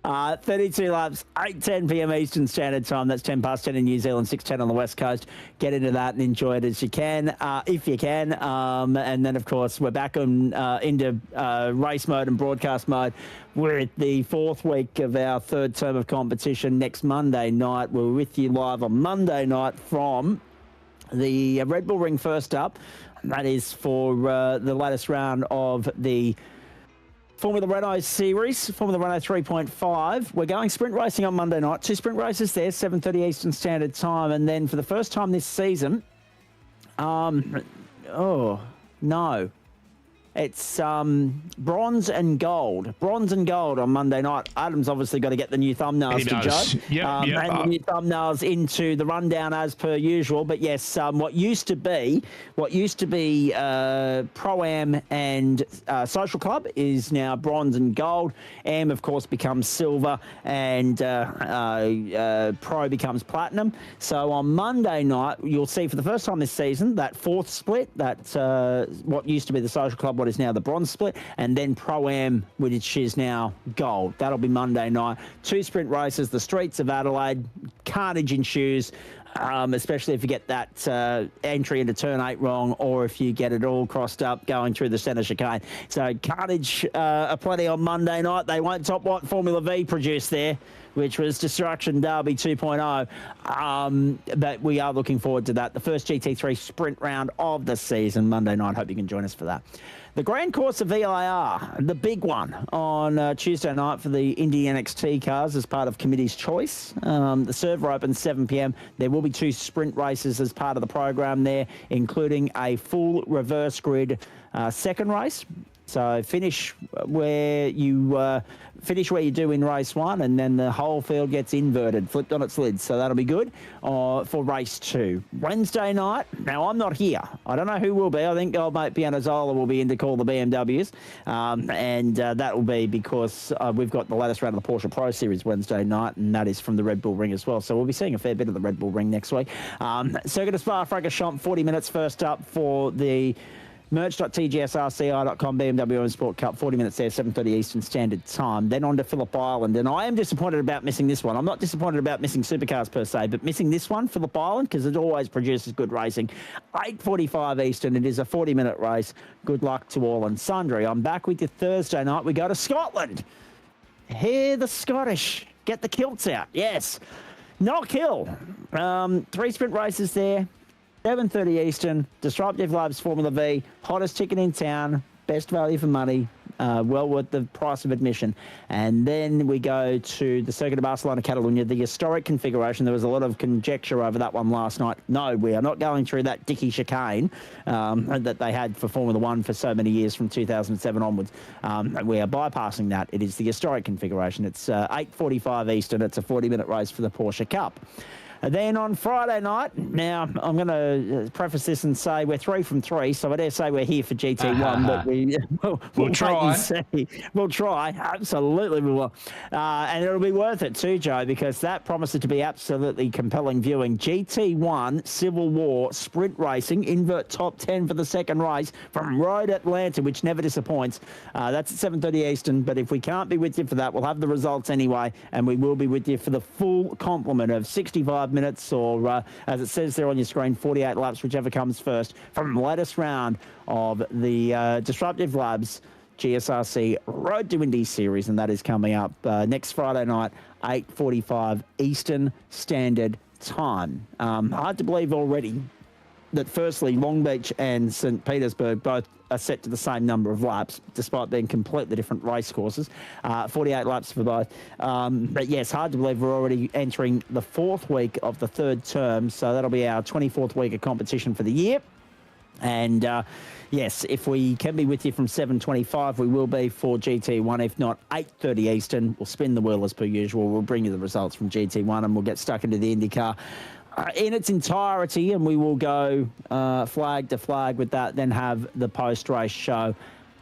32 laps, 8:10 p.m. Eastern Standard Time. That's 10 past 10 in New Zealand, 6:10 on the West Coast. Get into that and enjoy it as you can, if you can. And then, of course, we're back into race mode and broadcast mode. We're at the 4th week of our 3rd term of competition next Monday night. We're with you live on Monday night from the Red Bull Ring first up. That is for the latest round of the Formula Renault Series, Formula Renault 3.5. We're going sprint racing on Monday night. 2 sprint races there, 7:30 Eastern Standard Time. And then for the first time this season, it's bronze and gold. Bronze and gold on Monday night. Adam's obviously got to get the new thumbnails to Joe. Yep. And the new thumbnails into the rundown as per usual. But yes, what used to be Pro-Am and Social Club is now bronze and gold. Am, of course, becomes silver, and Pro becomes platinum. So on Monday night, you'll see for the first time this season that 4th split, that what used to be the Social Club, what is now the bronze split, and then Pro-Am, which is now gold. That'll be Monday night. 2 sprint races, the streets of Adelaide. Carnage ensues, especially if you get that entry into turn 8 wrong, or if you get it all crossed up going through the centre chicane. So carnage aplenty on Monday night. They won't top what Formula V produced there, which was Destruction Derby 2.0. But we are looking forward to that. The first GT3 sprint round of the season, Monday night. Hope you can join us for that. The Grand Course of VIR, the big one, on Tuesday night for the Indy NXT cars as part of Committee's Choice. The server opens 7 p.m. There will be 2 sprint races as part of the program there, including a full reverse grid second race. So finish where you do in race 1, and then the whole field gets inverted, flipped on its lid. So that'll be good for race 2. Wednesday night, now I'm not here. I don't know who will be. I think old mate Pianozola will be in to call the BMWs. And that will be because we've got the latest round of the Porsche Pro Series Wednesday night, and that is from the Red Bull Ring as well. So we'll be seeing a fair bit of the Red Bull Ring next week. Circuit of Spa-Francorchamps, 40 minutes first up for the merch.tgsrci.com BMW Sport Cup, 40 minutes there, 7:30 Eastern Standard Time. Then on to Phillip Island, and I am disappointed about missing this one. I'm not disappointed about missing supercars per se, but missing this one, Phillip Island, because it always produces good racing. 8:45 Eastern, it is a 40-minute race. Good luck to all and sundry. I'm back with you Thursday night. We go to Scotland. Hear the Scottish. Get the kilts out. Yes. Knock Hill. 3 sprint races there. 7:30 Eastern, Disruptive Labs Formula V, hottest ticket in town, best value for money, well worth the price of admission. And then we go to the Circuit of Barcelona, Catalunya, the historic configuration. There was a lot of conjecture over that one last night. No, we are not going through that dicky chicane that they had for Formula One for so many years from 2007 onwards. We are bypassing that. It is the historic configuration. It's 8:45 Eastern. It's a 40-minute race for the Porsche Cup. And then on Friday night, now I'm going to preface this and say we're 3 from 3, so I dare say we're here for GT1, but we'll try. See. We'll try, absolutely we will. And it'll be worth it too, Joe, because that promises to be absolutely compelling viewing. GT1 Civil War sprint racing, invert top 10 for the second race from Road Atlanta, which never disappoints. That's at 7:30 Eastern, but if we can't be with you for that, we'll have the results anyway, and we will be with you for the full complement of 65 minutes, or as it says there on your screen, 48 laps, whichever comes first, from the latest round of the Disruptive Labs GSRC Road to Indy series, and that is coming up next Friday night, 8:45 Eastern Standard Time. Hard to believe already that firstly Long Beach and St. Petersburg both are set to the same number of laps, despite being completely different race courses. 48 laps for both. But yes, hard to believe we're already entering the 4th week of the 3rd term, so that'll be our 24th week of competition for the year. And yes, if we can be with you from 7:25, we will be for GT1. If not, 8:30 Eastern. We'll spin the wheel as per usual. We'll bring you the results from GT1, and we'll get stuck into the Indycar in its entirety, and we will go flag to flag with that, then have the post-race show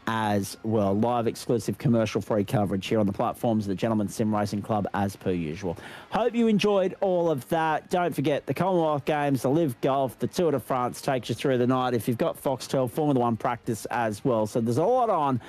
as well. Live, exclusive, commercial-free coverage here on the platforms of the Gentlemen's Sim Racing Club as per usual. Hope you enjoyed all of that. Don't forget the Commonwealth Games, the Live Golf, the Tour de France takes you through the night. If you've got Foxtel, Formula One practice as well. So there's a lot on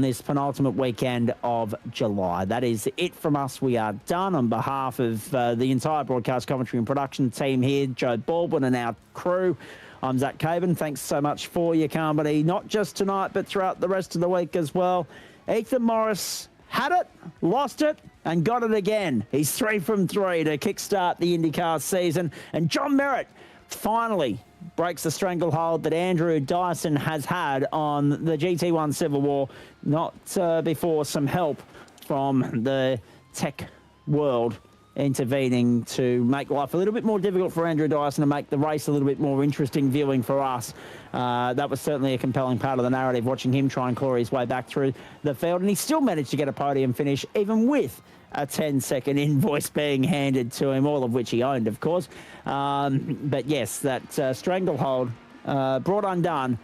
this penultimate weekend of July. That is it from us. We are done. On behalf of the entire broadcast commentary and production team here, Joe Baldwin and our crew, I'm Zach Caban. Thanks so much for your company, not just tonight, but throughout the rest of the week as well. Ethan Morris had it, lost it, and got it again. He's 3 from 3 to kickstart the IndyCar season. And John Merritt finally breaks the stranglehold that Andrew Dyson has had on the GT1 Civil War, not before some help from the tech world intervening to make life a little bit more difficult for Andrew Dyson and make the race a little bit more interesting viewing for us. That was certainly a compelling part of the narrative, watching him try and claw his way back through the field, and he still managed to get a podium finish, even with a 10-second invoice being handed to him, all of which he owned, of course. But yes, that stranglehold brought undone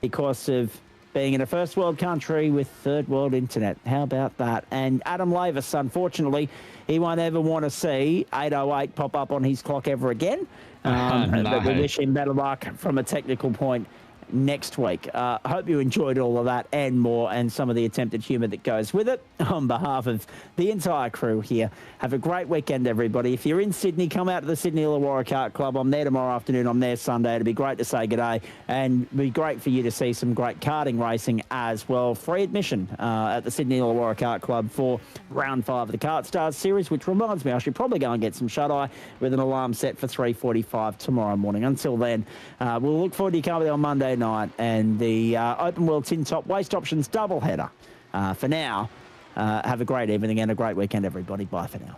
because of being in a first world country with third world internet. How about that? And Adam Lavis, unfortunately, he won't ever want to see 8:08 pop up on his clock ever again. No. But we wish him better luck from a technical point next week. Hope you enjoyed all of that and more, and some of the attempted humour that goes with it. On behalf of the entire crew here, have a great weekend, everybody. If you're in Sydney, come out to the Sydney Illawarra Kart Club. I'm there tomorrow afternoon. I'm there Sunday. It'd be great to say good day, and it'd be great for you to see some great karting racing as well. Free admission at the Sydney Illawarra Kart Club for round 5 of the Kart Stars series, which reminds me I should probably go and get some shut-eye with an alarm set for 3:45 tomorrow morning. Until then, we'll look forward to your company on Monday night and the Open World Tin Top Waste Options doubleheader. For now, have a great evening and a great weekend, everybody. Bye for now.